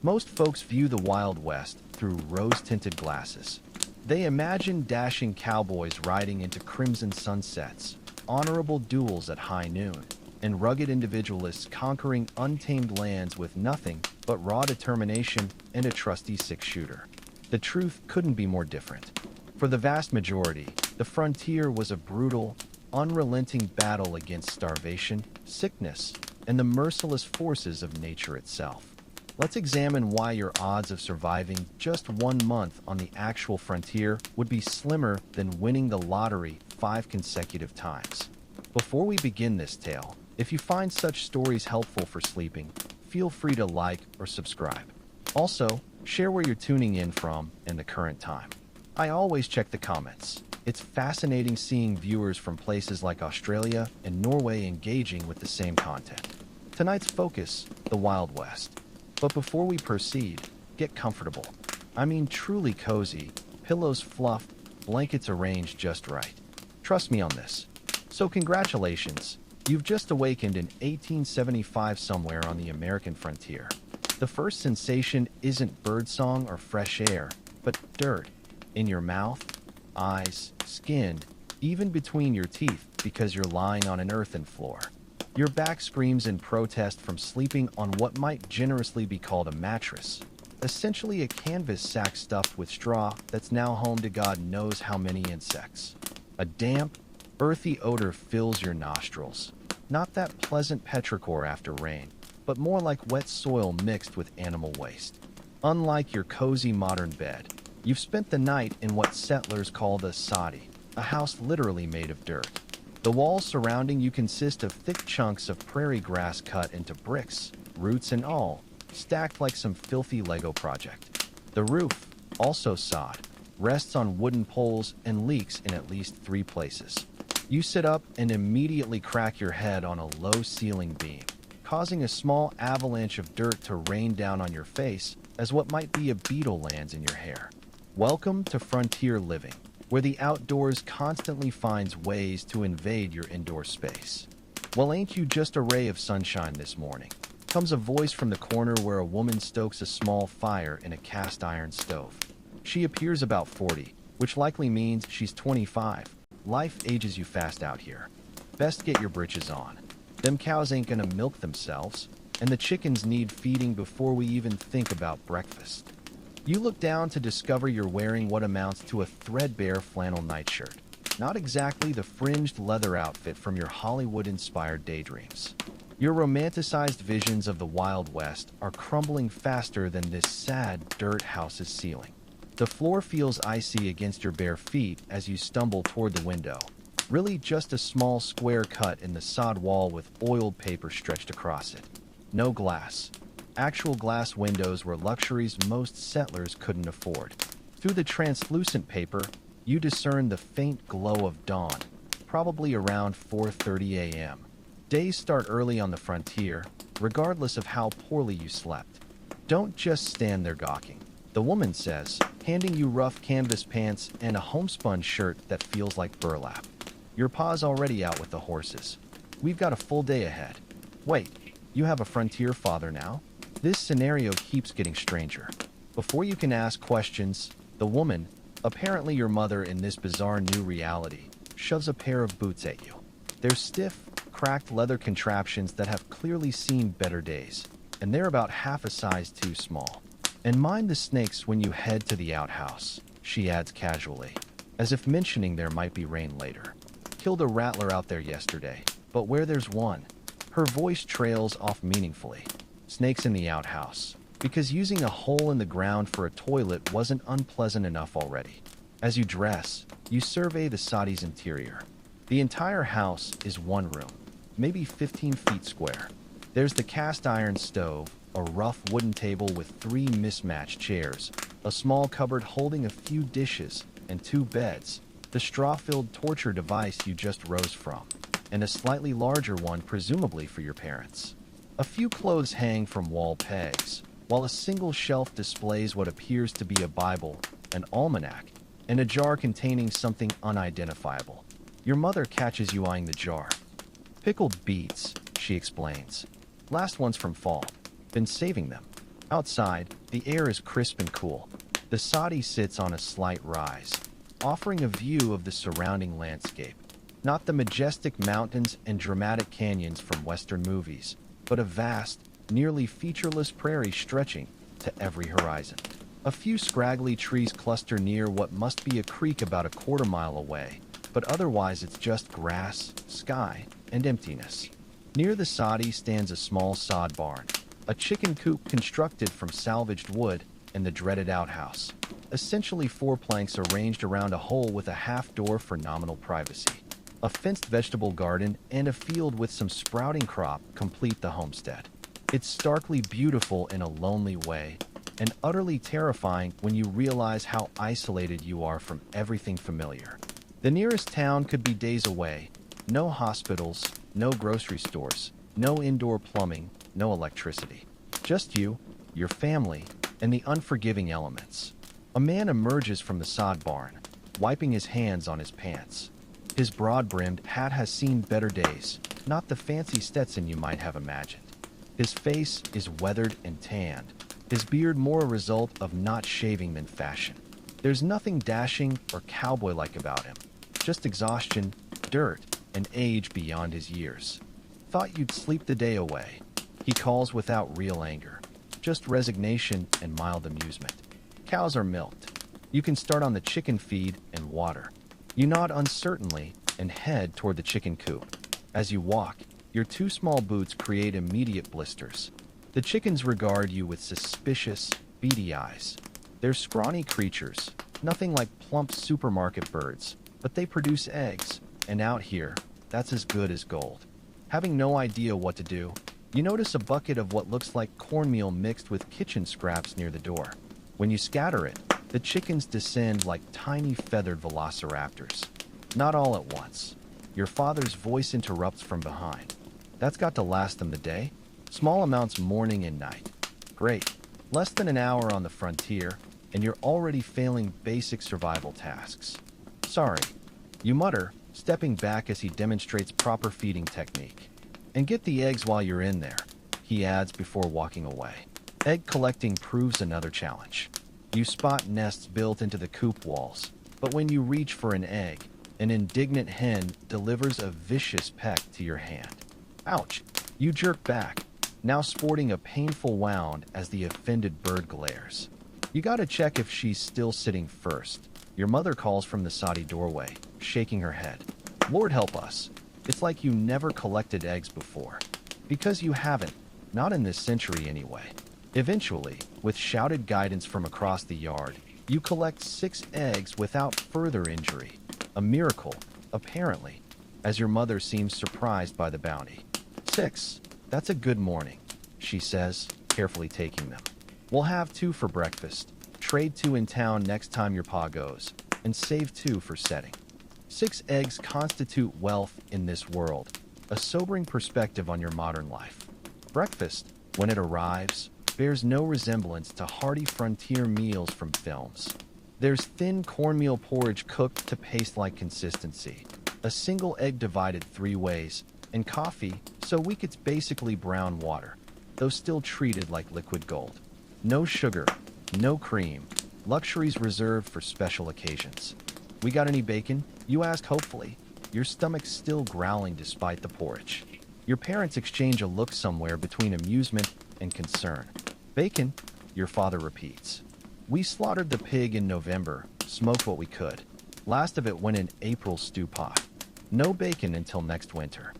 Most folks view the Wild West through rose-tinted glasses. They imagine dashing cowboys riding into crimson sunsets, honorable duels at high noon, and rugged individualists conquering untamed lands with nothing but raw determination and a trusty six-shooter. The truth couldn't be more different. For the vast majority, the frontier was a brutal, unrelenting battle against starvation, sickness, and the merciless forces of nature itself. Let's examine why your odds of surviving just 1 month on the actual frontier would be slimmer than winning the lottery 5 consecutive times. Before we begin this tale, if you find such stories helpful for sleeping, feel free to like or subscribe. Also, share where you're tuning in from and the current time. I always check the comments. It's fascinating seeing viewers from places like Australia and Norway engaging with the same content. Tonight's focus, the Wild West. But before we proceed, get comfortable. I mean truly cozy, pillows fluffed, blankets arranged just right. Trust me on this. So congratulations, you've just awakened in 1875 somewhere on the American frontier. The first sensation isn't birdsong or fresh air, but dirt. In your mouth, eyes, skin, even between your teeth because you're lying on an earthen floor. Your back screams in protest from sleeping on what might generously be called a mattress, essentially a canvas sack stuffed with straw that's now home to God knows how many insects. A damp, earthy odor fills your nostrils, not that pleasant petrichor after rain, but more like wet soil mixed with animal waste. Unlike your cozy modern bed, you've spent the night in what settlers call the soddy, a house literally made of dirt. The walls surrounding you consist of thick chunks of prairie grass cut into bricks, roots and all, stacked like some filthy Lego project. The roof, also sod, rests on wooden poles and leaks in at least 3 places. You sit up and immediately crack your head on a low ceiling beam, causing a small avalanche of dirt to rain down on your face as what might be a beetle lands in your hair. Welcome to frontier living, where the outdoors constantly finds ways to invade your indoor space. Well, ain't you just a ray of sunshine this morning? Comes a voice from the corner where a woman stokes a small fire in a cast iron stove. She appears about 40, which likely means she's 25. Life ages you fast out here. Best get your britches on. Them cows ain't gonna milk themselves, and the chickens need feeding before we even think about breakfast. You look down to discover you're wearing what amounts to a threadbare flannel nightshirt. Not exactly the fringed leather outfit from your Hollywood-inspired daydreams. Your romanticized visions of the Wild West are crumbling faster than this sad dirt house's ceiling. The floor feels icy against your bare feet as you stumble toward the window. Really just a small square cut in the sod wall with oiled paper stretched across it. No glass. Actual glass windows were luxuries most settlers couldn't afford. Through the translucent paper, you discern the faint glow of dawn, probably around 4:30 a.m. Days start early on the frontier, regardless of how poorly you slept. Don't just stand there gawking, the woman says, handing you rough canvas pants and a homespun shirt that feels like burlap. Your pa's already out with the horses. We've got a full day ahead. Wait, you have a frontier father now? This scenario keeps getting stranger. Before you can ask questions, the woman, apparently your mother in this bizarre new reality, shoves a pair of boots at you. They're stiff, cracked leather contraptions that have clearly seen better days, and they're about half a size too small. And mind the snakes when you head to the outhouse, she adds casually, as if mentioning there might be rain later. Killed a rattler out there yesterday, but where there's one. Her voice trails off meaningfully. Snakes in the outhouse, because using a hole in the ground for a toilet wasn't unpleasant enough already. As you dress, you survey the soddy's interior. The entire house is one room, maybe 15 feet square. There's the cast iron stove, a rough wooden table with 3 mismatched chairs, a small cupboard holding a few dishes, and 2 beds, the straw-filled torture device you just rose from, and a slightly larger one presumably for your parents. A few clothes hang from wall pegs, while a single shelf displays what appears to be a Bible, an almanac, and a jar containing something unidentifiable. Your mother catches you eyeing the jar. Pickled beets, she explains. Last one's from fall. Been saving them. Outside, the air is crisp and cool. The Sodi sits on a slight rise, offering a view of the surrounding landscape. Not the majestic mountains and dramatic canyons from Western movies, but a vast, nearly featureless prairie stretching to every horizon. A few scraggly trees cluster near what must be a creek about a quarter-mile away, but otherwise it's just grass, sky, and emptiness. Near the Sodi stands a small sod barn, a chicken coop constructed from salvaged wood, and the dreaded outhouse. Essentially 4 planks arranged around a hole with a half door for nominal privacy. A fenced vegetable garden and a field with some sprouting crop complete the homestead. It's starkly beautiful in a lonely way, and utterly terrifying when you realize how isolated you are from everything familiar. The nearest town could be days away. No hospitals, no grocery stores, no indoor plumbing, no electricity. Just you, your family, and the unforgiving elements. A man emerges from the sod barn, wiping his hands on his pants. His broad-brimmed hat has seen better days, not the fancy Stetson you might have imagined. His face is weathered and tanned, his beard more a result of not shaving than fashion. There's nothing dashing or cowboy-like about him, just exhaustion, dirt, and age beyond his years. Thought you'd sleep the day away, he calls without real anger, just resignation and mild amusement. Cows are milked. You can start on the chicken feed and water. You nod uncertainly and head toward the chicken coop. As you walk, your 2 small boots create immediate blisters. The chickens regard you with suspicious, beady eyes. They're scrawny creatures, nothing like plump supermarket birds, but they produce eggs, and out here, that's as good as gold. Having no idea what to do, you notice a bucket of what looks like cornmeal mixed with kitchen scraps near the door. When you scatter it, the chickens descend like tiny feathered velociraptors. Not all at once. Your father's voice interrupts from behind. That's got to last them the day. Small amounts morning and night. Great. Less than an hour on the frontier, and you're already failing basic survival tasks. Sorry, you mutter, stepping back as he demonstrates proper feeding technique. And get the eggs while you're in there, he adds before walking away. Egg collecting proves another challenge. You spot nests built into the coop walls, but when you reach for an egg, an indignant hen delivers a vicious peck to your hand. Ouch! You jerk back, now sporting a painful wound as the offended bird glares. You gotta check if she's still sitting first. Your mother calls from the Sodi doorway, shaking her head. Lord help us. It's like you never collected eggs before. Because you haven't, not in this century anyway. Eventually, with shouted guidance from across the yard, you collect 6 eggs without further injury. A miracle, apparently, as your mother seems surprised by the bounty. 6. That's a good morning, she says, carefully taking them. We'll have 2 for breakfast, trade 2 in town next time your pa goes, and save 2 for setting. 6 eggs constitute wealth in this world, a sobering perspective on your modern life. Breakfast, when it arrives, bears no resemblance to hearty frontier meals from films. There's thin cornmeal porridge cooked to paste-like consistency, a single egg divided 3 ways, and coffee, so weak it's basically brown water, though still treated like liquid gold. No sugar, no cream, luxuries reserved for special occasions. We got any bacon? You ask hopefully, your stomach still growling despite the porridge. Your parents exchange a look somewhere between amusement and concern. Bacon, your father repeats. We slaughtered the pig in November, smoked what we could. Last of it went in April's stew pot. No bacon until next winter.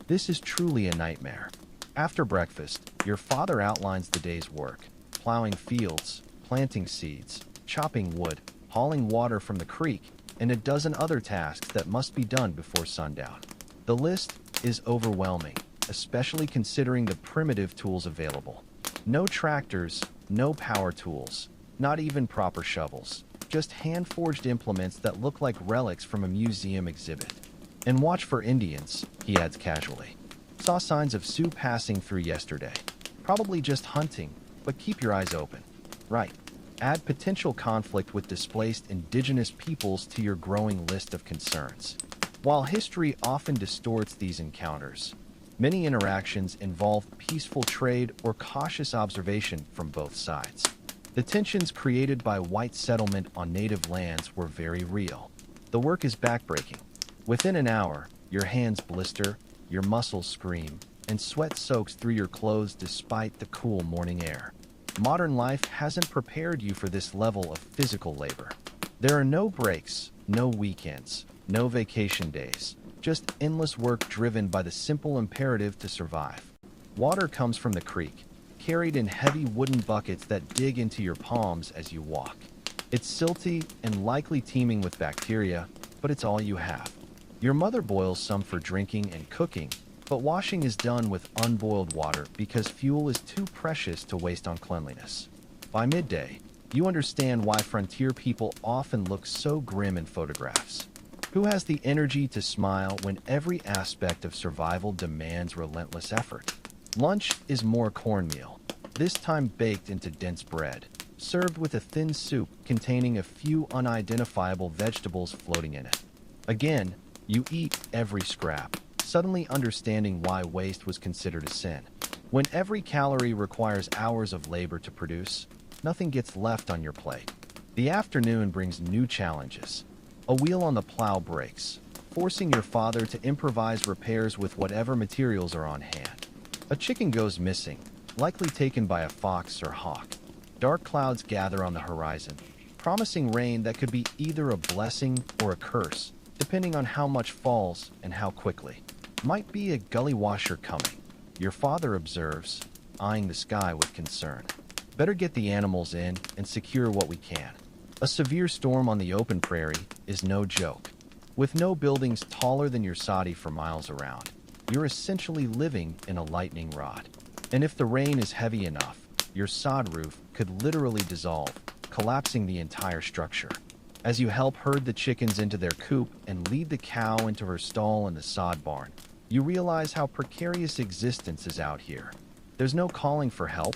This is truly a nightmare. After breakfast, your father outlines the day's work. Plowing fields, planting seeds, chopping wood, hauling water from the creek, and a dozen other tasks that must be done before sundown. The list is overwhelming, especially considering the primitive tools available. No tractors, no power tools, not even proper shovels, just hand-forged implements that look like relics from a museum exhibit. And watch for Indians, he adds casually. Saw signs of Sioux passing through yesterday. Probably just hunting, but keep your eyes open. Right. Add potential conflict with displaced indigenous peoples to your growing list of concerns. While history often distorts these encounters, Many interactions involve peaceful trade or cautious observation from both sides. The tensions created by white settlement on native lands were very real. The work is backbreaking. Within an hour, your hands blister, your muscles scream, and sweat soaks through your clothes despite the cool morning air. Modern life hasn't prepared you for this level of physical labor. There are no breaks, no weekends, no vacation days, just endless work driven by the simple imperative to survive. Water comes from the creek, carried in heavy wooden buckets that dig into your palms as you walk. It's silty and likely teeming with bacteria, but it's all you have. Your mother boils some for drinking and cooking, but washing is done with unboiled water because fuel is too precious to waste on cleanliness. By midday, you understand why frontier people often look so grim in photographs. Who has the energy to smile when every aspect of survival demands relentless effort? Lunch is more cornmeal, this time baked into dense bread, served with a thin soup containing a few unidentifiable vegetables floating in it. Again, you eat every scrap, suddenly understanding why waste was considered a sin. When every calorie requires hours of labor to produce, nothing gets left on your plate. The afternoon brings new challenges. A wheel on the plow breaks, forcing your father to improvise repairs with whatever materials are on hand. A chicken goes missing, likely taken by a fox or hawk. Dark clouds gather on the horizon, promising rain that could be either a blessing or a curse, depending on how much falls and how quickly. Might be a gully washer coming, your father observes, eyeing the sky with concern. Better get the animals in and secure what we can. A severe storm on the open prairie is no joke. With no buildings taller than your soddy for miles around, you're essentially living in a lightning rod. And if the rain is heavy enough, your sod roof could literally dissolve, collapsing the entire structure. As you help herd the chickens into their coop and lead the cow into her stall in the sod barn, you realize how precarious existence is out here. There's no calling for help,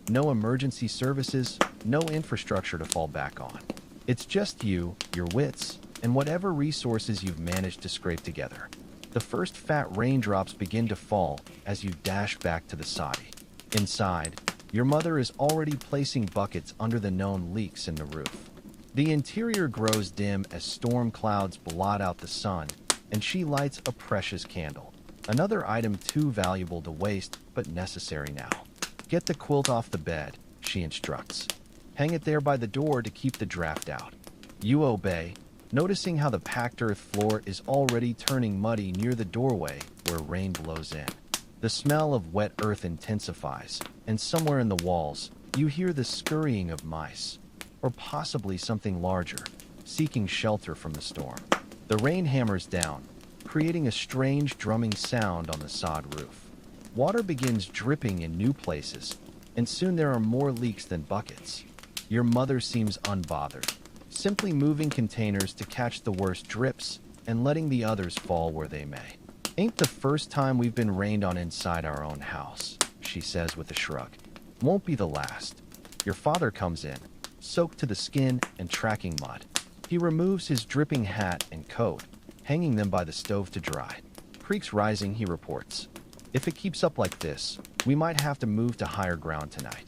no emergency services, no infrastructure to fall back on. It's just you, your wits, and whatever resources you've managed to scrape together. The first fat raindrops begin to fall as you dash back to the soddy. Inside, your mother is already placing buckets under the known leaks in the roof. The interior grows dim as storm clouds blot out the sun, and she lights a precious candle. Another item too valuable to waste, but necessary now. Get the quilt off the bed, she instructs. Hang it there by the door to keep the draft out. You obey, noticing how the packed earth floor is already turning muddy near the doorway where rain blows in. The smell of wet earth intensifies, and somewhere in the walls, you hear the scurrying of mice, or possibly something larger, seeking shelter from the storm. The rain hammers down, creating a strange drumming sound on the sod roof. Water begins dripping in new places, and soon there are more leaks than buckets. Your mother seems unbothered, simply moving containers to catch the worst drips and letting the others fall where they may. Ain't the first time we've been rained on inside our own house, she says with a shrug. Won't be the last. Your father comes in, soaked to the skin and tracking mud. He removes his dripping hat and coat, hanging them by the stove to dry. Creek's rising, he reports. If it keeps up like this, we might have to move to higher ground tonight.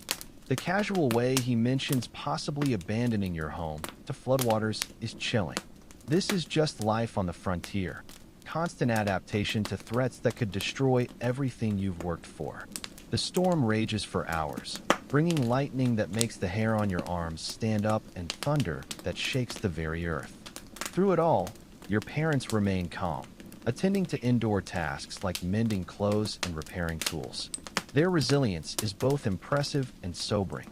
The casual way he mentions possibly abandoning your home to floodwaters is chilling. This is just life on the frontier, constant adaptation to threats that could destroy everything you've worked for. The storm rages for hours, bringing lightning that makes the hair on your arms stand up and thunder that shakes the very earth. Through it all, your parents remain calm, attending to indoor tasks like mending clothes and repairing tools. Their resilience is both impressive and sobering.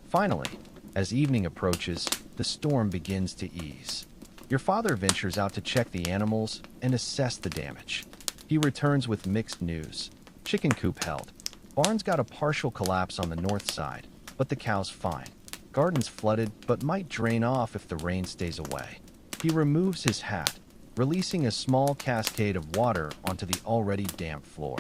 Finally, as evening approaches, the storm begins to ease. Your father ventures out to check the animals and assess the damage. He returns with mixed news. Chicken coop held. Barn's got a partial collapse on the north side, but the cow's fine. Garden's flooded, but might drain off if the rain stays away. He removes his hat, releasing a small cascade of water onto the already damp floor.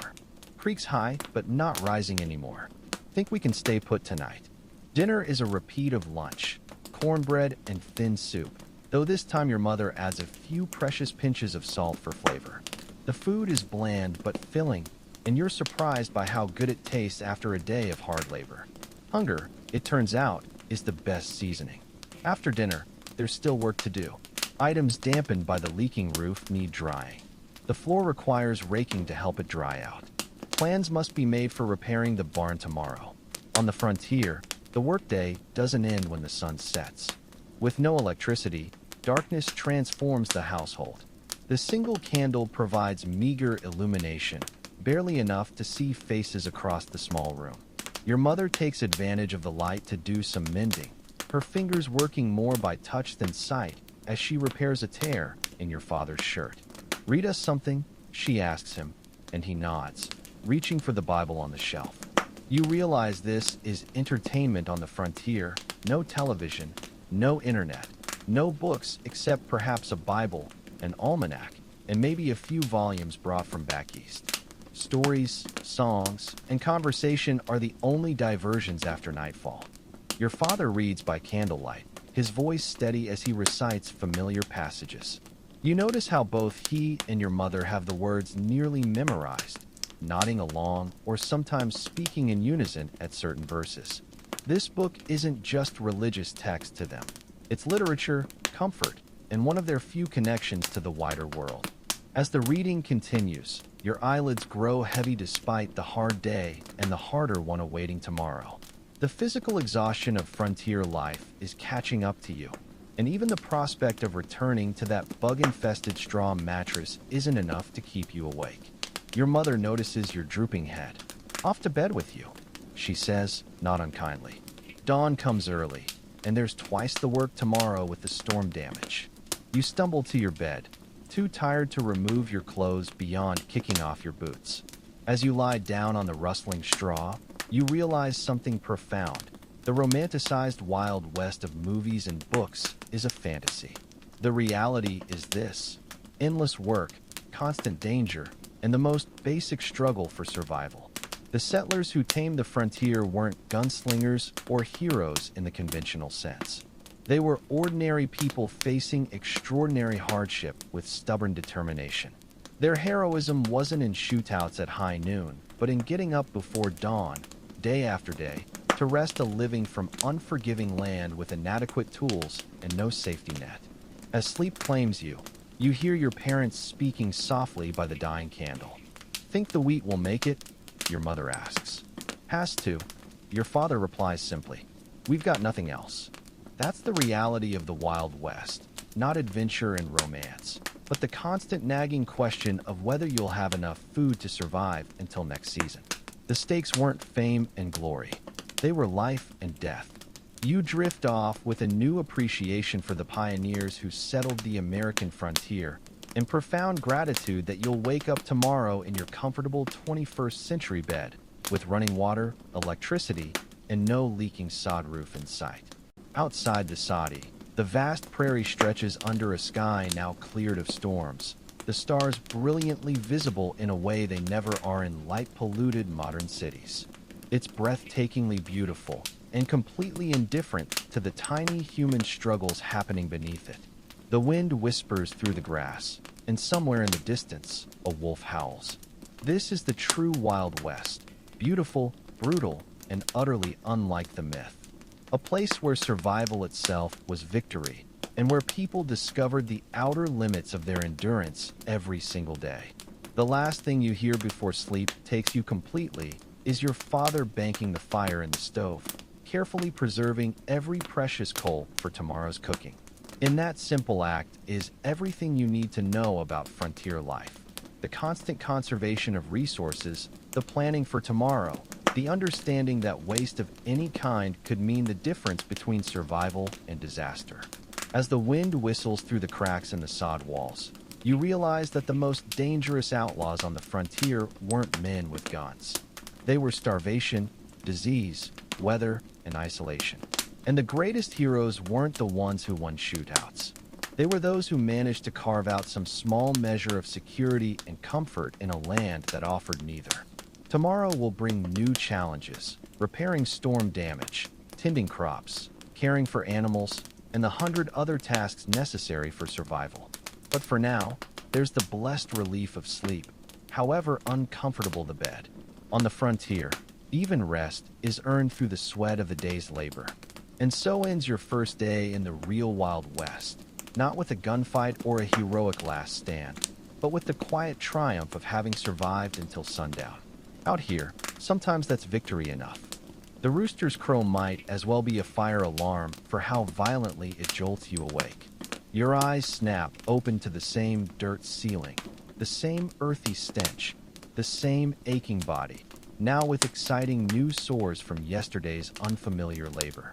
Creek's high, but not rising anymore. Think we can stay put tonight. Dinner is a repeat of lunch, cornbread and thin soup, though this time your mother adds a few precious pinches of salt for flavor. The food is bland but filling, and you're surprised by how good it tastes after a day of hard labor. Hunger, it turns out, is the best seasoning. After dinner, there's still work to do. Items dampened by the leaking roof need drying. The floor requires raking to help it dry out. Plans must be made for repairing the barn tomorrow. On the frontier, the workday doesn't end when the sun sets. With no electricity, darkness transforms the household. The single candle provides meager illumination, barely enough to see faces across the small room. Your mother takes advantage of the light to do some mending, her fingers working more by touch than sight as she repairs a tear in your father's shirt. "Read us something," she asks him, and he nods, reaching for the Bible on the shelf. You realize this is entertainment on the frontier. No television, no internet, no books except perhaps a Bible, an almanac, and maybe a few volumes brought from back east. Stories, songs, and conversation are the only diversions after nightfall. Your father reads by candlelight, his voice steady as he recites familiar passages. You notice how both he and your mother have the words nearly memorized, nodding along or sometimes speaking in unison at certain verses. This book isn't just religious text to them. It's literature, comfort, and one of their few connections to the wider world. As the reading continues, your eyelids grow heavy despite the hard day and the harder one awaiting tomorrow. The physical exhaustion of frontier life is catching up to you, and even the prospect of returning to that bug-infested straw mattress isn't enough to keep you awake. Your mother notices your drooping head. "Off to bed with you," she says, not unkindly. Dawn comes early, and there's twice the work tomorrow with the storm damage. You stumble to your bed, too tired to remove your clothes beyond kicking off your boots. As you lie down on the rustling straw, you realize something profound. The romanticized Wild West of movies and books is a fantasy. The reality is this: endless work, constant danger, and the most basic struggle for survival. The settlers who tamed the frontier weren't gunslingers or heroes in the conventional sense. They were ordinary people facing extraordinary hardship with stubborn determination. Their heroism wasn't in shootouts at high noon, but in getting up before dawn, day after day, to wrest a living from unforgiving land with inadequate tools and no safety net. As sleep claims you, you hear your parents speaking softly by the dying candle. "Think the wheat will make it?" your mother asks. "Has to," your father replies simply. "We've got nothing else." That's the reality of the Wild West, not adventure and romance, but the constant nagging question of whether you'll have enough food to survive until next season. The stakes weren't fame and glory. They were life and death. You drift off with a new appreciation for the pioneers who settled the American frontier, and profound gratitude that you'll wake up tomorrow in your comfortable 21st century bed, with running water, electricity, and no leaking sod roof in sight. Outside the Sodi, the vast prairie stretches under a sky now cleared of storms, the stars brilliantly visible in a way they never are in light-polluted modern cities. It's breathtakingly beautiful and completely indifferent to the tiny human struggles happening beneath it. The wind whispers through the grass, and somewhere in the distance, a wolf howls. This is the true Wild West, beautiful, brutal, and utterly unlike the myth. A place where survival itself was victory, and where people discovered the outer limits of their endurance every single day. The last thing you hear before sleep takes you completely is your father banking the fire in the stove, carefully preserving every precious coal for tomorrow's cooking. In that simple act is everything you need to know about frontier life: the constant conservation of resources, the planning for tomorrow, the understanding that waste of any kind could mean the difference between survival and disaster. As the wind whistles through the cracks in the sod walls, you realize that the most dangerous outlaws on the frontier weren't men with guns. They were starvation, disease, weather, and isolation. And the greatest heroes weren't the ones who won shootouts. They were those who managed to carve out some small measure of security and comfort in a land that offered neither. Tomorrow will bring new challenges: repairing storm damage, tending crops, caring for animals, and the 100 other tasks necessary for survival. But for now, there's the blessed relief of sleep. however uncomfortable the bed. On the frontier, even rest is earned through the sweat of the day's labor. And so ends your first day in the real Wild West, not with a gunfight or a heroic last stand, but with the quiet triumph of having survived until sundown. Out here, sometimes that's victory enough. The rooster's crow might as well be a fire alarm for how violently it jolts you awake. Your eyes snap open to the same dirt ceiling, the same earthy stench, the same aching body, now with exciting new sores from yesterday's unfamiliar labor.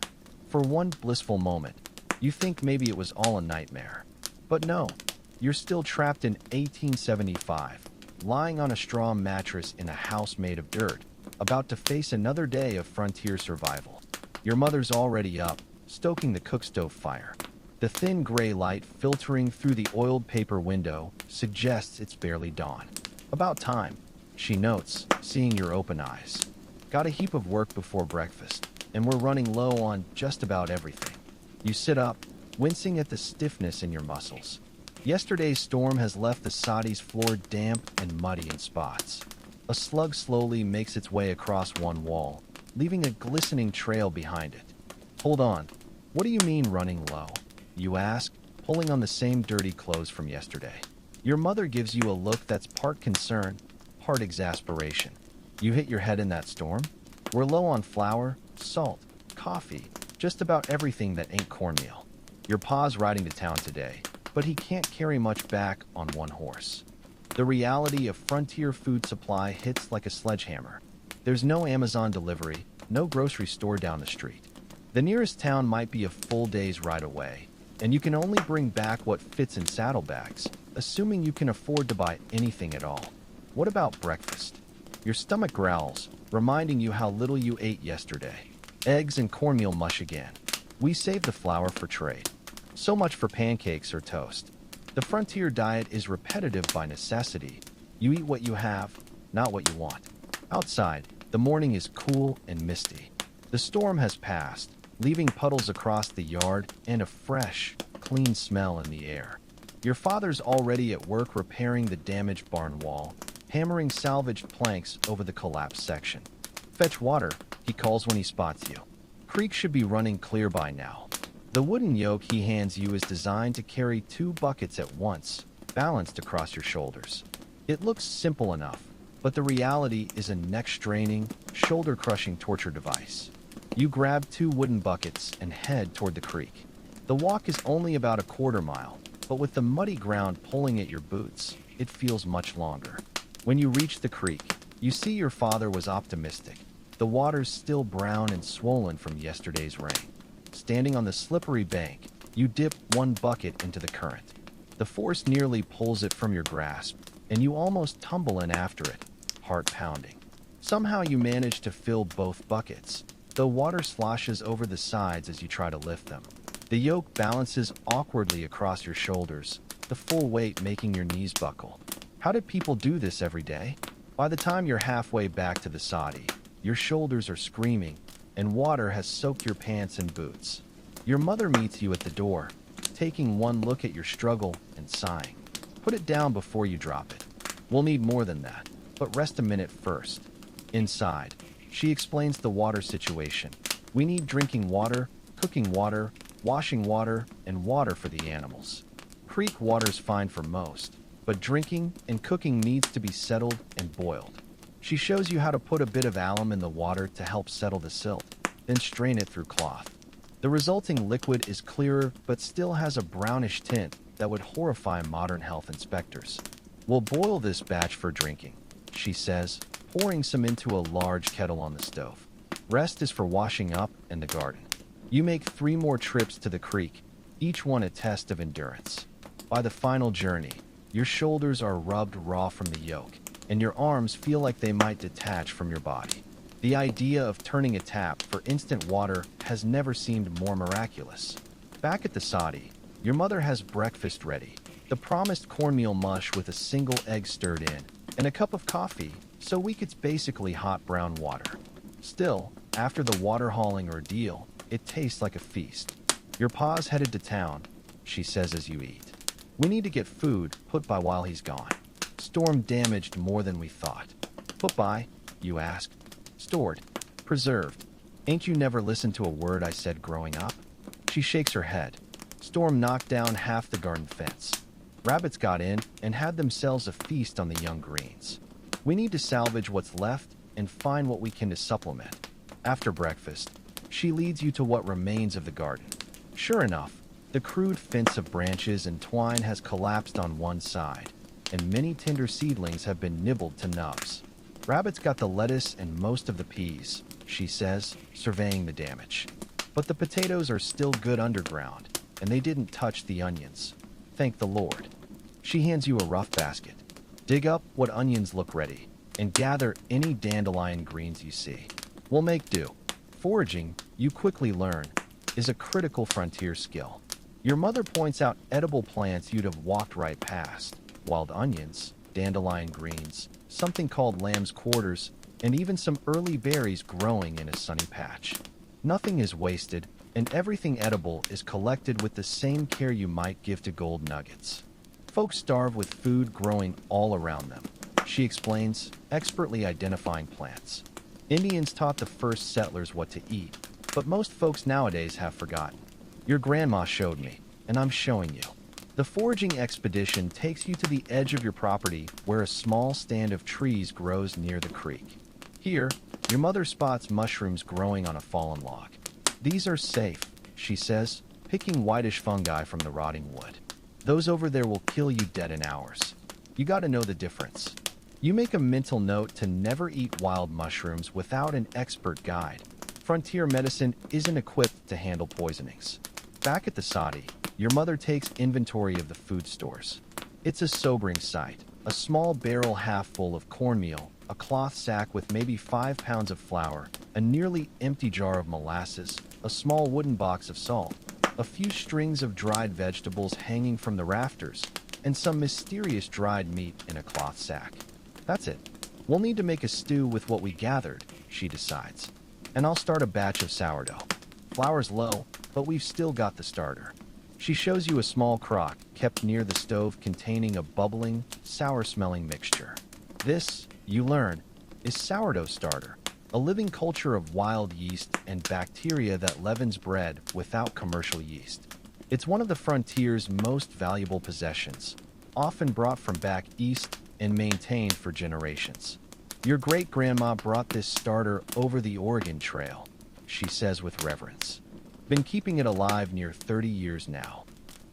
For one blissful moment, you think maybe it was all a nightmare. But no, you're still trapped in 1875, lying on a straw mattress in a house made of dirt, about to face another day of frontier survival. Your mother's already up, stoking the cookstove fire. The thin gray light filtering through the oiled paper window suggests it's barely dawn. About time, she notes, seeing your open eyes. Got a heap of work before breakfast, and we're running low on just about everything. You sit up, wincing at the stiffness in your muscles. Yesterday's storm has left the Soddy's floor damp and muddy in spots. A slug slowly makes its way across one wall, leaving a glistening trail behind it. Hold on, what do you mean running low? You ask, pulling on the same dirty clothes from yesterday. Your mother gives you a look that's part concern, part exasperation. You hit your head in that storm? We're low on flour, salt, coffee, just about everything that ain't cornmeal. Your pa's riding to town today, but he can't carry much back on one horse. The reality of frontier food supply hits like a sledgehammer. There's no Amazon delivery, no grocery store down the street. The nearest town might be a full day's ride away, and you can only bring back what fits in saddlebags, assuming you can afford to buy anything at all. What about breakfast? Your stomach growls, reminding you how little you ate yesterday. Eggs and cornmeal mush again. We save the flour for trade. So much for pancakes or toast. The frontier diet is repetitive by necessity. You eat what you have, not what you want. Outside, the morning is cool and misty. The storm has passed, leaving puddles across the yard and a fresh, clean smell in the air. Your father's already at work repairing the damaged barn wall, hammering salvaged planks over the collapsed section. Fetch water, he calls when he spots you. Creek should be running clear by now. The wooden yoke he hands you is designed to carry 2 buckets at once, balanced across your shoulders. It looks simple enough, but the reality is a neck-straining, shoulder-crushing torture device. You grab 2 wooden buckets and head toward the creek. The walk is only about a quarter mile, but with the muddy ground pulling at your boots, it feels much longer. When you reach the creek, you see your father was optimistic. The water's still brown and swollen from yesterday's rain. Standing on the slippery bank, you dip 1 bucket into the current. The force nearly pulls it from your grasp, and you almost tumble in after it, heart pounding. Somehow you manage to fill both buckets, though water sloshes over the sides as you try to lift them. The yoke balances awkwardly across your shoulders, the full weight making your knees buckle. How did people do this every day? By the time you're halfway back to the Soddy, your shoulders are screaming, and water has soaked your pants and boots. Your mother meets you at the door, taking one look at your struggle and sighing. Put it down before you drop it. We'll need more than that, but rest a minute first. Inside, she explains the water situation. We need drinking water, cooking water, washing water, and water for the animals. Creek water's fine for most, but drinking and cooking needs to be settled and boiled. She shows you how to put a bit of alum in the water to help settle the silt, then strain it through cloth. The resulting liquid is clearer but still has a brownish tint that would horrify modern health inspectors. We'll boil this batch for drinking, she says, pouring some into a large kettle on the stove. Rest is for washing up and the garden. You make 3 more trips to the creek, each one a test of endurance. By the final journey, your shoulders are rubbed raw from the yoke, and your arms feel like they might detach from your body. The idea of turning a tap for instant water has never seemed more miraculous. Back at the Soddy, your mother has breakfast ready, the promised cornmeal mush with a single egg stirred in, and a cup of coffee, so weak it's basically hot brown water. Still, after the water hauling ordeal, it tastes like a feast. Your pa's headed to town, she says as you eat. We need to get food put by while he's gone. Storm damaged more than we thought. Put by, you ask. Stored. Preserved. Ain't you never listened to a word I said growing up? She shakes her head. Storm knocked down half the garden fence. Rabbits got in and had themselves a feast on the young greens. We need to salvage what's left and find what we can to supplement. After breakfast, she leads you to what remains of the garden. Sure enough, the crude fence of branches and twine has collapsed on one side, and many tender seedlings have been nibbled to nubs. Rabbits got the lettuce and most of the peas, she says, surveying the damage. But the potatoes are still good underground, and they didn't touch the onions. Thank the Lord. She hands you a rough basket. Dig up what onions look ready, and gather any dandelion greens you see. We'll make do. Foraging, you quickly learn, is a critical frontier skill. Your mother points out edible plants you'd have walked right past. Wild onions, dandelion greens, something called lamb's quarters, and even some early berries growing in a sunny patch. Nothing is wasted, and everything edible is collected with the same care you might give to gold nuggets. Folks starve with food growing all around them, she explains, expertly identifying plants. Indians taught the first settlers what to eat, but most folks nowadays have forgotten. Your grandma showed me, and I'm showing you. The foraging expedition takes you to the edge of your property where a small stand of trees grows near the creek. Here, your mother spots mushrooms growing on a fallen log. These are safe, she says, picking whitish fungi from the rotting wood. Those over there will kill you dead in hours. You gotta know the difference. You make a mental note to never eat wild mushrooms without an expert guide. Frontier medicine isn't equipped to handle poisonings. Back at the Soddy, your mother takes inventory of the food stores. It's a sobering sight. A small barrel half full of cornmeal, a cloth sack with maybe 5 pounds of flour, a nearly empty jar of molasses, a small wooden box of salt, a few strings of dried vegetables hanging from the rafters, and some mysterious dried meat in a cloth sack. That's it. We'll need to make a stew with what we gathered, she decides. And I'll start a batch of sourdough. Flour's low, but we've still got the starter. She shows you a small crock kept near the stove containing a bubbling, sour-smelling mixture. This, you learn, is sourdough starter, a living culture of wild yeast and bacteria that leavens bread without commercial yeast. It's one of the frontier's most valuable possessions, often brought from back east and maintained for generations. Your great-grandma brought this starter over the Oregon Trail, she says with reverence. Been keeping it alive near 30 years now.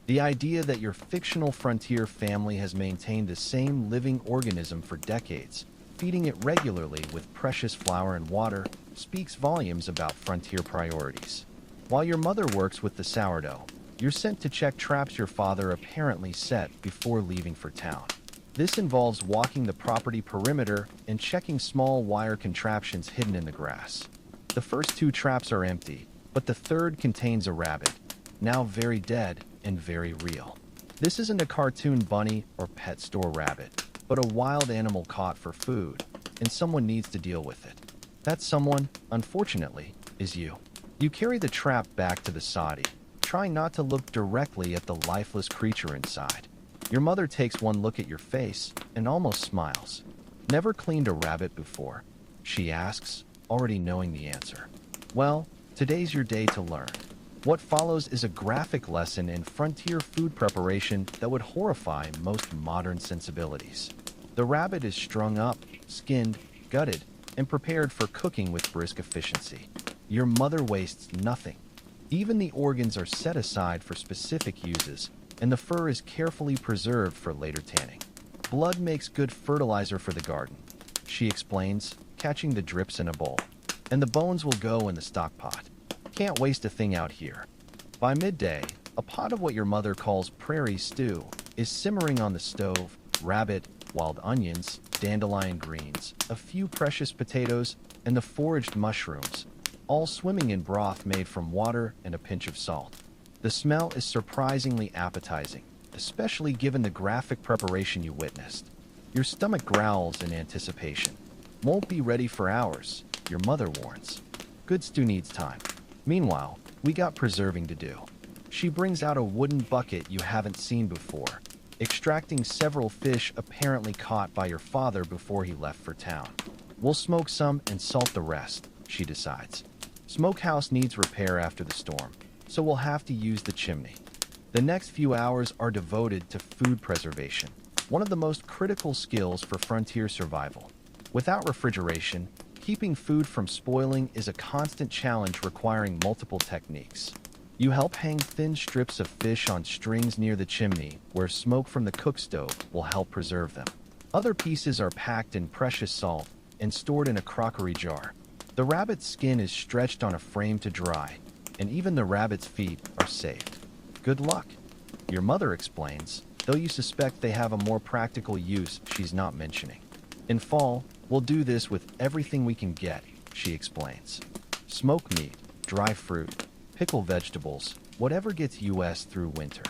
The idea that your fictional frontier family has maintained the same living organism for decades, feeding it regularly with precious flour and water, speaks volumes about frontier priorities. While your mother works with the sourdough, you're sent to check traps your father apparently set before leaving for town. This involves walking the property perimeter and checking small wire contraptions hidden in the grass. The first 2 traps are empty, but the third contains a rabbit, now very dead and very real. This isn't a cartoon bunny or pet store rabbit, but a wild animal caught for food, and someone needs to deal with it. That someone, unfortunately, is you. You carry the trap back to the Soddy, trying not to look directly at the lifeless creature inside. Your mother takes one look at your face and almost smiles. Never cleaned a rabbit before? She asks, already knowing the answer. Well, today's your day to learn. What follows is a graphic lesson in frontier food preparation that would horrify most modern sensibilities. The rabbit is strung up, skinned, gutted, and prepared for cooking with brisk efficiency. Your mother wastes nothing. Even the organs are set aside for specific uses, and the fur is carefully preserved for later tanning. Blood makes good fertilizer for the garden, she explains, catching the drips in a bowl. And the bones will go in the stock pot. Can't waste a thing out here. By midday, a pot of what your mother calls prairie stew is simmering on the stove, rabbit, wild onions, dandelion greens, a few precious potatoes, and the foraged mushrooms, all swimming in broth made from water and a pinch of salt. The smell is surprisingly appetizing, especially given the graphic preparation you witnessed. Your stomach growls in anticipation. Won't be ready for hours, your mother warns. Good stew needs time. Meanwhile, we got preserving to do. She brings out a wooden bucket you haven't seen before. extracting several fish apparently caught by your father before he left for town. We'll smoke some and salt the rest, she decides. Smokehouse needs repair after the storm, so we'll have to use the chimney. The next few hours are devoted to food preservation, one of the most critical skills for frontier survival. Without refrigeration, keeping food from spoiling is a constant challenge requiring multiple techniques. You help hang thin strips of fish on strings near the chimney, where smoke from the cook stove will help preserve them. Other pieces are packed in precious salt and stored in a crockery jar. The rabbit's skin is stretched on a frame to dry, and even the rabbit's feet are saved. Good luck, your mother explains, though you suspect they have a more practical use she's not mentioning. In fall, we'll do this with everything we can get, she explains. Smoked meat, dry fruit, pickle vegetables, whatever gets us through winter.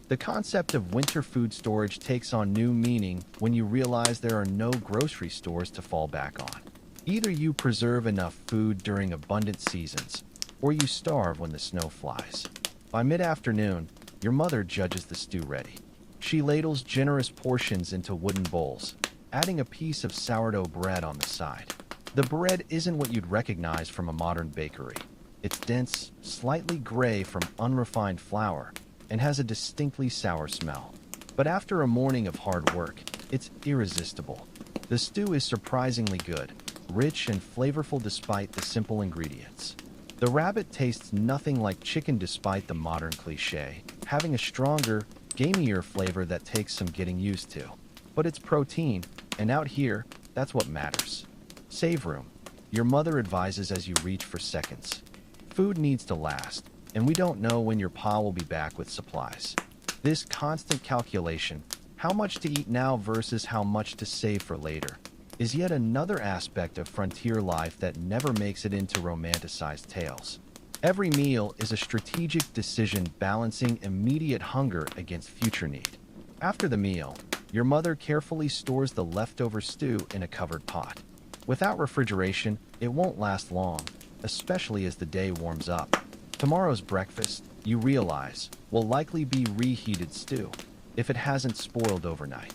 The concept of winter food storage takes on new meaning when you realize there are no grocery stores to fall back on. Either you preserve enough food during abundant seasons, or you starve when the snow flies. By mid-afternoon, your mother judges the stew ready. She ladles generous portions into wooden bowls, adding a piece of sourdough bread on the side. The bread isn't what you'd recognize from a modern bakery. It's dense, slightly gray from unrefined flour, and has a distinctly sour smell. But after a morning of hard work, it's irresistible. The stew is surprisingly good, rich and flavorful despite the simple ingredients. The rabbit tastes nothing like chicken despite the modern cliché, having a stronger, gamier flavor that takes some getting used to. But it's protein, and out here, that's what matters. Save room, your mother advises as you reach for seconds. Food needs to last, and we don't know when your pa will be back with supplies. This constant calculation, how much to eat now versus how much to save for later, is yet another aspect of frontier life that never makes it into romanticized tales. Every meal is a strategic decision balancing immediate hunger against future need. After the meal, your mother carefully stores the leftover stew in a covered pot. Without refrigeration, it won't last long, especially as the day warms up. Tomorrow's breakfast, you realize, will likely be reheated stew, if it hasn't spoiled overnight.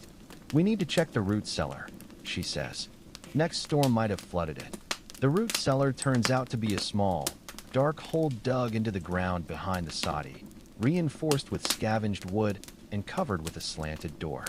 We need to check the root cellar, she says. Next storm might have flooded it. The root cellar turns out to be a small, dark hole dug into the ground behind the soddy, reinforced with scavenged wood and covered with a slanted door.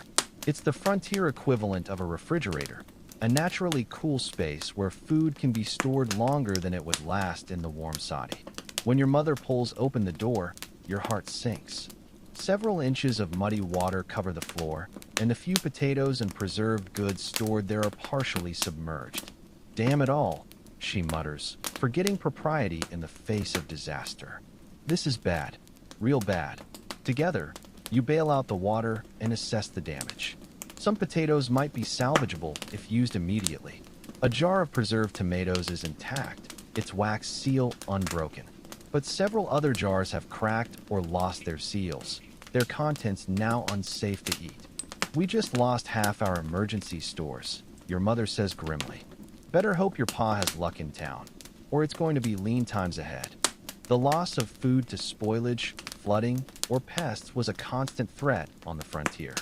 It's the frontier equivalent of a refrigerator, a naturally cool space where food can be stored longer than it would last in the warm soddy. When your mother pulls open the door, your heart sinks. Several inches of muddy water cover the floor, and the few potatoes and preserved goods stored there are partially submerged. Damn it all, she mutters, forgetting propriety in the face of disaster. This is bad, real bad. Together, you bail out the water and assess the damage. Some potatoes might be salvageable if used immediately. A jar of preserved tomatoes is intact, its wax seal unbroken. But several other jars have cracked or lost their seals, their contents now unsafe to eat. We just lost half our emergency stores, your mother says grimly. Better hope your pa has luck in town, or it's going to be lean times ahead. The loss of food to spoilage, flooding, or pests was a constant threat on the frontier.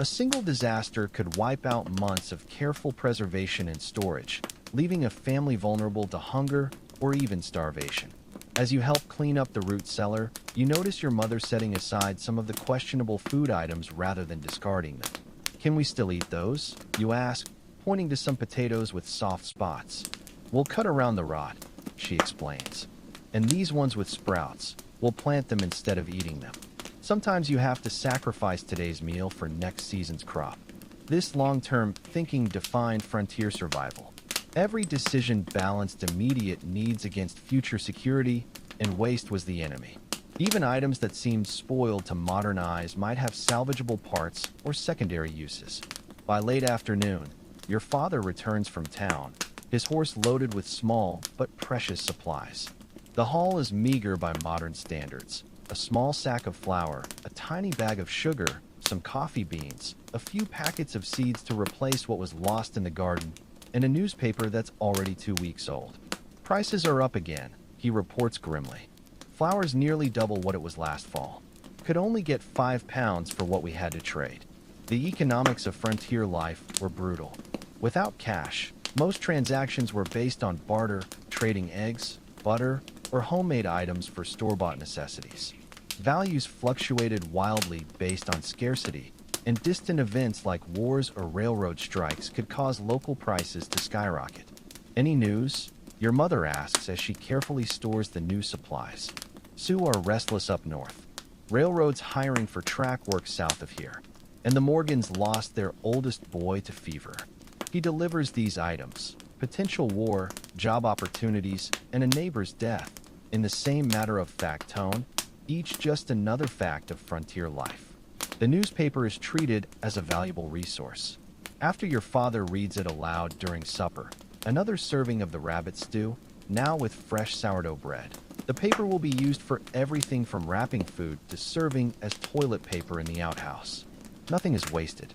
A single disaster could wipe out months of careful preservation and storage, leaving a family vulnerable to hunger or even starvation. As you help clean up the root cellar, you notice your mother setting aside some of the questionable food items rather than discarding them. Can we still eat those? You ask, pointing to some potatoes with soft spots. We'll cut around the rot, she explains. And these ones with sprouts, we'll plant them instead of eating them. Sometimes you have to sacrifice today's meal for next season's crop. This long-term thinking defined frontier survival. Every decision balanced immediate needs against future security, and waste was the enemy. Even items that seemed spoiled to modern eyes might have salvageable parts or secondary uses. By late afternoon, your father returns from town, his horse loaded with small but precious supplies. The haul is meager by modern standards. A small sack of flour, a tiny bag of sugar, some coffee beans, a few packets of seeds to replace what was lost in the garden, and a newspaper that's already 2 weeks old. Prices are up again, he reports grimly. Flour's nearly double what it was last fall. Could only get 5 pounds for what we had to trade. The economics of frontier life were brutal. Without cash, most transactions were based on barter, trading eggs, butter, or homemade items for store-bought necessities. Values fluctuated wildly based on scarcity, and distant events like wars or railroad strikes could cause local prices to skyrocket. "Any news?" your mother asks as she carefully stores the new supplies. Sioux are restless up north. Railroads hiring for track work south of here. And the Morgans lost their oldest boy to fever. He delivers these items: potential war, job opportunities, and a neighbor's death, in the same matter-of-fact tone, each just another fact of frontier life. The newspaper is treated as a valuable resource. After your father reads it aloud during supper, another serving of the rabbit stew, now with fresh sourdough bread. The paper will be used for everything from wrapping food to serving as toilet paper in the outhouse. Nothing is wasted.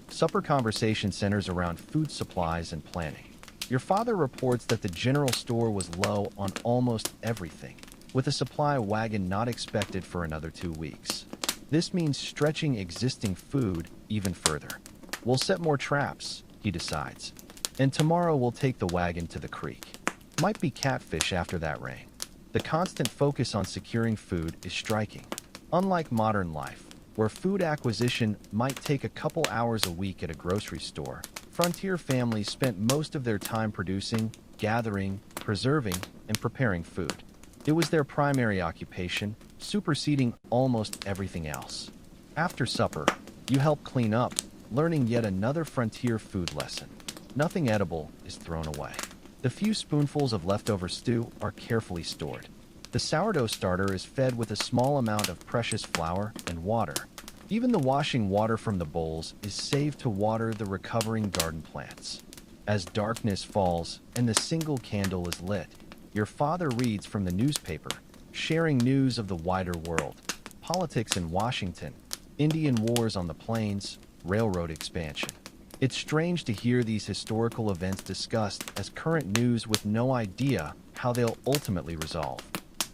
Supper conversation centers around food supplies and planning. Your father reports that the general store was low on almost everything, with a supply wagon not expected for another 2 weeks. This means stretching existing food even further. "We'll set more traps," he decides. "And tomorrow we'll take the wagon to the creek. Might be catfish after that rain." The constant focus on securing food is striking. Unlike modern life, where food acquisition might take a couple hours a week at a grocery store, frontier families spent most of their time producing, gathering, preserving, and preparing food. It was their primary occupation, superseding almost everything else. After supper, you help clean up, learning yet another frontier food lesson. Nothing edible is thrown away. The few spoonfuls of leftover stew are carefully stored. The sourdough starter is fed with a small amount of precious flour and water. Even the washing water from the bowls is saved to water the recovering garden plants. As darkness falls and the single candle is lit, your father reads from the newspaper, sharing news of the wider world: politics in Washington, Indian wars on the plains, railroad expansion. It's strange to hear these historical events discussed as current news with no idea how they'll ultimately resolve.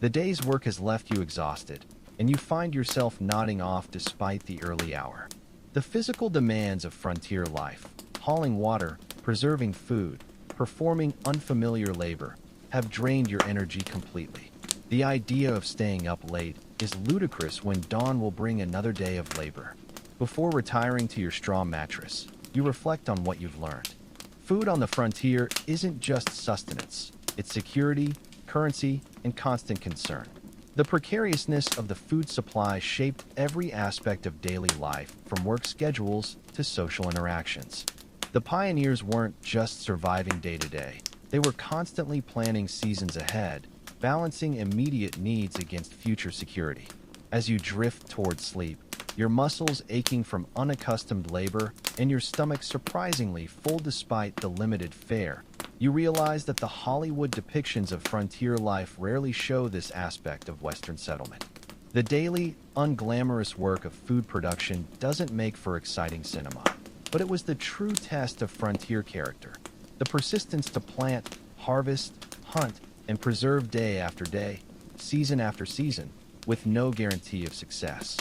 The day's work has left you exhausted, and you find yourself nodding off despite the early hour. The physical demands of frontier life, hauling water, preserving food, performing unfamiliar labor, have drained your energy completely. The idea of staying up late is ludicrous when dawn will bring another day of labor. Before retiring to your straw mattress, you reflect on what you've learned. Food on the frontier isn't just sustenance, it's security, currency, and constant concern. The precariousness of the food supply shaped every aspect of daily life, from work schedules to social interactions. The pioneers weren't just surviving day to day, they were constantly planning seasons ahead, balancing immediate needs against future security. As you drift toward sleep, your muscles aching from unaccustomed labor and your stomach surprisingly full despite the limited fare, you realize that the Hollywood depictions of frontier life rarely show this aspect of Western settlement. The daily, unglamorous work of food production doesn't make for exciting cinema, but it was the true test of frontier character. The persistence to plant, harvest, hunt, and preserve day after day, season after season, with no guarantee of success.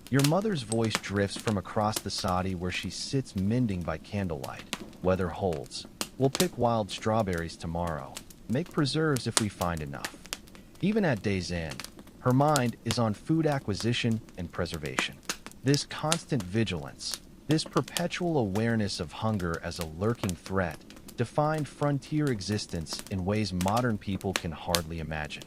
Your mother's voice drifts from across the soddy where she sits mending by candlelight. "Weather holds. We'll pick wild strawberries tomorrow. Make preserves if we find enough." Even at day's end, her mind is on food acquisition and preservation. This constant vigilance, this perpetual awareness of hunger as a lurking threat, defined frontier existence in ways modern people can hardly imagine.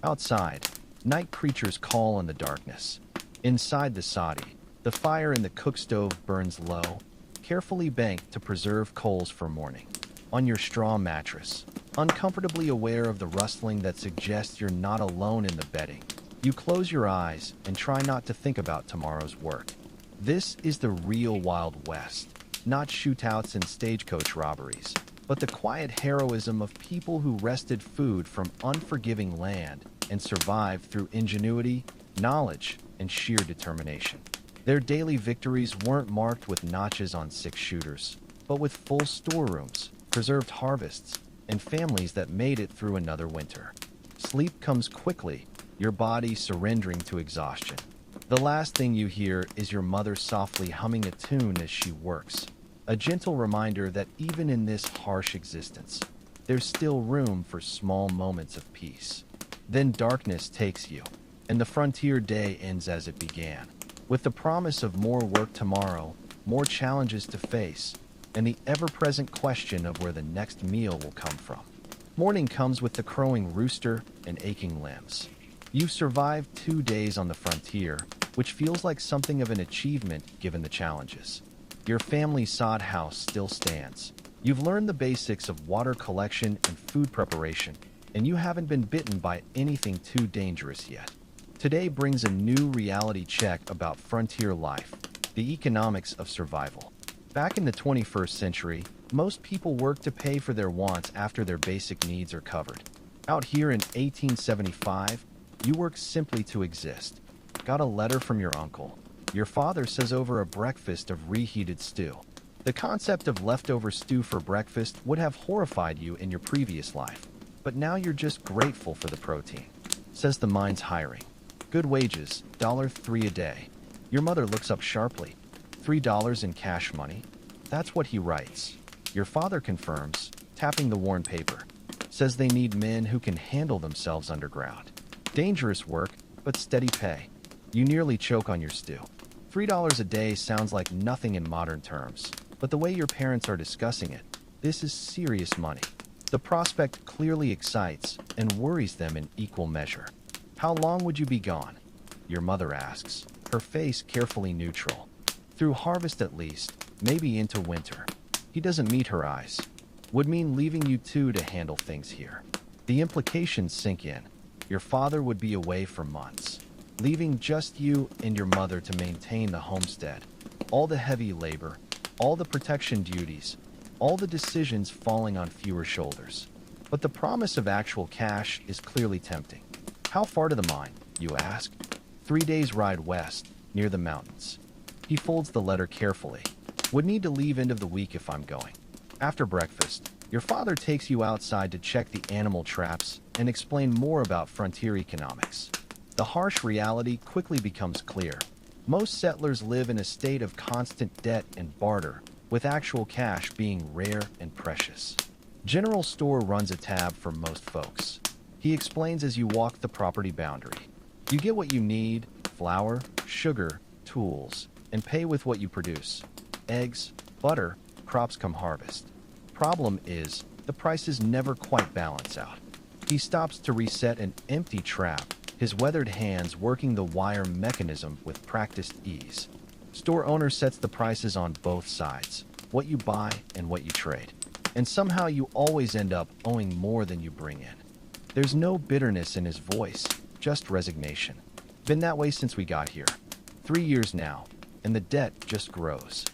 Outside, night creatures call in the darkness. Inside the soddy, the fire in the cook stove burns low, carefully banked to preserve coals for morning. On your straw mattress, uncomfortably aware of the rustling that suggests you're not alone in the bedding, you close your eyes and try not to think about tomorrow's work. This is the real Wild West, not shootouts and stagecoach robberies, but the quiet heroism of people who wrested food from unforgiving land and survived through ingenuity, knowledge, and sheer determination. Their daily victories weren't marked with notches on 6-shooters, but with full storerooms, preserved harvests, and families that made it through another winter. Sleep comes quickly, your body surrendering to exhaustion. The last thing you hear is your mother softly humming a tune as she works, a gentle reminder that even in this harsh existence, there's still room for small moments of peace. Then darkness takes you, and the frontier day ends as it began, with the promise of more work tomorrow, more challenges to face, and the ever-present question of where the next meal will come from. Morning comes with the crowing rooster and aching limbs. You've survived 2 days on the frontier, which feels like something of an achievement given the challenges. Your family's sod house still stands. You've learned the basics of water collection and food preparation, and you haven't been bitten by anything too dangerous yet. Today brings a new reality check about frontier life, the economics of survival. Back in the 21st century, most people work to pay for their wants after their basic needs are covered. Out here in 1875, you work simply to exist. Got a letter from your uncle. Your father says over a breakfast of reheated stew. The concept of leftover stew for breakfast would have horrified you in your previous life, but now you're just grateful for the protein. Says the mine's hiring. Good wages, $3 a day. Your mother looks up sharply. $3 in cash money? That's what he writes. Your father confirms, tapping the worn paper. Says they need men who can handle themselves underground. Dangerous work, but steady pay. You nearly choke on your stew. $3 a day sounds like nothing in modern terms, but the way your parents are discussing it, this is serious money. The prospect clearly excites and worries them in equal measure. How long would you be gone? Your mother asks, her face carefully neutral. Through harvest at least, maybe into winter. He doesn't meet her eyes. Would mean leaving you two to handle things here. The implications sink in. Your father would be away for months, leaving just you and your mother to maintain the homestead. All the heavy labor, all the protection duties, all the decisions falling on fewer shoulders. But the promise of actual cash is clearly tempting. How far to the mine, you ask? 3 days ride west, near the mountains. He folds the letter carefully. Would need to leave end of the week if I'm going. After breakfast, your father takes you outside to check the animal traps and explain more about frontier economics. The harsh reality quickly becomes clear. Most settlers live in a state of constant debt and barter, with actual cash being rare and precious. General store runs a tab for most folks. He explains as you walk the property boundary. You get what you need, flour, sugar, tools, and pay with what you produce. Eggs, butter, crops come harvest. Problem is, the prices never quite balance out. He stops to reset an empty trap, his weathered hands working the wire mechanism with practiced ease. Store owner sets the prices on both sides, what you buy and what you trade. And somehow you always end up owing more than you bring in. There's no bitterness in his voice, just resignation. Been that way since we got here. 3 years now, and the debt just grows.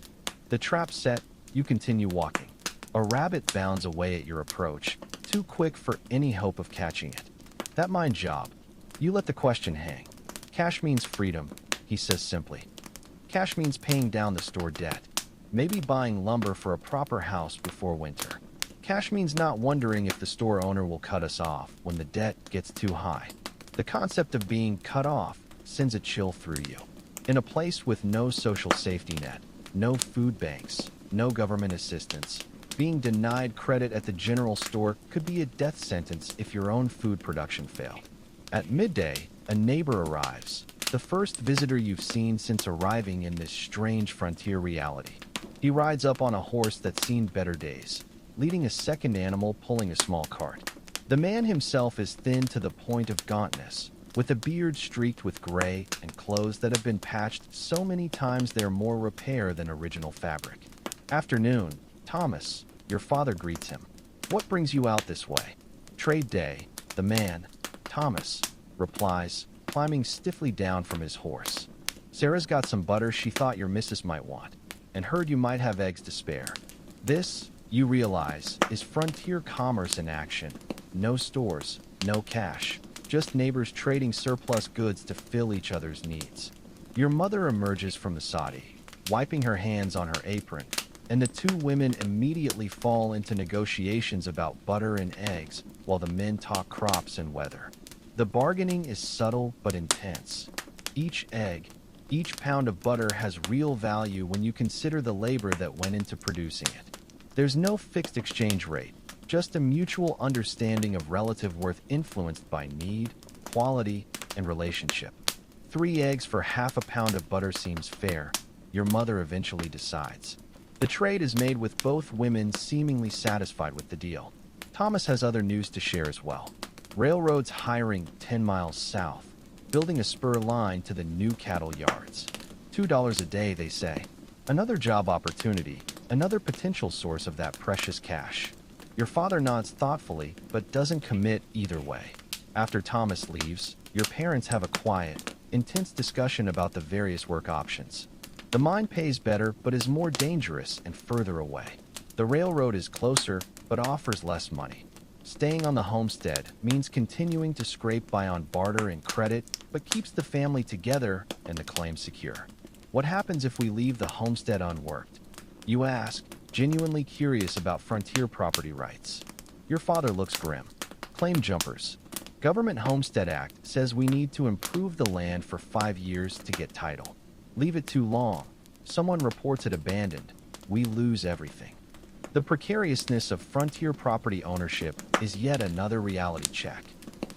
The trap set, you continue walking. A rabbit bounds away at your approach, too quick for any hope of catching it. That mine job. You let the question hang. Cash means freedom, he says simply. Cash means paying down the store debt. Maybe buying lumber for a proper house before winter. Cash means not wondering if the store owner will cut us off when the debt gets too high. The concept of being cut off sends a chill through you. In a place with no social safety net, no food banks, no government assistance, being denied credit at the general store could be a death sentence if your own food production failed. At midday, a neighbor arrives, the first visitor you've seen since arriving in this strange frontier reality. He rides up on a horse that's seen better days, leading a second animal pulling a small cart. The man himself is thin to the point of gauntness, with a beard streaked with gray and clothes that have been patched so many times they're more repair than original fabric. Afternoon, Thomas, your father greets him. What brings you out this way? Trade day, the man, Thomas, replies, climbing stiffly down from his horse. Sarah's got some butter she thought your missus might want, and heard you might have eggs to spare. This, you realize, is frontier commerce in action. No stores, no cash, just neighbors trading surplus goods to fill each other's needs. Your mother emerges from the soddy, wiping her hands on her apron, and the two women immediately fall into negotiations about butter and eggs while the men talk crops and weather. The bargaining is subtle but intense. Each egg, Each pound of butter has real value when you consider the labor that went into producing it. There's no fixed exchange rate, just a mutual understanding of relative worth influenced by need, quality, and relationship. 3 eggs for half a pound of butter seems fair, your mother eventually decides. The trade is made with both women seemingly satisfied with the deal. Thomas has other news to share as well. Railroads hiring 10 miles south, building a spur line to the new cattle yards. $2 a day, they say. Another job opportunity, another potential source of that precious cash. Your father nods thoughtfully, but doesn't commit either way. After Thomas leaves, your parents have a quiet, intense discussion about the various work options. The mine pays better, but is more dangerous and further away. The railroad is closer, but offers less money. Staying on the homestead means continuing to scrape by on barter and credit, but keeps the family together and the claim secure. What happens if we leave the homestead unworked? You ask, genuinely curious about frontier property rights. Your father looks grim. Claim jumpers. Government Homestead Act says we need to improve the land for 5 years to get title. Leave it too long. Someone reports it abandoned. We lose everything. The precariousness of frontier property ownership is yet another reality check.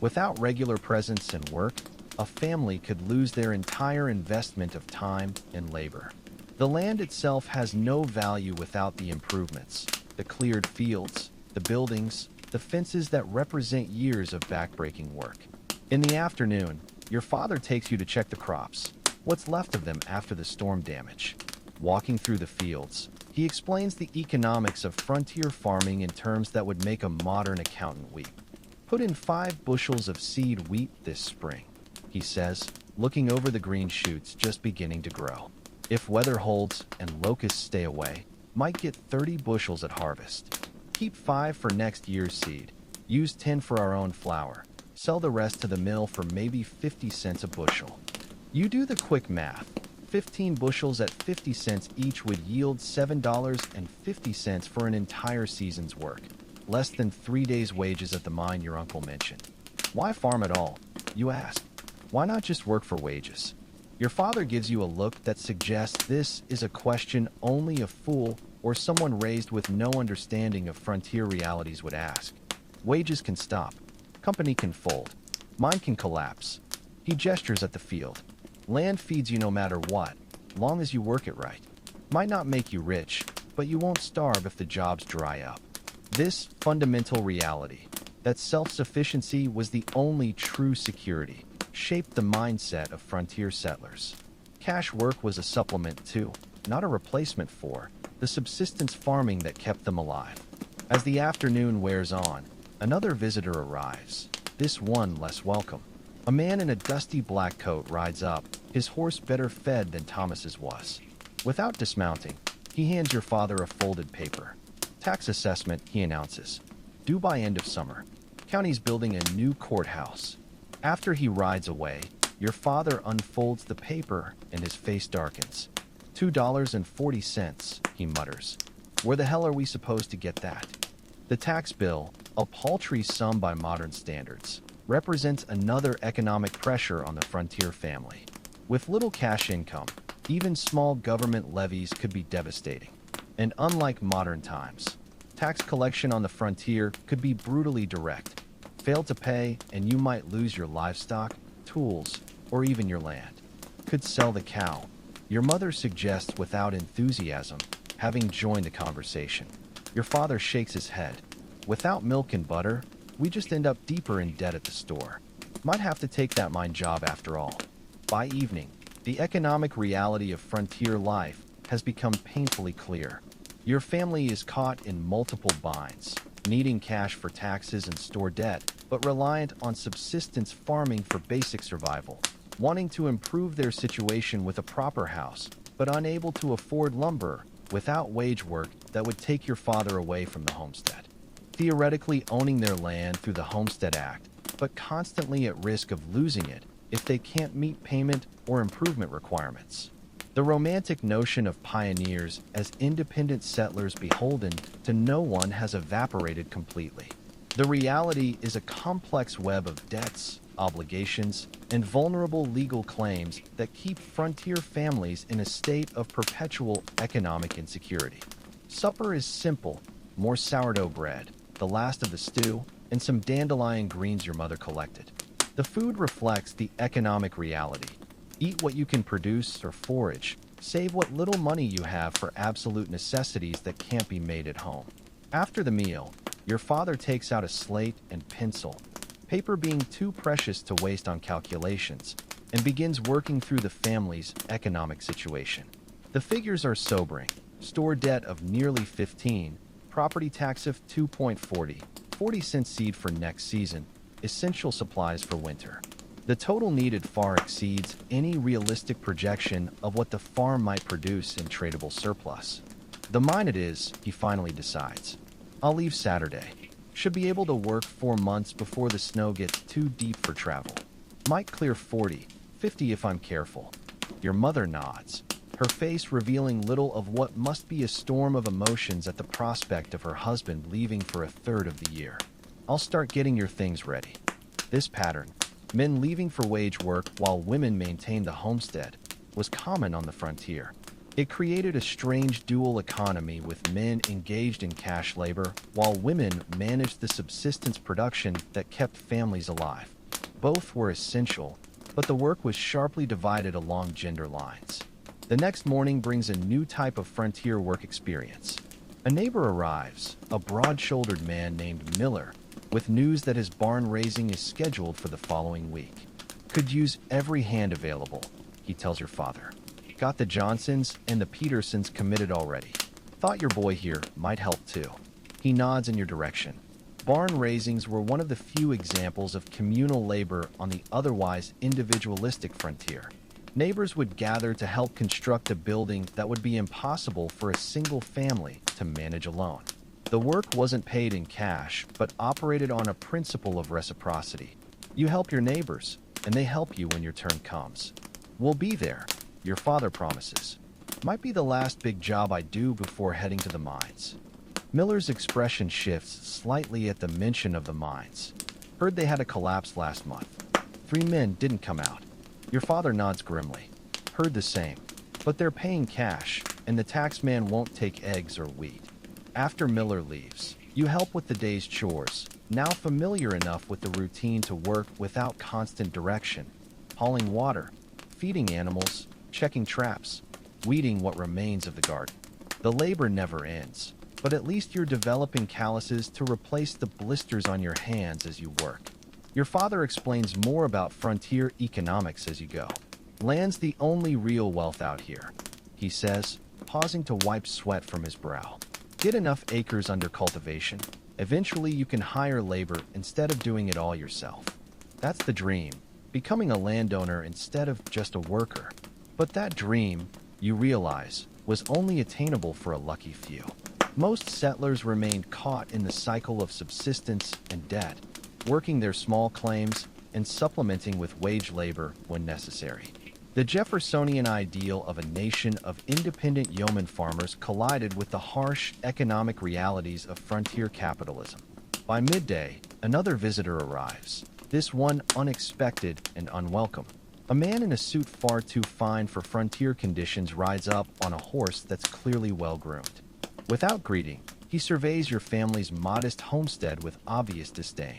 Without regular presence and work, a family could lose their entire investment of time and labor. The land itself has no value without the improvements, the cleared fields, the buildings, the fences that represent years of backbreaking work. In the afternoon, your father takes you to check the crops, what's left of them after the storm damage. Walking through the fields, he explains the economics of frontier farming in terms that would make a modern accountant weep. Put in 5 bushels of seed wheat this spring, he says, looking over the green shoots just beginning to grow. If weather holds and locusts stay away, might get 30 bushels at harvest. Keep 5 for next year's seed. Use 10 for our own flour. Sell the rest to the mill for maybe 50 cents a bushel. You do the quick math. 15 bushels at 50 cents each would yield $7.50 for an entire season's work. Less than 3 days' wages at the mine your uncle mentioned. Why farm at all? You ask. Why not just work for wages? Your father gives you a look that suggests this is a question only a fool or someone raised with no understanding of frontier realities would ask. Wages can stop. Company can fold. Mine can collapse. He gestures at the field. Land feeds you no matter what, long as you work it right. Might not make you rich, but you won't starve if the jobs dry up. This fundamental reality, that self-sufficiency was the only true security, shaped the mindset of frontier settlers. Cash work was a supplement to, not a replacement for, the subsistence farming that kept them alive. As the afternoon wears on, another visitor arrives, this one less welcome. A man in a dusty black coat rides up, his horse better fed than Thomas's was. Without dismounting, he hands your father a folded paper. Tax assessment, he announces. Due by end of summer. County's building a new courthouse. After he rides away, your father unfolds the paper and his face darkens. $2.40, he mutters. Where the hell are we supposed to get that? The tax bill, a paltry sum by modern standards, represents another economic pressure on the frontier family. With little cash income, even small government levies could be devastating. And unlike modern times, tax collection on the frontier could be brutally direct. Fail to pay, and you might lose your livestock, tools, or even your land. Could sell the cow. Your mother suggests without enthusiasm, having joined the conversation. Your father shakes his head. Without milk and butter, we just end up deeper in debt at the store. Might have to take that mine job after all. By evening, the economic reality of frontier life has become painfully clear. Your family is caught in multiple binds, needing cash for taxes and store debt, but reliant on subsistence farming for basic survival, wanting to improve their situation with a proper house, but unable to afford lumber without wage work that would take your father away from the homestead. Theoretically owning their land through the Homestead Act, but constantly at risk of losing it if they can't meet payment or improvement requirements. The romantic notion of pioneers as independent settlers beholden to no one has evaporated completely. The reality is a complex web of debts, obligations, and vulnerable legal claims that keep frontier families in a state of perpetual economic insecurity. Supper is simple: more sourdough bread, the last of the stew, and some dandelion greens your mother collected. The food reflects the economic reality. Eat what you can produce or forage. Save what little money you have for absolute necessities that can't be made at home. After the meal, your father takes out a slate and pencil, paper being too precious to waste on calculations, and begins working through the family's economic situation. The figures are sobering: store debt of nearly 15, property tax of 2.40, 40-cent seed for next season, essential supplies for winter. The total needed far exceeds any realistic projection of what the farm might produce in tradable surplus. The mine it is, he finally decides. I'll leave Saturday. Should be able to work 4 months before the snow gets too deep for travel. Might clear 40, 50 if I'm careful. Your mother nods, her face revealing little of what must be a storm of emotions at the prospect of her husband leaving for a third of the year. I'll start getting your things ready. This pattern, men leaving for wage work while women maintained the homestead, was common on the frontier. It created a strange dual economy with men engaged in cash labor while women managed the subsistence production that kept families alive. Both were essential, but the work was sharply divided along gender lines. The next morning brings a new type of frontier work experience. A neighbor arrives, a broad-shouldered man named Miller, with news that his barn raising is scheduled for the following week. Could use every hand available, he tells your father. Got the Johnsons and the Petersons committed already. Thought your boy here might help too. He nods in your direction. Barn raisings were one of the few examples of communal labor on the otherwise individualistic frontier. Neighbors would gather to help construct a building that would be impossible for a single family to manage alone. The work wasn't paid in cash, but operated on a principle of reciprocity. You help your neighbors, and they help you when your turn comes. We'll be there, your father promises. Might be the last big job I do before heading to the mines. Miller's expression shifts slightly at the mention of the mines. Heard they had a collapse last month. 3 men didn't come out. Your father nods grimly. Heard the same. But they're paying cash, and the taxman won't take eggs or wheat. After Miller leaves, you help with the day's chores, now familiar enough with the routine to work without constant direction. Hauling water, feeding animals, checking traps, weeding what remains of the garden. The labor never ends, but at least you're developing calluses to replace the blisters on your hands as you work. Your father explains more about frontier economics as you go. Land's the only real wealth out here, he says, pausing to wipe sweat from his brow. Get enough acres under cultivation. Eventually you can hire labor instead of doing it all yourself. That's the dream, becoming a landowner instead of just a worker. But that dream, you realize, was only attainable for a lucky few. Most settlers remained caught in the cycle of subsistence and debt, working their small claims and supplementing with wage labor when necessary. The Jeffersonian ideal of a nation of independent yeoman farmers collided with the harsh economic realities of frontier capitalism. By midday, another visitor arrives, this one unexpected and unwelcome. A man in a suit far too fine for frontier conditions rides up on a horse that's clearly well-groomed. Without greeting, he surveys your family's modest homestead with obvious disdain.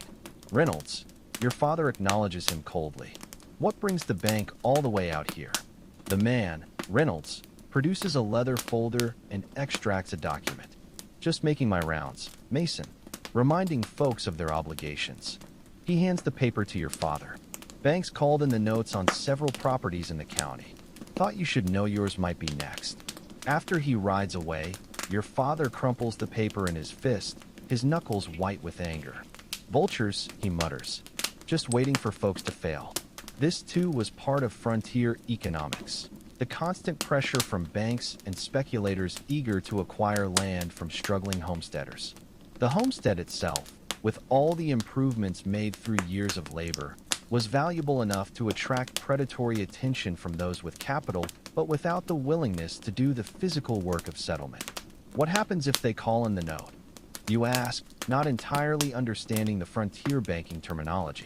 Reynolds, your father acknowledges him coldly. What brings the bank all the way out here? The man, Reynolds, produces a leather folder and extracts a document. Just making my rounds, Mason, reminding folks of their obligations. He hands the paper to your father. Banks called in the notes on several properties in the county. Thought you should know yours might be next. After he rides away, your father crumples the paper in his fist, his knuckles white with anger. Vultures, he mutters, just waiting for folks to fail. This too was part of frontier economics. The constant pressure from banks and speculators eager to acquire land from struggling homesteaders. The homestead itself, with all the improvements made through years of labor, was valuable enough to attract predatory attention from those with capital, but without the willingness to do the physical work of settlement. What happens if they call in the note? You ask, not entirely understanding the frontier banking terminology.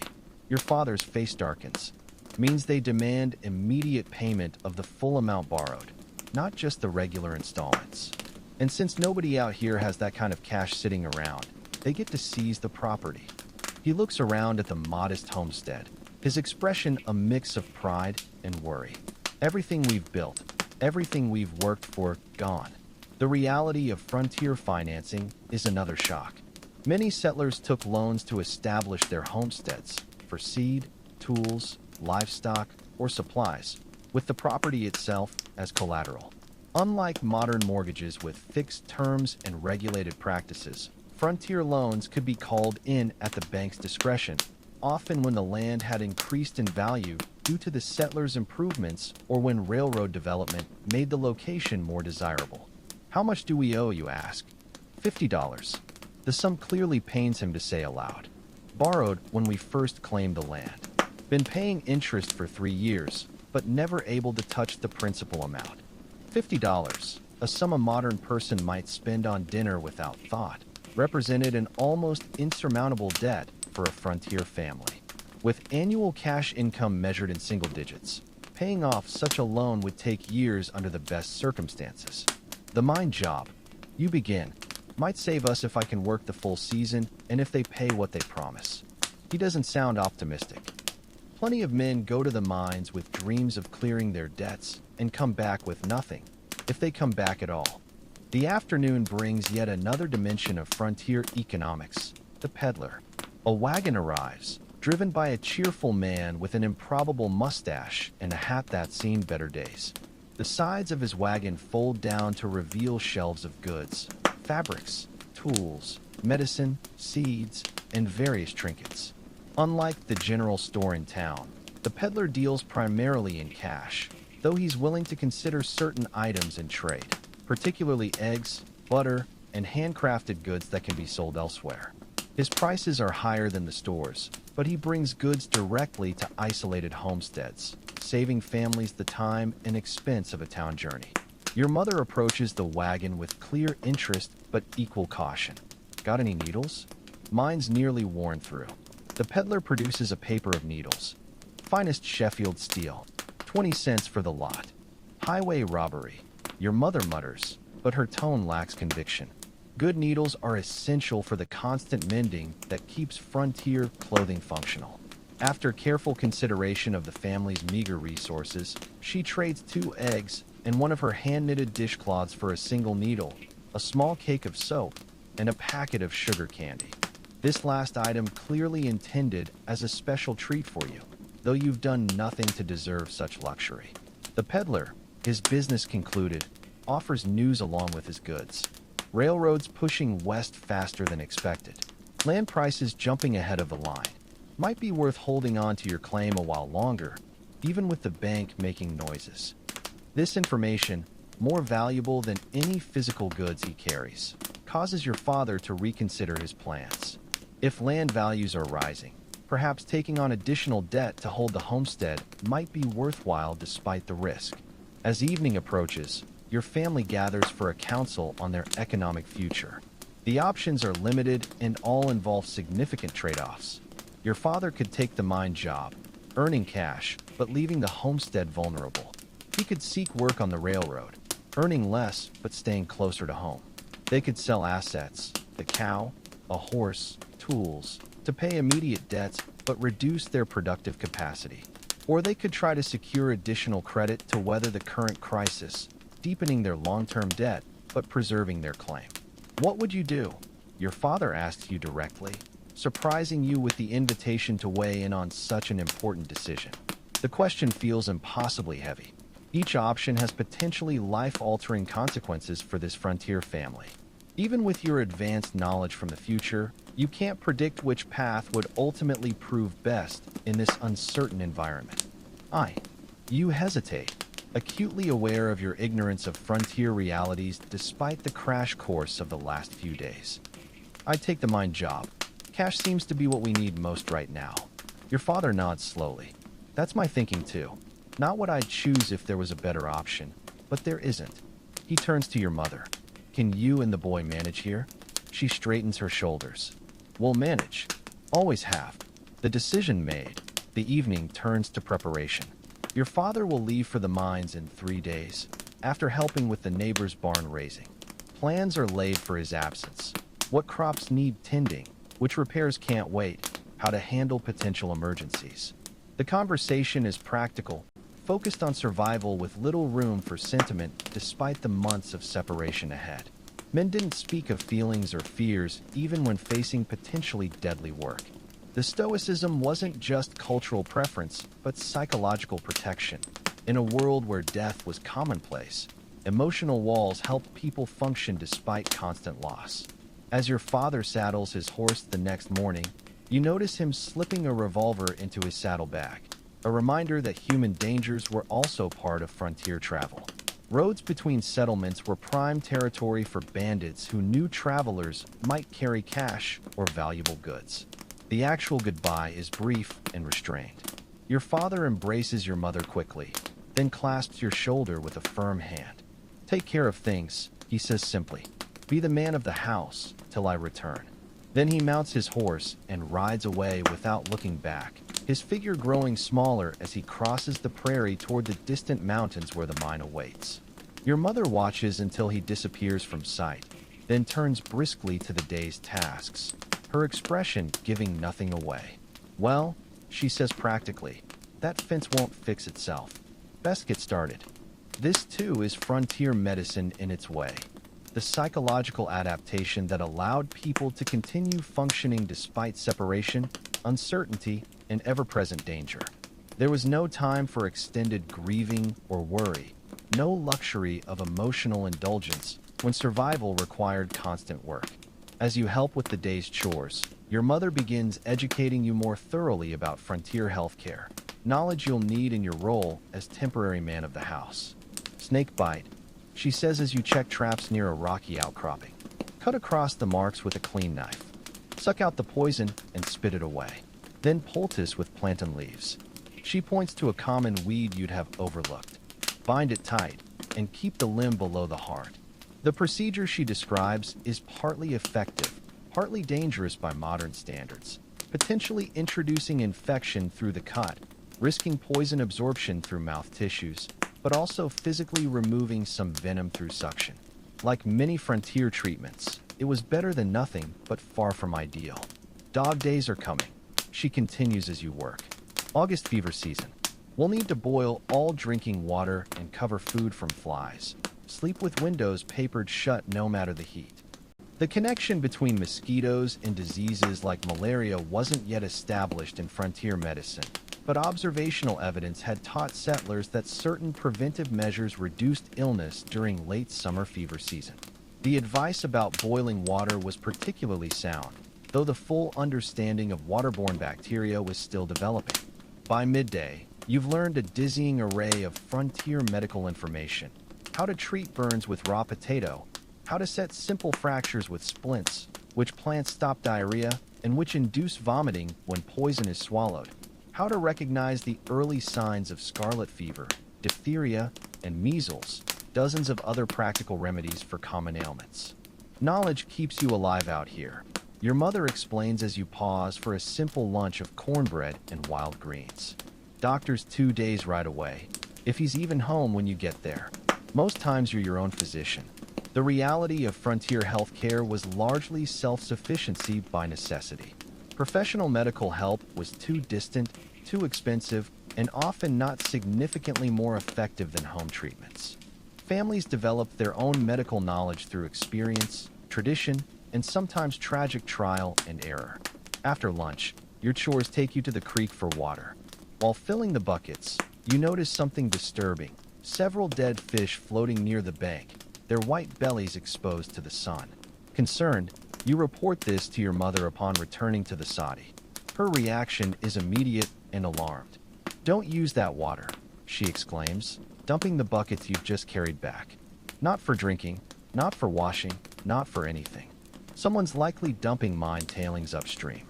Your father's face darkens. Means they demand immediate payment of the full amount borrowed, not just the regular installments. And since nobody out here has that kind of cash sitting around, they get to seize the property. He looks around at the modest homestead, his expression a mix of pride and worry. Everything we've built, everything we've worked for, gone. The reality of frontier financing is another shock. Many settlers took loans to establish their homesteads for seed, tools, livestock, or supplies, with the property itself as collateral. Unlike modern mortgages with fixed terms and regulated practices, frontier loans could be called in at the bank's discretion, often when the land had increased in value due to the settlers' improvements or when railroad development made the location more desirable. How much do we owe, you ask? $50. The sum clearly pains him to say aloud. Borrowed when we first claimed the land. Been paying interest for 3 years, but never able to touch the principal amount. $50, a sum a modern person might spend on dinner without thought, represented an almost insurmountable debt for a frontier family. With annual cash income measured in single digits, paying off such a loan would take years under the best circumstances. The mine job, you begin, might save us if I can work the full season and if they pay what they promise. He doesn't sound optimistic. Plenty of men go to the mines with dreams of clearing their debts and come back with nothing, if they come back at all. The afternoon brings yet another dimension of frontier economics, the peddler. A wagon arrives, driven by a cheerful man with an improbable mustache and a hat that's seen better days. The sides of his wagon fold down to reveal shelves of goods, fabrics, tools, medicine, seeds, and various trinkets. Unlike the general store in town, the peddler deals primarily in cash, though he's willing to consider certain items in trade, particularly eggs, butter, and handcrafted goods that can be sold elsewhere. His prices are higher than the stores, but he brings goods directly to isolated homesteads, saving families the time and expense of a town journey. Your mother approaches the wagon with clear interest but equal caution. Got any needles? Mine's nearly worn through. The peddler produces a paper of needles. Finest Sheffield steel. 20 cents for the lot. Highway robbery. Your mother mutters, but her tone lacks conviction. Good needles are essential for the constant mending that keeps frontier clothing functional. After careful consideration of the family's meager resources, she trades 2 eggs and one of her hand-knitted dishcloths for a single needle, a small cake of soap, and a packet of sugar candy. This last item clearly intended as a special treat for you, though you've done nothing to deserve such luxury. The peddler, his business concluded, offers news along with his goods. Railroads pushing west faster than expected. Land prices jumping ahead of the line. Might be worth holding on to your claim a while longer, even with the bank making noises. This information, more valuable than any physical goods he carries, causes your father to reconsider his plans. If land values are rising, perhaps taking on additional debt to hold the homestead might be worthwhile despite the risk. As evening approaches, your family gathers for a council on their economic future. The options are limited and all involve significant trade-offs. Your father could take the mine job, earning cash, but leaving the homestead vulnerable. He could seek work on the railroad, earning less but staying closer to home. They could sell assets, the cow, a horse, tools, to pay immediate debts but reduce their productive capacity. Or they could try to secure additional credit to weather the current crisis, deepening their long-term debt but preserving their claim. What would you do? Your father asks you directly, surprising you with the invitation to weigh in on such an important decision. The question feels impossibly heavy. Each option has potentially life-altering consequences for this frontier family. Even with your advanced knowledge from the future, you can't predict which path would ultimately prove best in this uncertain environment. You hesitate, acutely aware of your ignorance of frontier realities despite the crash course of the last few days. I'd take the mine job. Cash seems to be what we need most right now. Your father nods slowly. That's my thinking too. Not what I'd choose if there was a better option, but there isn't. He turns to your mother. Can you and the boy manage here? She straightens her shoulders. We'll manage. Always have. The decision made, the evening turns to preparation. Your father will leave for the mines in 3 days, after helping with the neighbor's barn raising. Plans are laid for his absence. What crops need tending, which repairs can't wait, how to handle potential emergencies. The conversation is practical, focused on survival with little room for sentiment despite the months of separation ahead. Men didn't speak of feelings or fears even when facing potentially deadly work. The stoicism wasn't just cultural preference, but psychological protection. In a world where death was commonplace, emotional walls helped people function despite constant loss. As your father saddles his horse the next morning, you notice him slipping a revolver into his saddlebag, a reminder that human dangers were also part of frontier travel. Roads between settlements were prime territory for bandits who knew travelers might carry cash or valuable goods. The actual goodbye is brief and restrained. Your father embraces your mother quickly, then clasps your shoulder with a firm hand. "Take care of things," he says simply. "Be the man of the house till I return." Then he mounts his horse and rides away without looking back, his figure growing smaller as he crosses the prairie toward the distant mountains where the mine awaits. Your mother watches until he disappears from sight, then turns briskly to the day's tasks, her expression giving nothing away. "Well," she says practically, "that fence won't fix itself. Best get started." This too is frontier medicine in its way. The psychological adaptation that allowed people to continue functioning despite separation, uncertainty, and ever-present danger. There was no time for extended grieving or worry, no luxury of emotional indulgence when survival required constant work. As you help with the day's chores, your mother begins educating you more thoroughly about frontier healthcare, knowledge you'll need in your role as temporary man of the house. "Snake bite," she says as you check traps near a rocky outcropping. "Cut across the marks with a clean knife. Suck out the poison and spit it away. Then poultice with plantain leaves." She points to a common weed you'd have overlooked. "Bind it tight and keep the limb below the heart." The procedure she describes is partly effective, partly dangerous by modern standards, potentially introducing infection through the cut, risking poison absorption through mouth tissues, but also physically removing some venom through suction. Like many frontier treatments, it was better than nothing, but far from ideal. "Dog days are coming," she continues as you work. "August fever season. We'll need to boil all drinking water and cover food from flies. Sleep with windows papered shut no matter the heat." The connection between mosquitoes and diseases like malaria wasn't yet established in frontier medicine, but observational evidence had taught settlers that certain preventive measures reduced illness during late summer fever season. The advice about boiling water was particularly sound, though the full understanding of waterborne bacteria was still developing. By midday, you've learned a dizzying array of frontier medical information: how to treat burns with raw potato, how to set simple fractures with splints, which plants stop diarrhea, and which induce vomiting when poison is swallowed, how to recognize the early signs of scarlet fever, diphtheria, and measles, dozens of other practical remedies for common ailments. Knowledge keeps you alive out here. Your mother explains as you pause for a simple lunch of cornbread and wild greens. "Doctor's 2 days right away, if he's even home when you get there. Most times you're your own physician." The reality of frontier healthcare was largely self-sufficiency by necessity. Professional medical help was too distant, too expensive, and often not significantly more effective than home treatments. Families developed their own medical knowledge through experience, tradition, and sometimes tragic trial and error. After lunch, your chores take you to the creek for water. While filling the buckets, you notice something disturbing: several dead fish floating near the bank, their white bellies exposed to the sun. Concerned, you report this to your mother upon returning to the soddy. Her reaction is immediate and alarmed. "Don't use that water," she exclaims, dumping the buckets you've just carried back. "Not for drinking, not for washing, not for anything. Someone's likely dumping mine tailings upstream."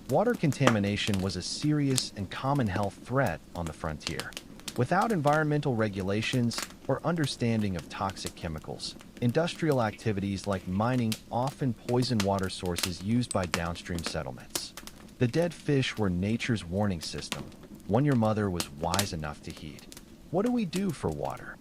Water contamination was a serious and common health threat on the frontier. Without environmental regulations or understanding of toxic chemicals, industrial activities like mining often poison water sources used by downstream settlements. The dead fish were nature's warning system, one your mother was wise enough to heed. What do we do for water?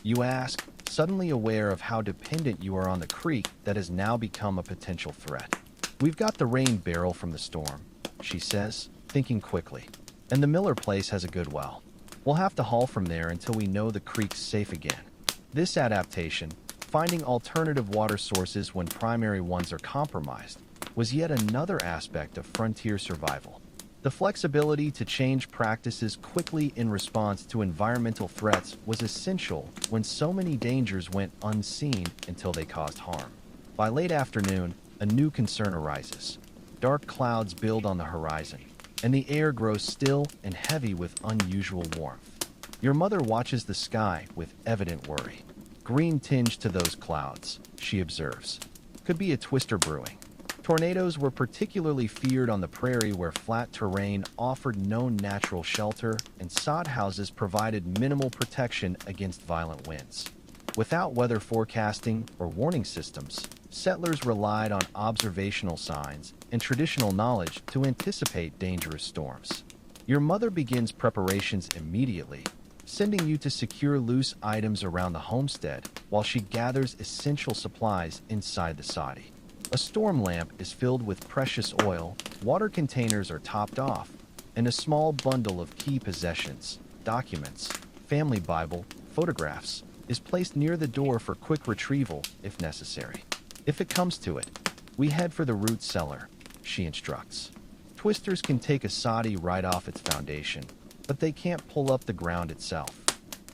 You ask, suddenly aware of how dependent you are on the creek that has now become a potential threat. We've got the rain barrel from the storm, she says, thinking quickly. And the Miller place has a good well. We'll have to haul from there until we know the creek's safe again. This adaptation, finding alternative water sources when primary ones are compromised, was yet another aspect of frontier survival. The flexibility to change practices quickly in response to environmental threats was essential when so many dangers went unseen until they caused harm. By late afternoon, a new concern arises. Dark clouds build on the horizon, and the air grows still and heavy with unusual warmth. Your mother watches the sky with evident worry. Green tinge to those clouds, she observes. Could be a twister brewing. Tornadoes were particularly feared on the prairie where flat terrain offered no natural shelter and sod houses provided minimal protection against violent winds. Without weather forecasting or warning systems, settlers relied on observational signs and traditional knowledge to anticipate dangerous storms. Your mother begins preparations immediately, sending you to secure loose items around the homestead while she gathers essential supplies inside the soddy. A storm lamp is filled with precious oil, water containers are topped off, and a small bundle of key possessions, documents, family Bible, photographs, is placed near the door for quick retrieval if necessary. If it comes to it, we head for the root cellar, she instructs. Twisters can take a soddy right off its foundation, but they can't pull up the ground itself.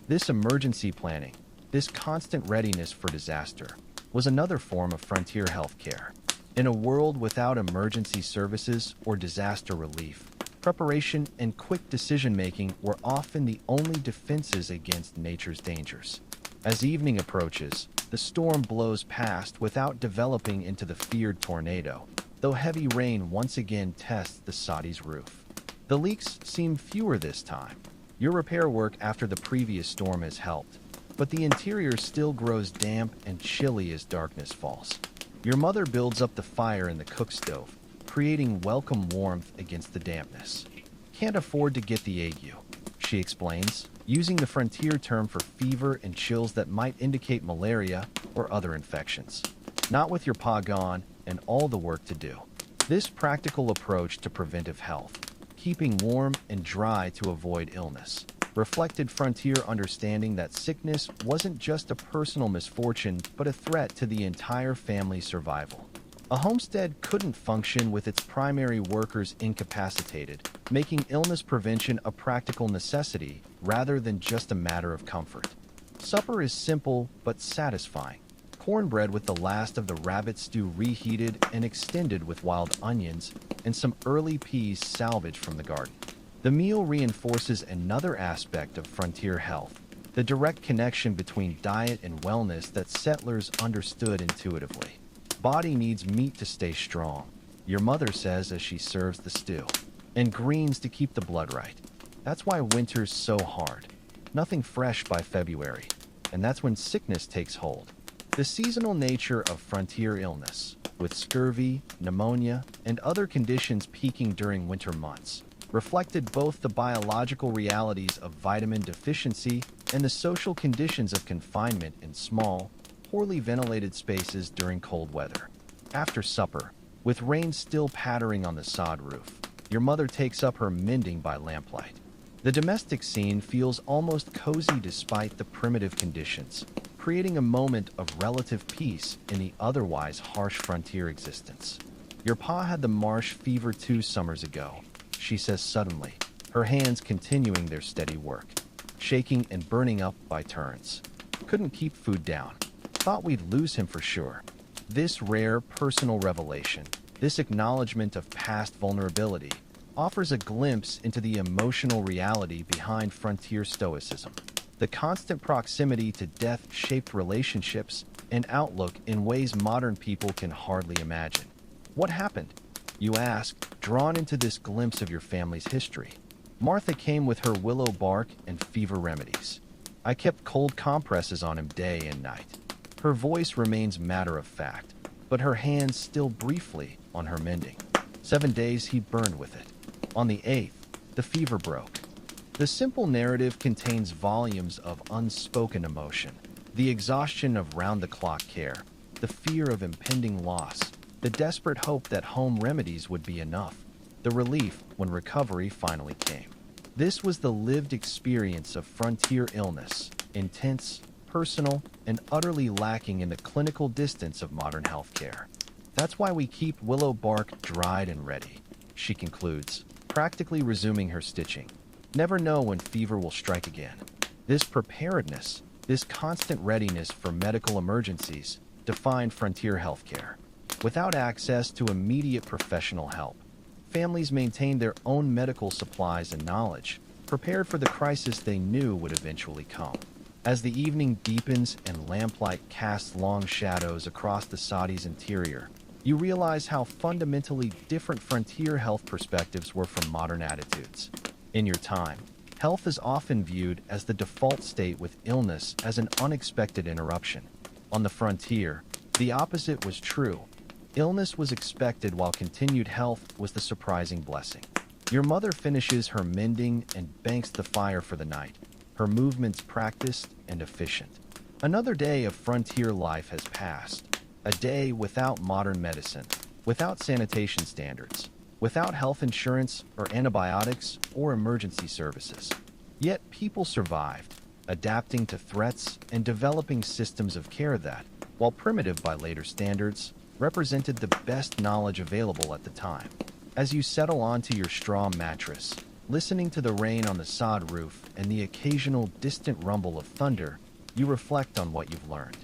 This emergency planning, this constant readiness for disaster, was another form of frontier healthcare. In a world without emergency services or disaster relief, preparation and quick decision-making were often the only defenses against nature's dangers. As evening approaches, the storm blows past without developing into the feared tornado, though heavy rain once again tests the soddy's roof. The leaks seem fewer this time. Your repair work after the previous storm has helped, but the interior still grows damp and chilly as darkness falls. Your mother builds up the fire in the cook stove, creating welcome warmth against the dampness. Can't afford to get the ague, she explains, using the frontier term for fever and chills that might indicate malaria or other infections. Not with your pa gone and all the work to do. This practical approach to preventive health, keeping warm and dry to avoid illness, reflected frontier understanding that sickness wasn't just a personal misfortune, but a threat to the entire family's survival. A homestead couldn't function with its primary workers incapacitated, making illness prevention a practical necessity rather than just a matter of comfort. Supper is simple but satisfying. Cornbread with the last of the rabbit stew reheated and extended with wild onions and some early peas salvaged from the garden. The meal reinforces another aspect of frontier health, the direct connection between diet and wellness that settlers understood intuitively. Body needs meat to stay strong, your mother says as she serves the stew, and greens to keep the blood right. That's why winter's so hard. Nothing fresh by February, and that's when sickness takes hold. The seasonal nature of frontier illness, with scurvy, pneumonia, and other conditions peaking during winter months, reflected both the biological realities of vitamin deficiency and the social conditions of confinement in small, poorly ventilated spaces during cold weather. After supper, with rain still pattering on the sod roof, your mother takes up her mending by lamplight. The domestic scene feels almost cozy despite the primitive conditions, creating a moment of relative peace in the otherwise harsh frontier existence. Your pa had the marsh fever 2 summers ago, she says suddenly, her hands continuing their steady work, shaking and burning up by turns. Couldn't keep food down. Thought we'd lose him for sure. This rare personal revelation, this acknowledgement of past vulnerability, offers a glimpse into the emotional reality behind frontier stoicism. The constant proximity to death shaped relationships and outlook in ways modern people can hardly imagine. What happened? You ask, drawn into this glimpse of your family's history. Martha came with her willow bark and fever remedies. I kept cold compresses on him day and night. Her voice remains matter of fact, but her hands still briefly on her mending. 7 days he burned with it. On the 8th, the fever broke. The simple narrative contains volumes of unspoken emotion. The exhaustion of round-the-clock care, the fear of impending loss, the desperate hope that home remedies would be enough, the relief when recovery finally came. This was the lived experience of frontier illness, intense, personal, and utterly lacking in the clinical distance of modern healthcare. That's why we keep willow bark dried and ready, she concludes, practically resuming her stitching. Never know when fever will strike again. This preparedness, this constant readiness for medical emergencies, define frontier healthcare. Without access to immediate professional help, families maintained their own medical supplies and knowledge, prepared for the crisis they knew would eventually come. As the evening deepens and lamplight casts long shadows across the Saudi's interior, you realize how fundamentally different frontier health perspectives were from modern attitudes. In your time, health is often viewed as the default state, with illness as an unexpected interruption. On the frontier, the opposite was true. Illness was expected, while continued health was the surprising blessing. Your mother finishes her mending and banks the fire for the night, her movements practiced and efficient. Another day of frontier life has passed, a day without modern medicine, without sanitation standards, without health insurance or antibiotics or emergency services. Yet people survived, adapting to threats and developing systems of care that, while primitive by later standards, represented the best knowledge available at the time. As you settle onto your straw mattress, listening to the rain on the sod roof and the occasional distant rumble of thunder, you reflect on what you've learned.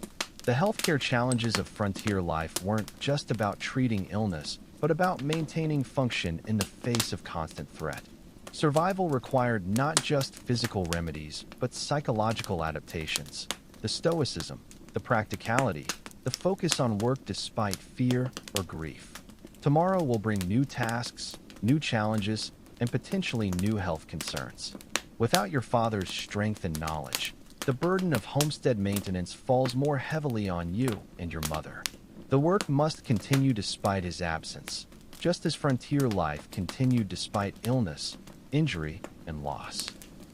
The healthcare challenges of frontier life weren't just about treating illness, but about maintaining function in the face of constant threat. Survival required not just physical remedies, but psychological adaptations, the stoicism, the practicality, the focus on work despite fear or grief. Tomorrow will bring new tasks, new challenges, and potentially new health concerns. Without your father's strength and knowledge, the burden of homestead maintenance falls more heavily on you and your mother. The work must continue despite his absence, just as frontier life continued despite illness, injury, and loss.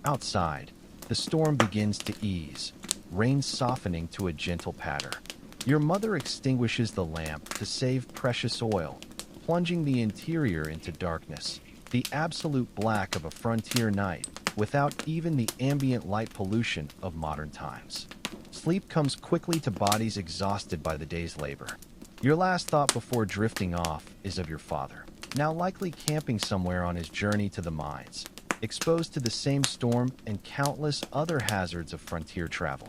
Outside, the storm begins to ease, rain softening to a gentle patter. Your mother extinguishes the lamp to save precious oil, plunging the interior into darkness, the absolute black of a frontier night, without even the ambient light pollution of modern times. Sleep comes quickly to bodies exhausted by the day's labor. Your last thought before drifting off is of your father, now likely camping somewhere on his journey to the mines, exposed to the same storm and countless other hazards of frontier travel.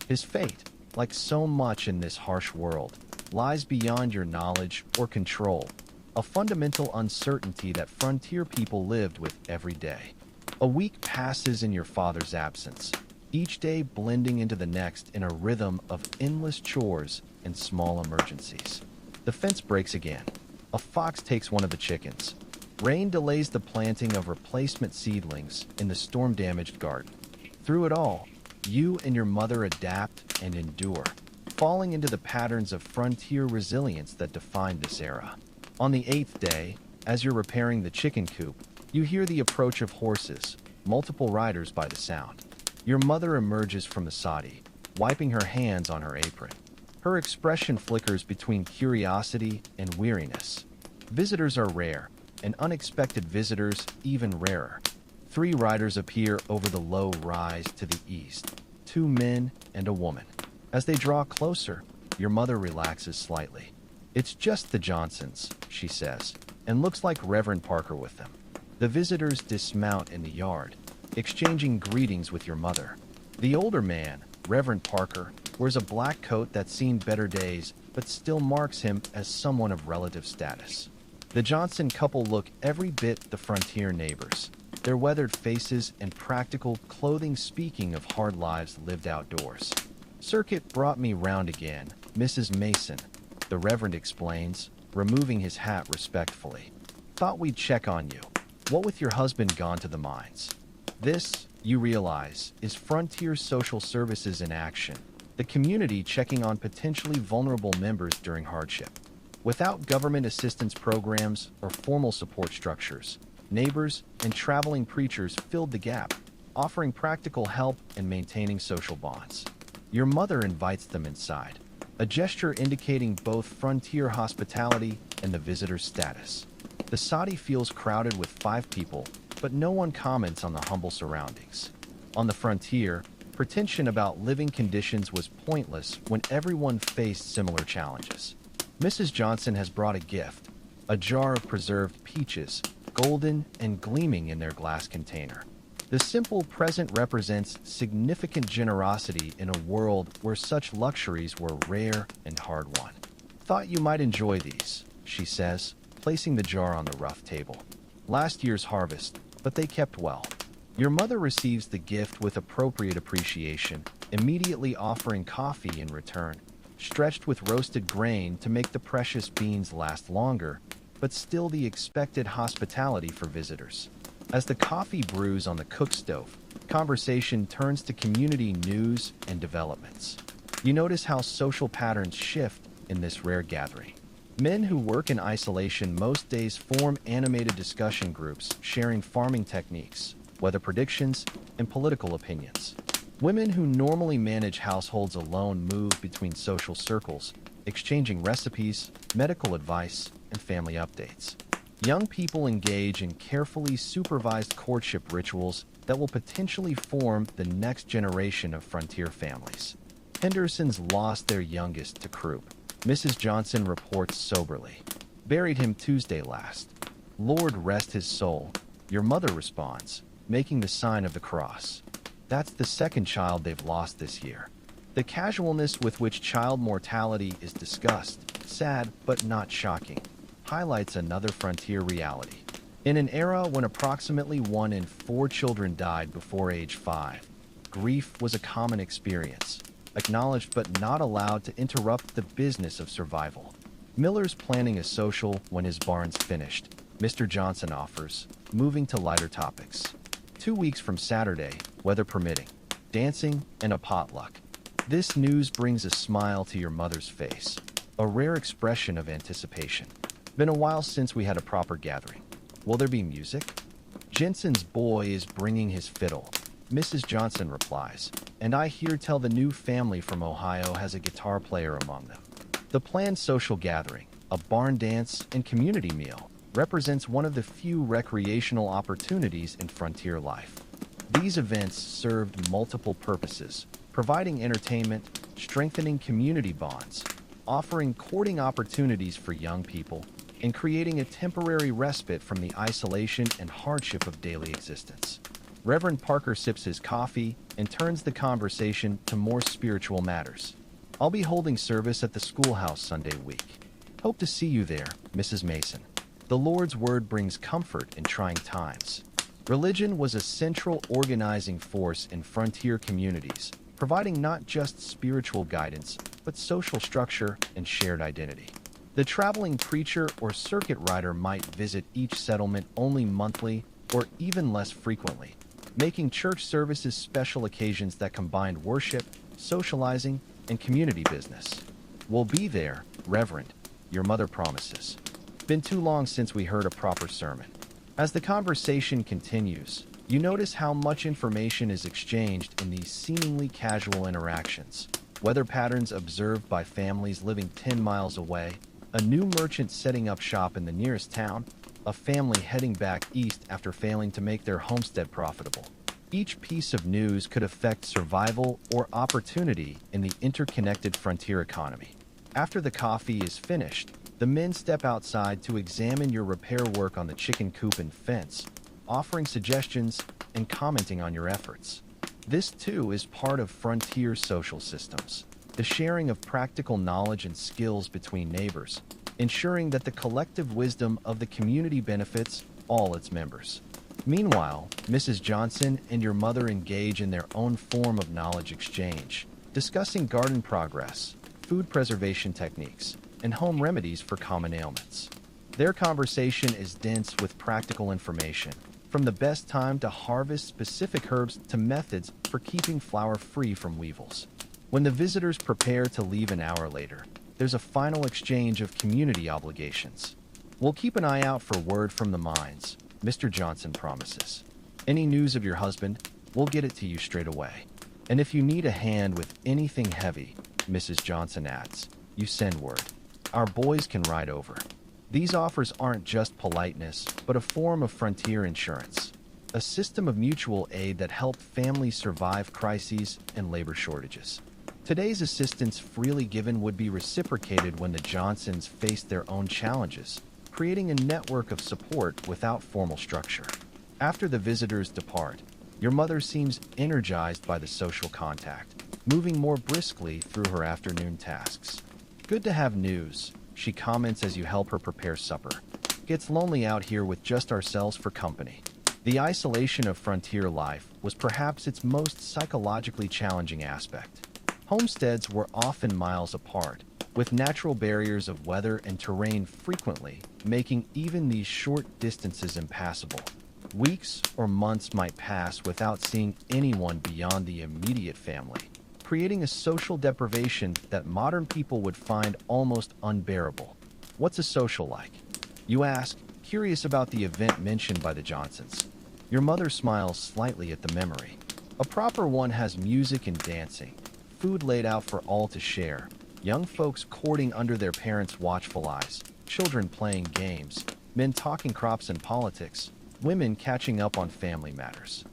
His fate, like so much in this harsh world, lies beyond your knowledge or control, a fundamental uncertainty that frontier people lived with every day. A week passes in your father's absence, each day blending into the next in a rhythm of endless chores and small emergencies. The fence breaks again. A fox takes one of the chickens. Rain delays the planting of replacement seedlings in the storm-damaged garden. Through it all, you and your mother adapt and endure, falling into the patterns of frontier resilience that defined this era. On the 8th day, as you're repairing the chicken coop, you hear the approach of horses, multiple riders by the sound. Your mother emerges from the soddy, wiping her hands on her apron. Her expression flickers between curiosity and weariness. Visitors are rare, and unexpected visitors even rarer. 3 riders appear over the low rise to the east, 2 men and a woman. As they draw closer, your mother relaxes slightly. "It's just the Johnsons," she says, and looks like Reverend Parker with them. The visitors dismount in the yard, exchanging greetings with your mother. The older man, Reverend Parker, wears a black coat that's seen better days, but still marks him as someone of relative status. The Johnson couple look every bit the frontier neighbors, their weathered faces and practical clothing speaking of hard lives lived outdoors. "Circuit brought me round again, Mrs. Mason," the Reverend explains, removing his hat respectfully. "Thought we'd check on you. What with your husband gone to the mines?" This, you realize, is frontier social services in action, the community checking on potentially vulnerable members during hardship. Without government assistance programs or formal support structures, neighbors and traveling preachers filled the gap, offering practical help and maintaining social bonds. Your mother invites them inside, a gesture indicating both frontier hospitality and the visitor's status. The soddy feels crowded with 5 people, but no one comments on the humble surroundings. On the frontier, pretension about living conditions was pointless when everyone faced similar challenges. Mrs. Johnson has brought a gift, a jar of preserved peaches, golden and gleaming in their glass container. The simple present represents significant generosity in a world where such luxuries were rare and hard-won. "Thought you might enjoy these," she says, placing the jar on the rough table. "Last year's harvest, but they kept well." Your mother receives the gift with appropriate appreciation, immediately offering coffee in return, stretched with roasted grain to make the precious beans last longer, but still the expected hospitality for visitors. As the coffee brews on the cook stove, conversation turns to community news and developments. You notice how social patterns shift in this rare gathering. Men who work in isolation most days form animated discussion groups sharing farming techniques, weather predictions, and political opinions. Women who normally manage households alone move between social circles, exchanging recipes, medical advice, and family updates. Young people engage in carefully supervised courtship rituals that will potentially form the next generation of frontier families. Hendersons lost their youngest to croup, Mrs. Johnson reports soberly. "Buried him Tuesday last. Lord rest his soul," your mother responds, making the sign of the cross. That's the second child they've lost this year. The casualness with which child mortality is discussed, sad but not shocking, highlights another frontier reality. In an era when approximately 1 in 4 children died before age 5, grief was a common experience, acknowledged but not allowed to interrupt the business of survival. Miller's planning a social when his barn's finished, Mr. Johnson offers, moving to lighter topics. 2 weeks from Saturday, weather permitting, dancing, and a potluck. This news brings a smile to your mother's face, a rare expression of anticipation. Been a while since we had a proper gathering. Will there be music? Jensen's boy is bringing his fiddle, Mrs. Johnson replies, and I hear tell the new family from Ohio has a guitar player among them. The planned social gathering, a barn dance and community meal, represents one of the few recreational opportunities in frontier life. These events served multiple purposes, providing entertainment, strengthening community bonds, offering courting opportunities for young people, and creating a temporary respite from the isolation and hardship of daily existence. Reverend Parker sips his coffee and turns the conversation to more spiritual matters. "I'll be holding service at the schoolhouse Sunday week. Hope to see you there, Mrs. Mason." The Lord's word brings comfort in trying times. Religion was a central organizing force in frontier communities, providing not just spiritual guidance, but social structure and shared identity. The traveling preacher or circuit rider might visit each settlement only monthly or even less frequently, making church services special occasions that combined worship, socializing, and community business. "We'll be there, Reverend," your mother promises. Been too long since we heard a proper sermon. As the conversation continues, you notice how much information is exchanged in these seemingly casual interactions. Weather patterns observed by families living 10 miles away, a new merchant setting up shop in the nearest town, a family heading back east after failing to make their homestead profitable. Each piece of news could affect survival or opportunity in the interconnected frontier economy. After the coffee is finished, the men step outside to examine your repair work on the chicken coop and fence, offering suggestions and commenting on your efforts. This, too, is part of frontier social systems, the sharing of practical knowledge and skills between neighbors, ensuring that the collective wisdom of the community benefits all its members. Meanwhile, Mrs. Johnson and your mother engage in their own form of knowledge exchange, discussing garden progress, food preservation techniques, and home remedies for common ailments. Their conversation is dense with practical information, from the best time to harvest specific herbs to methods for keeping flour free from weevils. When the visitors prepare to leave an hour later, there's a final exchange of community obligations. We'll keep an eye out for word from the mines, Mr. Johnson promises. Any news of your husband, we'll get it to you straight away. And if you need a hand with anything heavy, Mrs. Johnson adds, you send word. Our boys can ride over. These offers aren't just politeness, but a form of frontier insurance, a system of mutual aid that helped families survive crises and labor shortages. Today's assistance freely given would be reciprocated when the Johnsons faced their own challenges, creating a network of support without formal structure. After the visitors depart, your mother seems energized by the social contact, moving more briskly through her afternoon tasks. Good to have news, she comments as you help her prepare supper. Gets lonely out here with just ourselves for company. The isolation of frontier life was perhaps its most psychologically challenging aspect. Homesteads were often miles apart, with natural barriers of weather and terrain frequently making even these short distances impassable. Weeks or months might pass without seeing anyone beyond the immediate family, creating a social deprivation that modern people would find almost unbearable. What's a social like? You ask, curious about the event mentioned by the Johnsons. Your mother smiles slightly at the memory. A proper one has music and dancing, food laid out for all to share, young folks courting under their parents' watchful eyes, children playing games, men talking crops and politics, women catching up on family matters.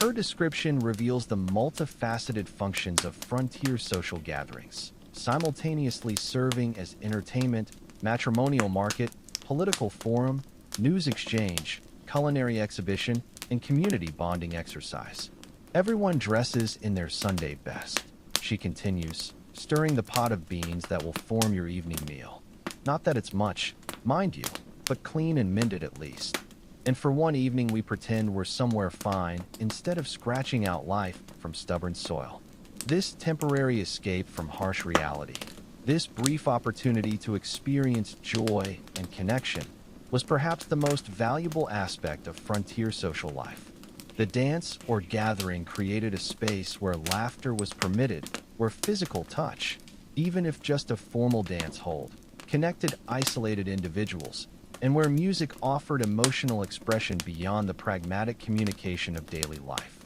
Her description reveals the multifaceted functions of frontier social gatherings, simultaneously serving as entertainment, matrimonial market, political forum, news exchange, culinary exhibition, and community bonding exercise. Everyone dresses in their Sunday best, she continues, stirring the pot of beans that will form your evening meal. Not that it's much, mind you, but clean and mended at least. And for one evening we pretend we're somewhere fine instead of scratching out life from stubborn soil. This temporary escape from harsh reality, this brief opportunity to experience joy and connection, was perhaps the most valuable aspect of frontier social life. The dance or gathering created a space where laughter was permitted, where physical touch, even if just a formal dance hold, connected isolated individuals, and where music offered emotional expression beyond the pragmatic communication of daily life.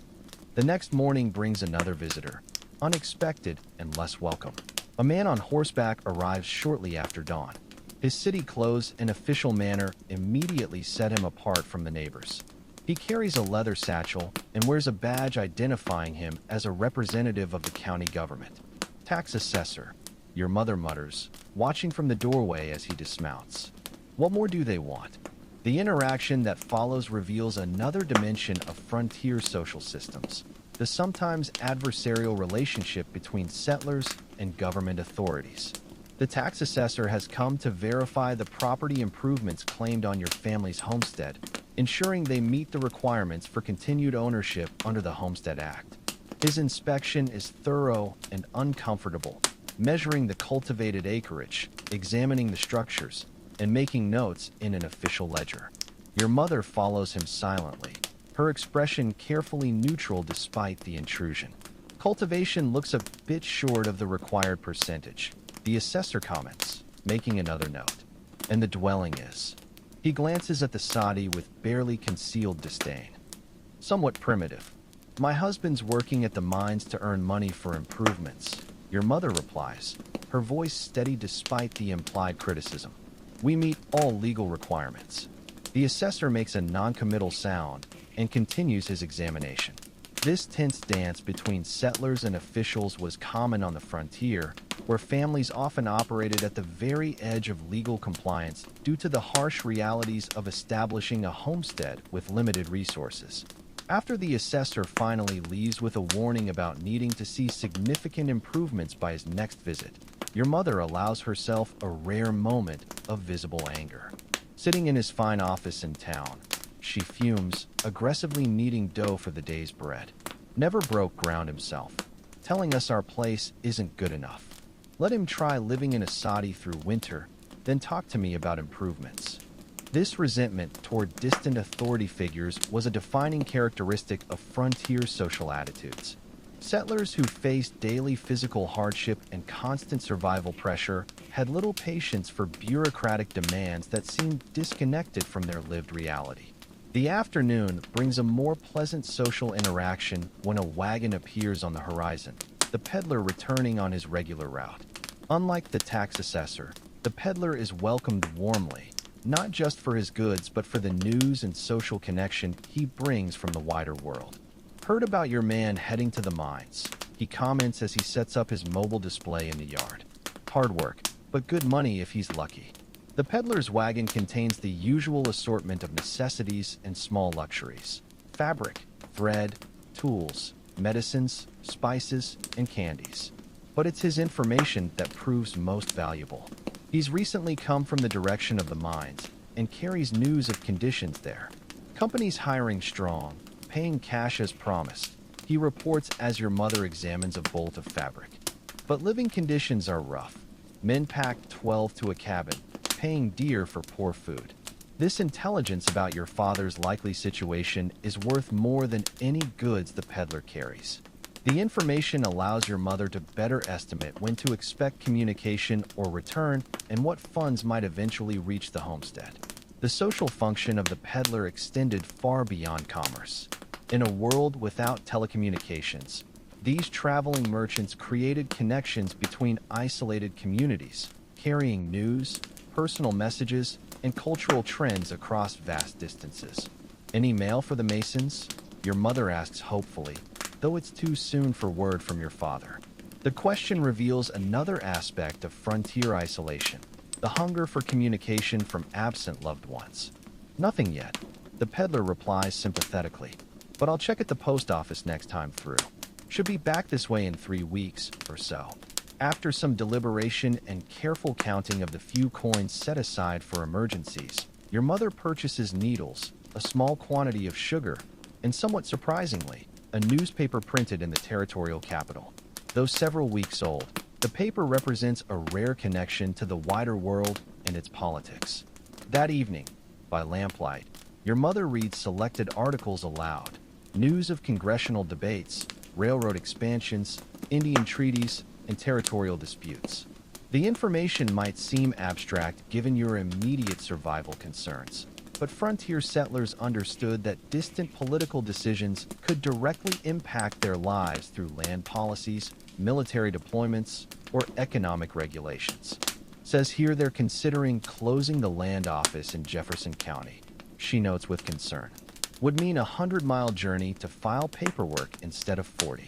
The next morning brings another visitor, unexpected and less welcome. A man on horseback arrives shortly after dawn. His city clothes and official manner immediately set him apart from the neighbors. He carries a leather satchel and wears a badge identifying him as a representative of the county government. Tax assessor, your mother mutters, watching from the doorway as he dismounts. What more do they want? The interaction that follows reveals another dimension of frontier social systems, the sometimes adversarial relationship between settlers and government authorities. The tax assessor has come to verify the property improvements claimed on your family's homestead, ensuring they meet the requirements for continued ownership under the Homestead Act. His inspection is thorough and uncomfortable, measuring the cultivated acreage, examining the structures, and making notes in an official ledger. Your mother follows him silently, her expression carefully neutral despite the intrusion. Cultivation looks a bit short of the required percentage, the assessor comments, making another note. And the dwelling is. He glances at the soddy with barely concealed disdain. Somewhat primitive. My husband's working at the mines to earn money for improvements, your mother replies, her voice steady despite the implied criticism. We meet all legal requirements. The assessor makes a non-committal sound and continues his examination. This tense dance between settlers and officials was common on the frontier, where families often operated at the very edge of legal compliance due to the harsh realities of establishing a homestead with limited resources. After the assessor finally leaves with a warning about needing to see significant improvements by his next visit, your mother allows herself a rare moment of visible anger. Sitting in his fine office in town, she fumes, aggressively kneading dough for the day's bread. Never broke ground himself, telling us our place isn't good enough. Let him try living in a soddy through winter, then talk to me about improvements. This resentment toward distant authority figures was a defining characteristic of frontier social attitudes. Settlers who faced daily physical hardship and constant survival pressure had little patience for bureaucratic demands that seemed disconnected from their lived reality. The afternoon brings a more pleasant social interaction when a wagon appears on the horizon, the peddler returning on his regular route. Unlike the tax assessor, the peddler is welcomed warmly, not just for his goods but for the news and social connection he brings from the wider world. "Heard about your man heading to the mines," he comments as he sets up his mobile display in the yard. "Hard work, but good money if he's lucky." The peddler's wagon contains the usual assortment of necessities and small luxuries: fabric, thread, tools, medicines, spices, and candies. But it's his information that proves most valuable. He's recently come from the direction of the mines and carries news of conditions there. "Company's hiring strong, paying cash as promised," he reports as your mother examines a bolt of fabric. "But living conditions are rough. Men pack 12 to a cabin, paying dear for poor food." This intelligence about your father's likely situation is worth more than any goods the peddler carries. The information allows your mother to better estimate when to expect communication or return and what funds might eventually reach the homestead. The social function of the peddler extended far beyond commerce. In a world without telecommunications, these traveling merchants created connections between isolated communities, carrying news, personal messages, and cultural trends across vast distances. "Any mail for the Masons?" your mother asks hopefully, though it's too soon for word from your father. The question reveals another aspect of frontier isolation: the hunger for communication from absent loved ones. "Nothing yet," the peddler replies sympathetically, "but I'll check at the post office next time through. Should be back this way in 3 weeks or so." After some deliberation and careful counting of the few coins set aside for emergencies, your mother purchases needles, a small quantity of sugar, and somewhat surprisingly, a newspaper printed in the territorial capital. Though several weeks old, the paper represents a rare connection to the wider world and its politics. That evening, by lamplight, your mother reads selected articles aloud: news of congressional debates, railroad expansions, Indian treaties, and territorial disputes. The information might seem abstract given your immediate survival concerns, but frontier settlers understood that distant political decisions could directly impact their lives through land policies, military deployments, or economic regulations. Says here they're considering closing the land office in Jefferson County, she notes with concern. Would mean a 100-mile journey to file paperwork instead of 40.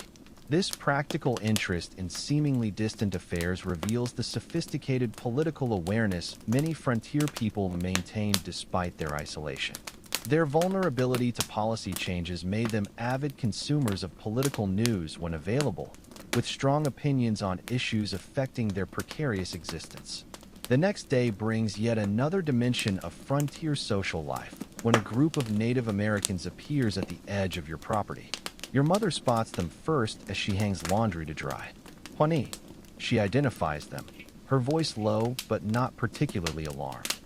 This practical interest in seemingly distant affairs reveals the sophisticated political awareness many frontier people maintained despite their isolation. Their vulnerability to policy changes made them avid consumers of political news when available, with strong opinions on issues affecting their precarious existence. The next day brings yet another dimension of frontier social life, when a group of Native Americans appears at the edge of your property. Your mother spots them first as she hangs laundry to dry. "Pawnee," she identifies them, her voice low but not particularly alarmed.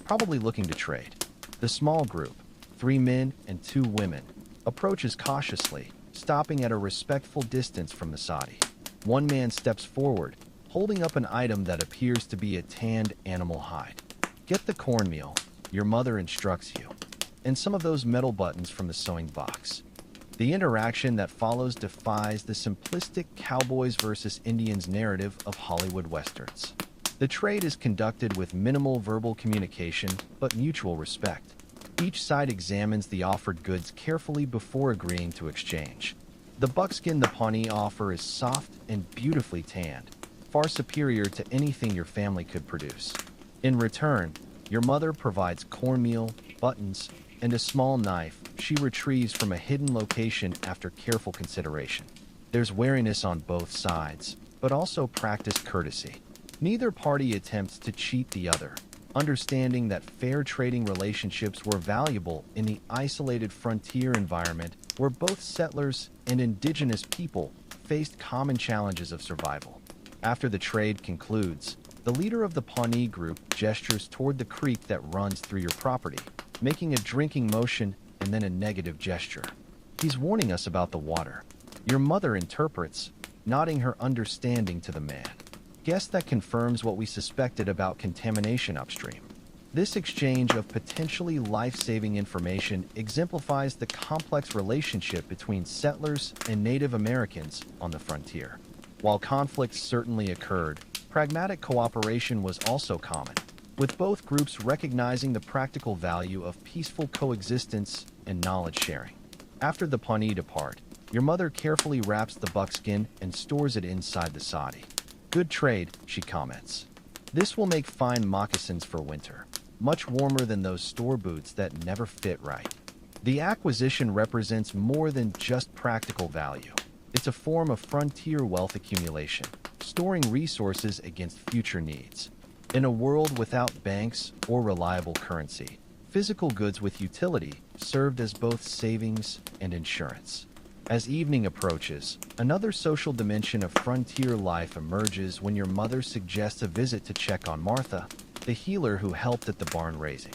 Probably looking to trade. The small group, 3 men and 2 women, approaches cautiously, stopping at a respectful distance from the Sadi. One man steps forward, holding up an item that appears to be a tanned animal hide. "Get the cornmeal," your mother instructs you, "and some of those metal buttons from the sewing box." The interaction that follows defies the simplistic cowboys versus Indians narrative of Hollywood westerns. The trade is conducted with minimal verbal communication but mutual respect. Each side examines the offered goods carefully before agreeing to exchange. The buckskin the Pawnee offer is soft and beautifully tanned, far superior to anything your family could produce. In return, your mother provides cornmeal, buttons, and a small knife she retrieves from a hidden location after careful consideration. There's wariness on both sides, but also practiced courtesy. Neither party attempts to cheat the other, understanding that fair trading relationships were valuable in the isolated frontier environment where both settlers and indigenous people faced common challenges of survival. After the trade concludes, the leader of the Pawnee group gestures toward the creek that runs through your property, making a drinking motion and then a negative gesture. He's warning us about the water. Your mother interprets, nodding her understanding to the man. Guess that confirms what we suspected about contamination upstream. This exchange of potentially life-saving information exemplifies the complex relationship between settlers and Native Americans on the frontier. While conflicts certainly occurred, pragmatic cooperation was also common, with both groups recognizing the practical value of peaceful coexistence and knowledge sharing. After the Pawnee depart, your mother carefully wraps the buckskin and stores it inside the sadi. Good trade, she comments. This will make fine moccasins for winter, much warmer than those store boots that never fit right. The acquisition represents more than just practical value. It's a form of frontier wealth accumulation, storing resources against future needs. In a world without banks or reliable currency, physical goods with utility served as both savings and insurance. As evening approaches, another social dimension of frontier life emerges when your mother suggests a visit to check on Martha, the healer who helped at the barn raising.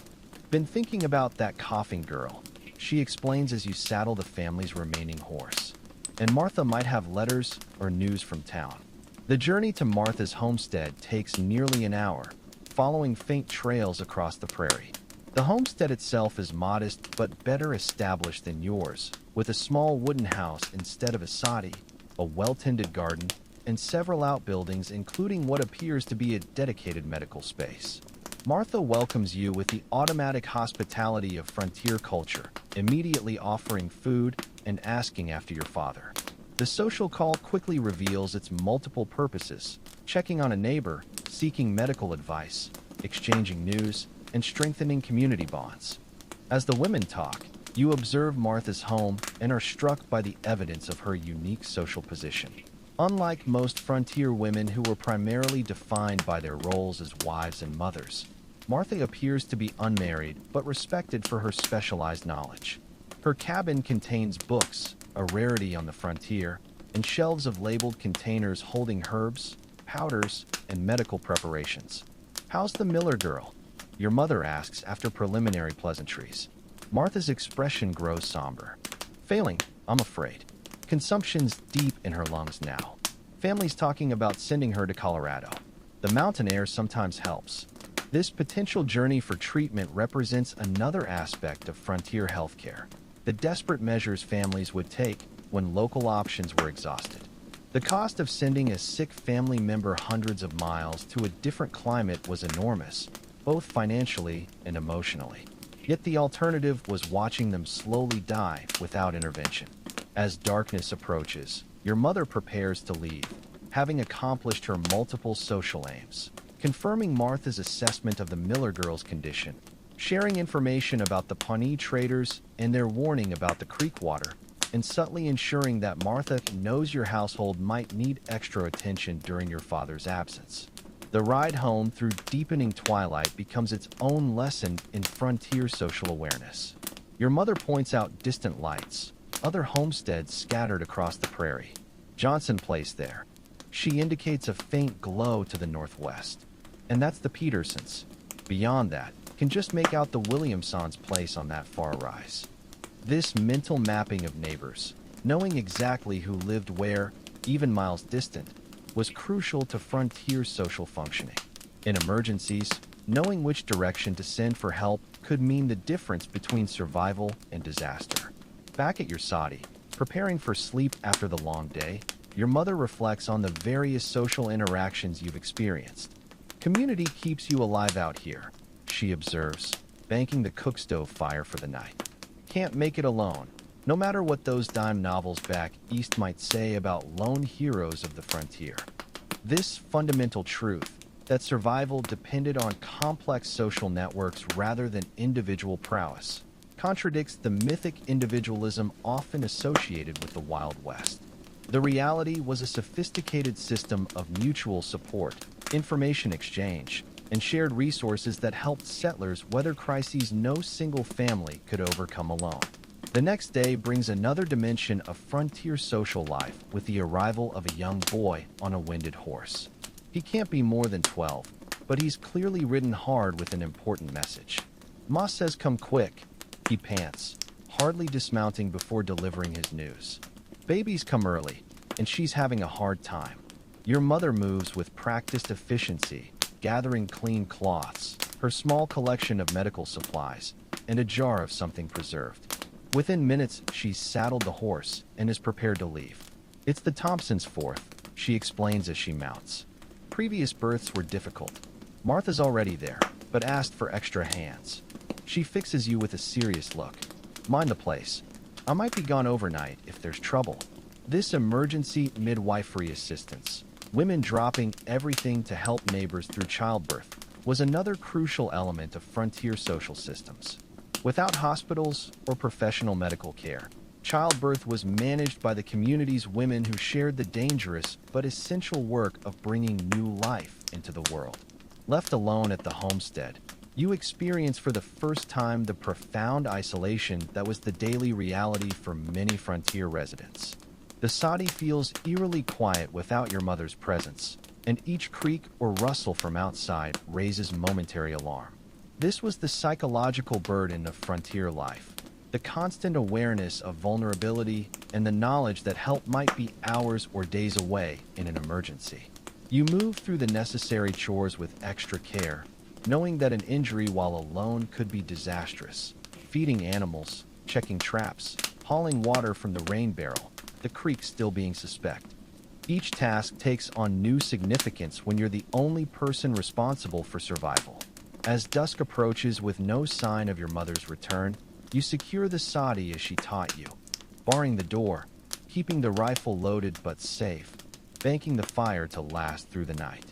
Been thinking about that coughing girl, she explains as you saddle the family's remaining horse. And Martha might have letters or news from town. The journey to Martha's homestead takes nearly an hour, following faint trails across the prairie. The homestead itself is modest but better established than yours, with a small wooden house instead of a sadi, a well-tended garden, and several outbuildings including what appears to be a dedicated medical space. Martha welcomes you with the automatic hospitality of frontier culture, immediately offering food and asking after your father. The social call quickly reveals its multiple purposes: checking on a neighbor, seeking medical advice, exchanging news, and strengthening community bonds. As the women talk, you observe Martha's home and are struck by the evidence of her unique social position. Unlike most frontier women who were primarily defined by their roles as wives and mothers, Martha appears to be unmarried but respected for her specialized knowledge. Her cabin contains books, a rarity on the frontier, and shelves of labeled containers holding herbs, powders, and medical preparations. "How's the Miller girl?" your mother asks after preliminary pleasantries. Martha's expression grows somber. "Failing, I'm afraid. Consumption's deep in her lungs now. Family's talking about sending her to Colorado. The mountain air sometimes helps." This potential journey for treatment represents another aspect of frontier healthcare, the desperate measures families would take when local options were exhausted. The cost of sending a sick family member hundreds of miles to a different climate was enormous, both financially and emotionally. Yet the alternative was watching them slowly die without intervention. As darkness approaches, your mother prepares to leave, having accomplished her multiple social aims, confirming Martha's assessment of the Miller girl's condition, sharing information about the Pawnee traders and their warning about the creek water, and subtly ensuring that Martha knows your household might need extra attention during your father's absence. The ride home through deepening twilight becomes its own lesson in frontier social awareness. Your mother points out distant lights, other homesteads scattered across the prairie. Johnson Place there. She indicates a faint glow to the northwest. And that's the Petersons. Beyond that, can just make out the Williamsons' place on that far rise. This mental mapping of neighbors, knowing exactly who lived where, even miles distant, was crucial to frontier social functioning. In emergencies, knowing which direction to send for help could mean the difference between survival and disaster. Back at your sadi, preparing for sleep after the long day, your mother reflects on the various social interactions you've experienced. "Community keeps you alive out here," she observes, banking the cook stove fire for the night. "Can't make it alone, no matter what those dime novels back east might say about lone heroes of the frontier." This fundamental truth, that survival depended on complex social networks rather than individual prowess, contradicts the mythic individualism often associated with the Wild West. The reality was a sophisticated system of mutual support, information exchange, and shared resources that helped settlers weather crises no single family could overcome alone. The next day brings another dimension of frontier social life with the arrival of a young boy on a winded horse. He can't be more than 12, but he's clearly ridden hard with an important message. "Ma says come quick," he pants, hardly dismounting before delivering his news. Babies come early, and she's having a hard time. Your mother moves with practiced efficiency, gathering clean cloths, her small collection of medical supplies, and a jar of something preserved. Within minutes, she's saddled the horse and is prepared to leave. It's the Thompsons' fourth, she explains as she mounts. Previous births were difficult. Martha's already there, but asked for extra hands. She fixes you with a serious look. Mind the place. I might be gone overnight if there's trouble. This emergency midwifery assistance, women dropping everything to help neighbors through childbirth, was another crucial element of frontier social systems. Without hospitals or professional medical care, childbirth was managed by the community's women who shared the dangerous but essential work of bringing new life into the world. Left alone at the homestead, you experience for the first time the profound isolation that was the daily reality for many frontier residents. The Sodi feels eerily quiet without your mother's presence, and each creak or rustle from outside raises momentary alarm. This was the psychological burden of frontier life, the constant awareness of vulnerability and the knowledge that help might be hours or days away in an emergency. You move through the necessary chores with extra care, knowing that an injury while alone could be disastrous. Feeding animals, checking traps, hauling water from the rain barrel, the creek still being suspect. Each task takes on new significance when you're the only person responsible for survival. As dusk approaches with no sign of your mother's return, you secure the Sodi as she taught you, barring the door, keeping the rifle loaded but safe, banking the fire to last through the night.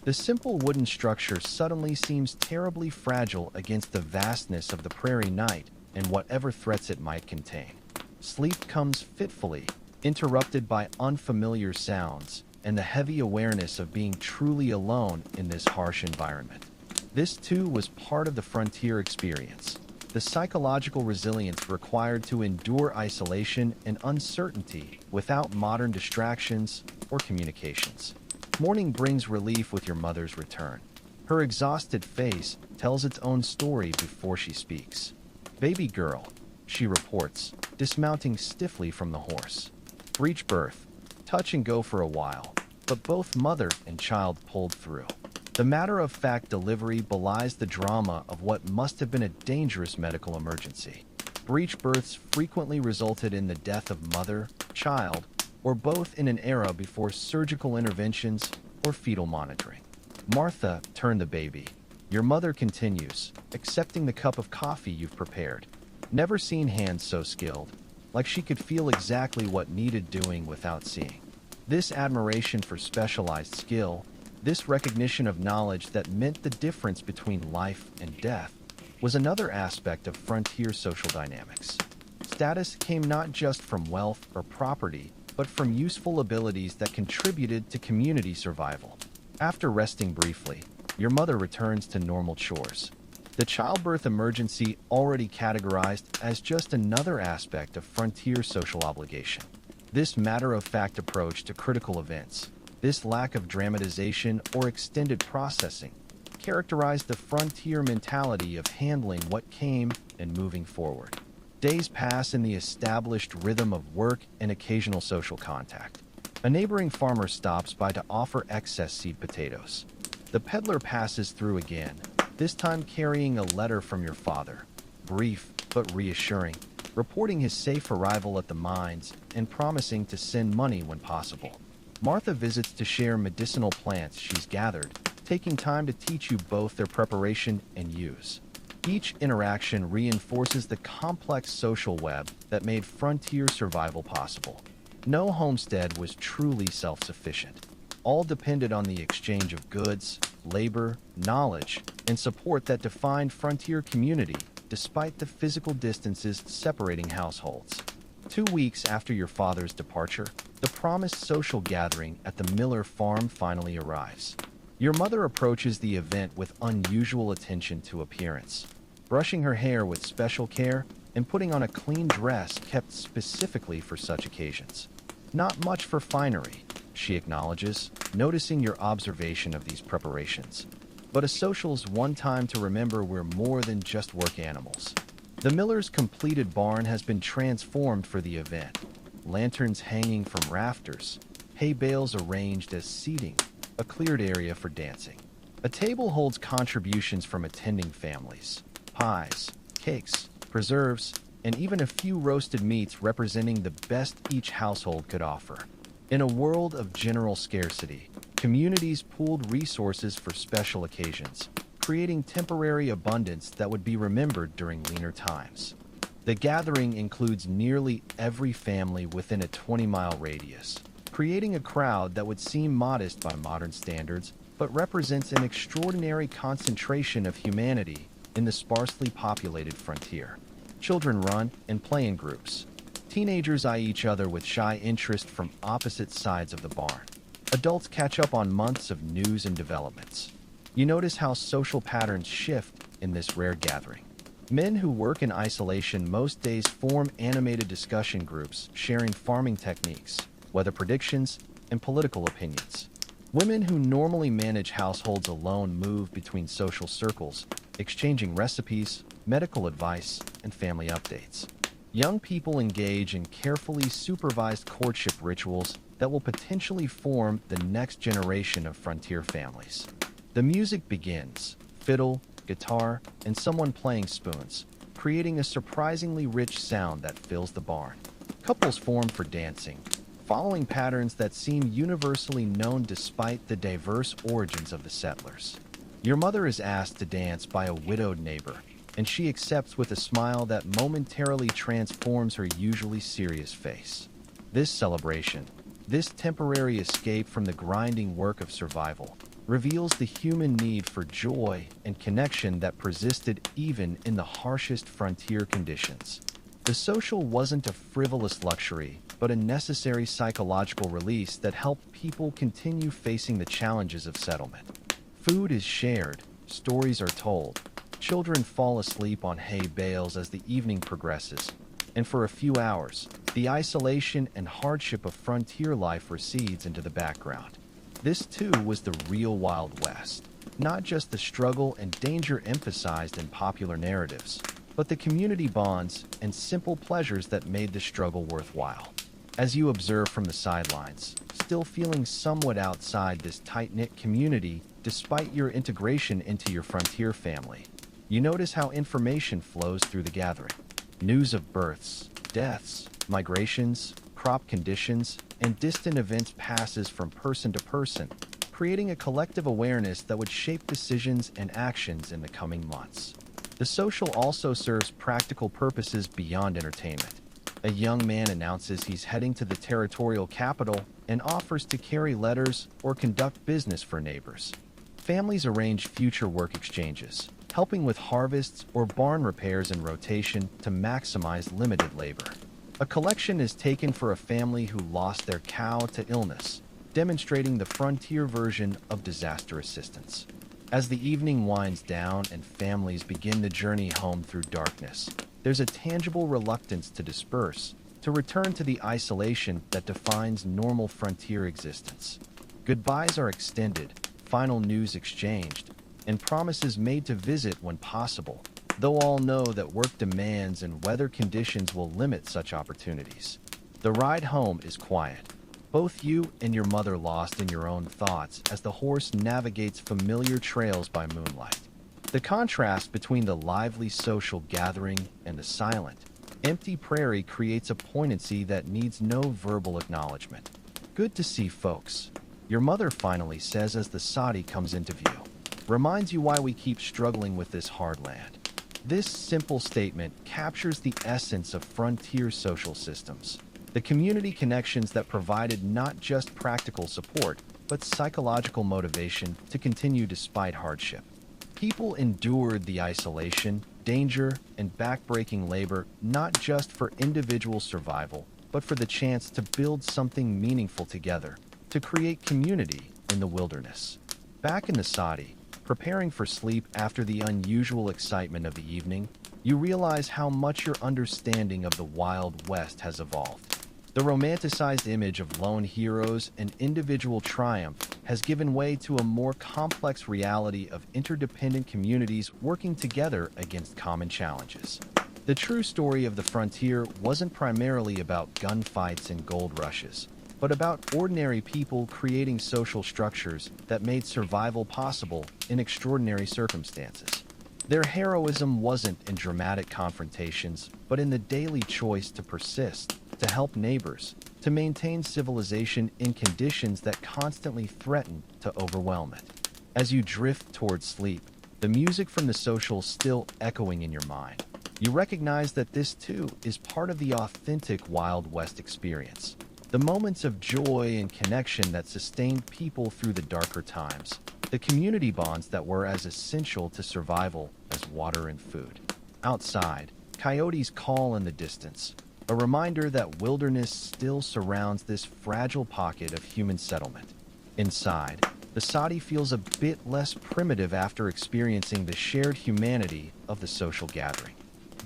The simple wooden structure suddenly seems terribly fragile against the vastness of the prairie night and whatever threats it might contain. Sleep comes fitfully, interrupted by unfamiliar sounds and the heavy awareness of being truly alone in this harsh environment. This too was part of the frontier experience, the psychological resilience required to endure isolation and uncertainty without modern distractions or communications. Morning brings relief with your mother's return. Her exhausted face tells its own story before she speaks. "Baby girl," she reports, dismounting stiffly from the horse. "Breech birth, touch and go for a while, but both mother and child pulled through." The matter-of-fact delivery belies the drama of what must have been a dangerous medical emergency. Breech births frequently resulted in the death of mother, child, or both in an era before surgical interventions or fetal monitoring. Martha turned the baby. Your mother continues, accepting the cup of coffee you've prepared. Never seen hands so skilled, like she could feel exactly what needed doing without seeing. This admiration for specialized skill, this recognition of knowledge that meant the difference between life and death, was another aspect of frontier social dynamics. Status came not just from wealth or property, but from useful abilities that contributed to community survival. After resting briefly, your mother returns to normal chores. The childbirth emergency already categorized as just another aspect of frontier social obligation. This matter-of-fact approach to critical events, this lack of dramatization or extended processing, characterized the frontier mentality of handling what came and moving forward. Days pass in the established rhythm of work and occasional social contact. A neighboring farmer stops by to offer excess seed potatoes. The peddler passes through again, this time carrying a letter from your father, brief but reassuring, reporting his safe arrival at the mines and promising to send money when possible. Martha visits to share medicinal plants she's gathered, taking time to teach you both their preparation and use. Each interaction reinforces the complex social web that made frontier survival possible. No homestead was truly self-sufficient. All depended on the exchange of goods, labor, knowledge, and support that defined frontier community, despite the physical distances separating households. 2 weeks after your father's departure, the promised social gathering at the Miller farm finally arrives. Your mother approaches the event with unusual attention to appearance, brushing her hair with special care and putting on a clean dress kept specifically for such occasions. "Not much for finery," she acknowledges, noticing your observation of these preparations. "But a social's one time to remember we're more than just work animals." The Miller's completed barn has been transformed for the event. lanterns hanging from rafters, hay bales arranged as seating, a cleared area for dancing. A table holds contributions from attending families, pies, cakes, preserves, and even a few roasted meats representing the best each household could offer. In a world of general scarcity, communities pooled resources for special occasions, creating temporary abundance that would be remembered during leaner times. The gathering includes nearly every family within a 20-mile radius, creating a crowd that would seem modest by modern standards, but represents an extraordinary concentration of humanity in the sparsely populated frontier. Children run and play in groups. Teenagers eye each other with shy interest from opposite sides of the barn. Adults catch up on months of news and developments. You notice how social patterns shift in this rare gathering. Men who work in isolation most days form animated discussion groups, sharing farming techniques, weather predictions, and political opinions. Women who normally manage households alone move between social circles, exchanging recipes, medical advice, and family updates. Young people engage in carefully supervised courtship rituals that will potentially form the next generation of frontier families. The music begins, fiddle, guitar, and someone playing spoons, creating a surprisingly rich sound that fills the barn. Couples form for dancing, following patterns that seem universally known despite the diverse origins of the settlers. Your mother is asked to dance by a widowed neighbor, and she accepts with a smile that momentarily transforms her usually serious face. This celebration, this temporary escape from the grinding work of survival, reveals the human need for joy and connection that persisted even in the harshest frontier conditions. The social wasn't a frivolous luxury, but a necessary psychological release that helped people continue facing the challenges of settlement. Food is shared, stories are told, children fall asleep on hay bales as the evening progresses, and for a few hours, the isolation and hardship of frontier life recedes into the background. This too was the real Wild West, not just the struggle and danger emphasized in popular narratives, but the community bonds and simple pleasures that made the struggle worthwhile. As you observe from the sidelines, still feeling somewhat outside this tight-knit community despite your integration into your frontier family, you notice how information flows through the gathering. News of births, deaths, migrations, crop conditions, and distant events passes from person to person, creating a collective awareness that would shape decisions and actions in the coming months. The social also serves practical purposes beyond entertainment. A young man announces he's heading to the territorial capital and offers to carry letters or conduct business for neighbors. Families arrange future work exchanges, helping with harvests or barn repairs in rotation to maximize limited labor. A collection is taken for a family who lost their cow to illness, demonstrating the frontier version of disaster assistance. As the evening winds down and families begin the journey home through darkness, there's a tangible reluctance to disperse, to return to the isolation that defines normal frontier existence. Goodbyes are extended, final news exchanged, and promises made to visit when possible, though all know that work demands and weather conditions will limit such opportunities. The ride home is quiet. Both you and your mother lost in your own thoughts as the horse navigates familiar trails by moonlight. The contrast between the lively social gathering and the silent, empty prairie creates a poignancy that needs no verbal acknowledgement. "Good to see folks," your mother finally says as the soddy comes into view. "Reminds you why we keep struggling with this hard land." This simple statement captures the essence of frontier social systems. The community connections that provided not just practical support, but psychological motivation to continue despite hardship. People endured the isolation, danger, and backbreaking labor not just for individual survival, but for the chance to build something meaningful together, to create community in the wilderness. Back in the soddy, preparing for sleep after the unusual excitement of the evening, you realize how much your understanding of the Wild West has evolved. The romanticized image of lone heroes and individual triumph has given way to a more complex reality of interdependent communities working together against common challenges. The true story of the frontier wasn't primarily about gunfights and gold rushes, but about ordinary people creating social structures that made survival possible in extraordinary circumstances. Their heroism wasn't in dramatic confrontations, but in the daily choice to persist, to help neighbors, to maintain civilization in conditions that constantly threaten to overwhelm it. As you drift toward sleep, the music from the social still echoing in your mind, you recognize that this too is part of the authentic Wild West experience. The moments of joy and connection that sustained people through the darker times. The community bonds that were as essential to survival as water and food. Outside, coyotes call in the distance, a reminder that wilderness still surrounds this fragile pocket of human settlement. Inside, the Sodi feels a bit less primitive after experiencing the shared humanity of the social gathering.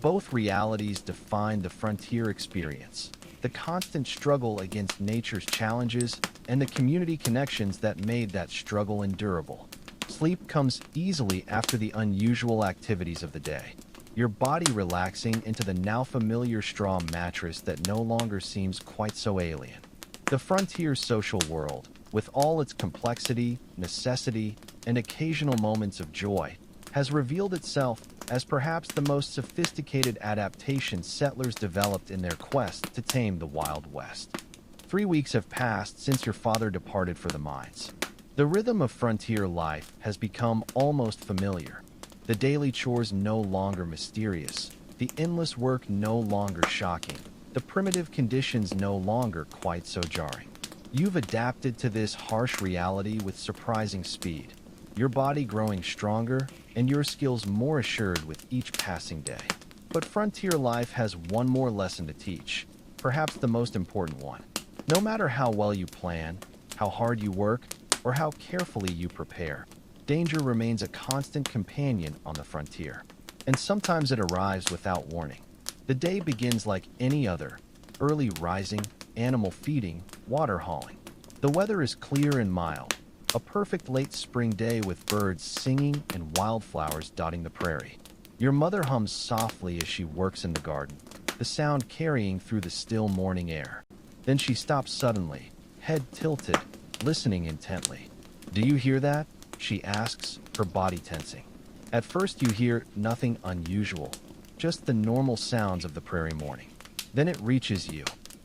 Both realities define the frontier experience, the constant struggle against nature's challenges and the community connections that made that struggle endurable. Sleep comes easily after the unusual activities of the day, your body relaxing into the now familiar straw mattress that no longer seems quite so alien. The frontier social world, with all its complexity, necessity, and occasional moments of joy, has revealed itself as perhaps the most sophisticated adaptation settlers developed in their quest to tame the Wild West. 3 weeks have passed since your father departed for the mines. The rhythm of frontier life has become almost familiar. The daily chores no longer mysterious, the endless work no longer shocking, the primitive conditions no longer quite so jarring. You've adapted to this harsh reality with surprising speed, your body growing stronger and your skills more assured with each passing day. But frontier life has one more lesson to teach, perhaps the most important one. No matter how well you plan, how hard you work, or how carefully you prepare, danger remains a constant companion on the frontier. And sometimes it arrives without warning. The day begins like any other, early rising, animal feeding, water hauling. The weather is clear and mild, a perfect late spring day with birds singing and wildflowers dotting the prairie. Your mother hums softly as she works in the garden, the sound carrying through the still morning air. Then she stops suddenly, head tilted, listening intently. "Do you hear that?" she asks, her body tensing. At first you hear nothing unusual, just the normal sounds of the prairie morning. Then it reaches you,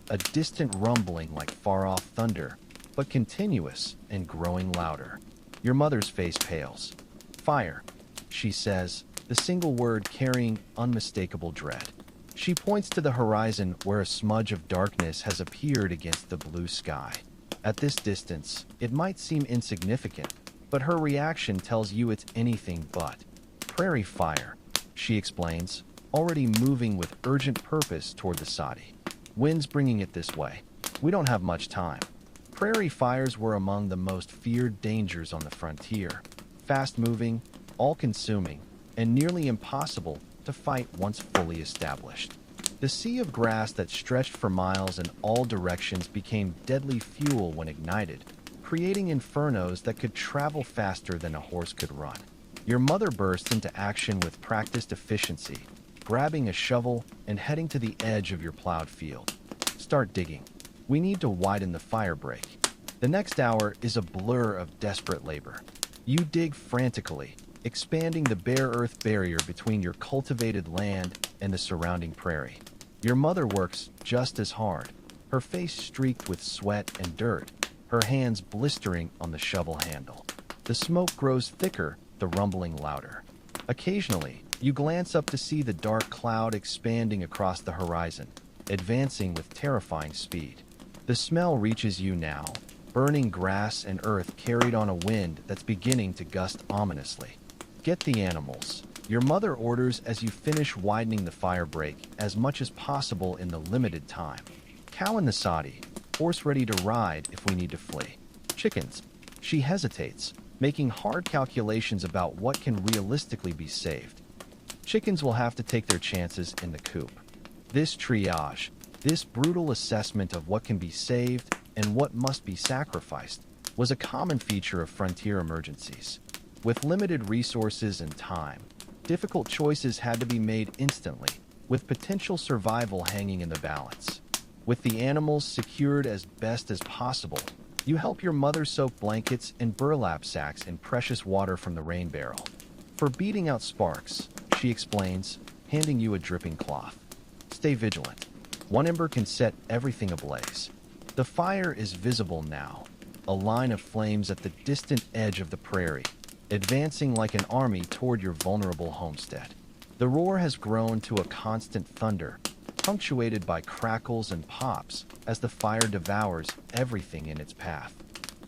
a distant rumbling like far-off thunder, but continuous and growing louder. Your mother's face pales. "Fire," she says, the single word carrying unmistakable dread. She points to the horizon where a smudge of darkness has appeared against the blue sky. At this distance, it might seem insignificant, but her reaction tells you it's anything but. "Prairie fire," she explains, already moving with urgent purpose toward the Sodi. "Wind's bringing it this way. We don't have much time." Prairie fires were among the most feared dangers on the frontier, fast-moving, all-consuming, and nearly impossible to fight once fully established. The sea of grass that stretched for miles in all directions became deadly fuel when ignited, creating infernos that could travel faster than a horse could run. Your mother burst into action with practiced efficiency, grabbing a shovel and heading to the edge of your plowed field. "Start digging. We need to widen the fire break." The next hour is a blur of desperate labor. You dig frantically, expanding the bare earth barrier between your cultivated land and the surrounding prairie. Your mother works just as hard, her face streaked with sweat and dirt, her hands blistering on the shovel handle. The smoke grows thicker, the rumbling louder. Occasionally, you glance up to see the dark cloud expanding across the horizon, advancing with terrifying speed. The smell reaches you now, burning grass and earth carried on a wind that's beginning to gust ominously. "Get the animals," your mother orders as you finish widening the fire break as much as possible in the limited time. "Cow in the Sodi, horse ready to ride if we need to flee. Chickens." She hesitates, making hard calculations about what can realistically be saved. "Chickens will have to take their chances in the coop." This triage, this brutal assessment of what can be saved and what must be sacrificed, was a common feature of frontier emergencies. With limited resources and time, difficult choices had to be made instantly, with potential survival hanging in the balance. With the animals secured as best as possible, you help your mother soak blankets and burlap sacks in precious water from the rain barrel. For beating out sparks, she explains, handing you a dripping cloth. Stay vigilant. One ember can set everything ablaze. The fire is visible now, a line of flames at the distant edge of the prairie, advancing like an army toward your vulnerable homestead. The roar has grown to a constant thunder, punctuated by crackles and pops as the fire devours everything in its path.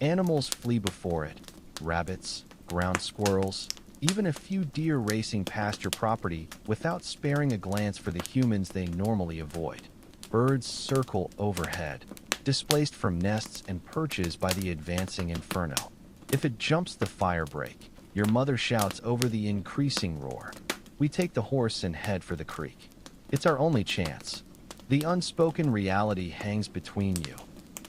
Animals flee before it, rabbits, ground squirrels, even a few deer racing past your property without sparing a glance for the humans they normally avoid. Birds circle overhead, displaced from nests and perches by the advancing inferno. If it jumps the fire break, your mother shouts over the increasing roar. We take the horse and head for the creek. It's our only chance. The unspoken reality hangs between you.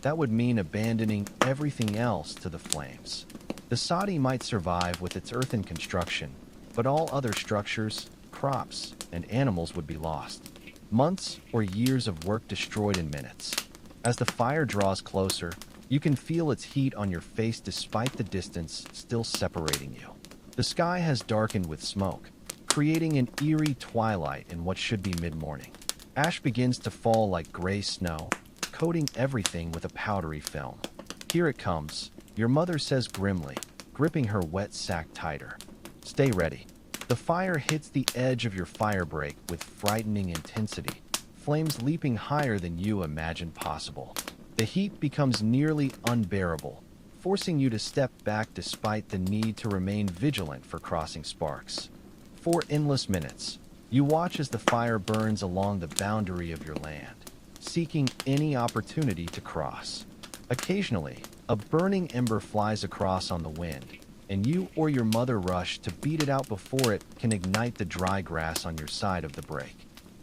That would mean abandoning everything else to the flames. The soddy might survive with its earthen construction, but all other structures, crops, and animals would be lost. Months or years of work destroyed in minutes. As the fire draws closer, you can feel its heat on your face despite the distance still separating you. The sky has darkened with smoke, creating an eerie twilight in what should be mid-morning. Ash begins to fall like gray snow, coating everything with a powdery film. Here it comes, your mother says grimly, gripping her wet sack tighter. Stay ready. The fire hits the edge of your fire break with frightening intensity, flames leaping higher than you imagined possible. The heat becomes nearly unbearable, forcing you to step back despite the need to remain vigilant for crossing sparks. For endless minutes, you watch as the fire burns along the boundary of your land, seeking any opportunity to cross. Occasionally, a burning ember flies across on the wind, and you or your mother rush to beat it out before it can ignite the dry grass on your side of the break.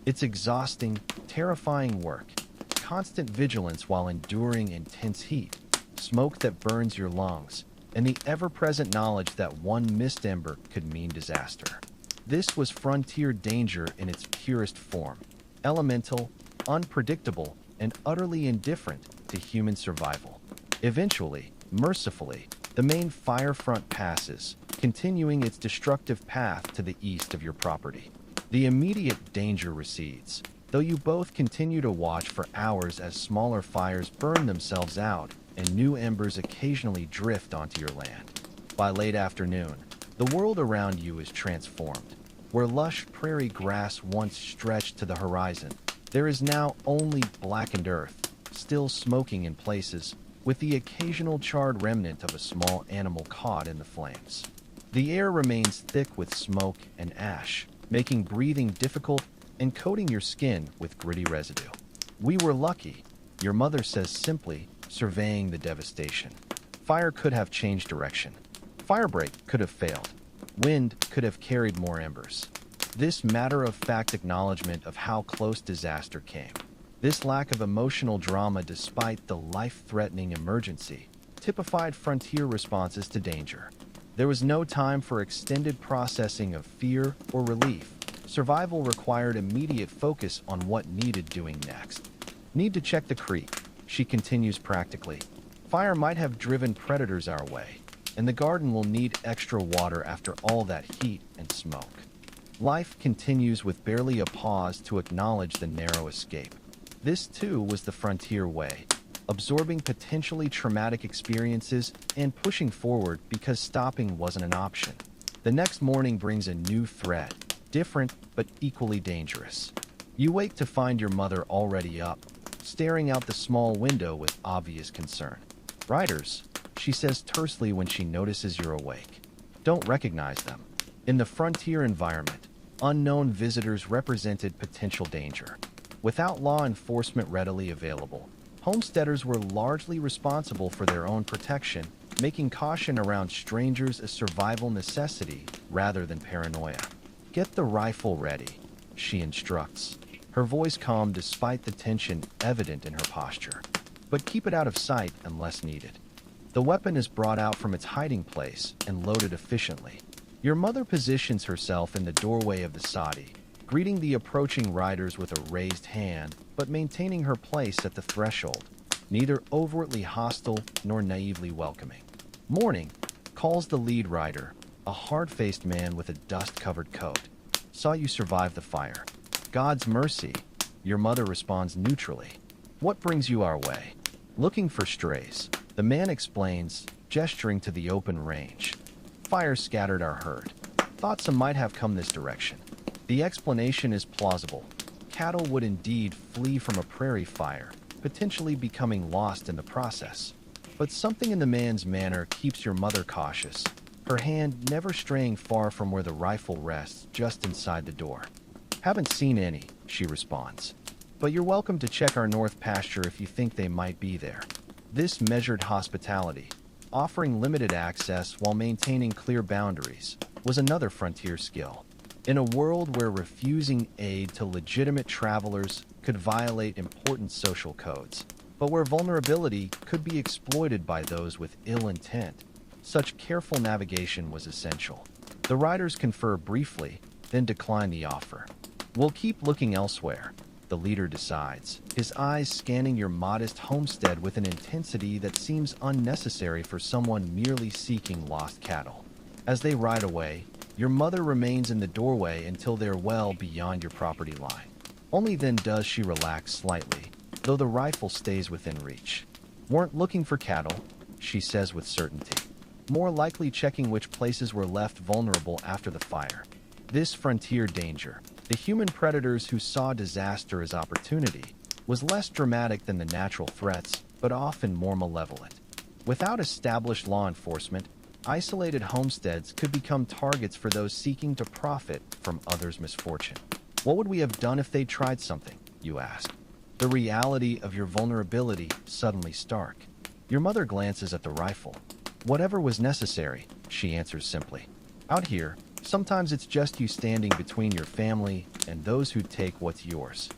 It's exhausting, terrifying work, constant vigilance while enduring intense heat, smoke that burns your lungs, and the ever-present knowledge that one missed ember could mean disaster. This was frontier danger in its purest form, elemental, unpredictable, and utterly indifferent to human survival. Eventually, mercifully, the main fire front passes, continuing its destructive path to the east of your property. The immediate danger recedes, though you both continue to watch for hours as smaller fires burn themselves out and new embers occasionally drift onto your land. By late afternoon, the world around you is transformed. Where lush prairie grass once stretched to the horizon, there is now only blackened earth, still smoking in places, with the occasional charred remnant of a small animal caught in the flames. The air remains thick with smoke and ash, making breathing difficult and coating your skin with gritty residue. We were lucky, your mother says simply, surveying the devastation. Fire could have changed direction. Firebreak could have failed. Wind could have carried more embers. This matter-of-fact acknowledgement of how close disaster came, this lack of emotional drama despite the life-threatening emergency, typified frontier responses to danger. There was no time for extended processing of fear or relief. Survival required immediate focus on what needed doing next. Need to check the creek, she continues practically. Fire might have driven predators our way, and the garden will need extra water after all that heat and smoke. Life continues with barely a pause to acknowledge the narrow escape. This too was the frontier way, absorbing potentially traumatic experiences and pushing forward because stopping wasn't an option. The next morning brings a new threat, different but equally dangerous. You wake to find your mother already up, staring out the small window with obvious concern. Riders, she says tersely when she notices you're awake. Don't recognize them. In the frontier environment, unknown visitors represented potential danger. Without law enforcement readily available, homesteaders were largely responsible for their own protection, making caution around strangers a survival necessity rather than paranoia. Get the rifle ready, she instructs, her voice calm despite the tension evident in her posture. But keep it out of sight unless needed. The weapon is brought out from its hiding place and loaded efficiently. Your mother positions herself in the doorway of the soddy, greeting the approaching riders with a raised hand, but maintaining her place at the threshold, neither overtly hostile nor naively welcoming. "Morning," calls the lead rider, a hard-faced man with a dust-covered coat. "Saw you survive the fire." "God's mercy," your mother responds neutrally. "What brings you our way?" "Looking for strays," the man explains, gesturing to the open range. "Fire scattered our herd. Thought some might have come this direction." The explanation is plausible. Cattle would indeed flee from a prairie fire, potentially becoming lost in the process. But something in the man's manner keeps your mother cautious, her hand never straying far from where the rifle rests just inside the door. "Haven't seen any," she responds. "But you're welcome to check our north pasture if you think they might be there." This measured hospitality, offering limited access while maintaining clear boundaries, was another frontier skill. In a world where refusing aid to legitimate travelers could violate important social codes, but where vulnerability could be exploited by those with ill intent, such careful navigation was essential. The riders confer briefly, then decline the offer. "We'll keep looking elsewhere," the leader decides, his eyes scanning your modest homestead with an intensity that seems unnecessary for someone merely seeking lost cattle. As they ride away, your mother remains in the doorway until they're well beyond your property line. Only then does she relax slightly, though the rifle stays within reach. "Weren't looking for cattle," she says with certainty. "More likely checking which places were left vulnerable after the fire." This frontier danger, the human predators who saw disaster as opportunity, was less dramatic than the natural threats, but often more malevolent. Without established law enforcement, isolated homesteads could become targets for those seeking to profit from others' misfortune. "What would we have done if they tried something?" you ask. The reality of your vulnerability suddenly stark. Your mother glances at the rifle. "Whatever was necessary," she answers simply. "Out here, sometimes it's just you standing between your family and those who take what's yours."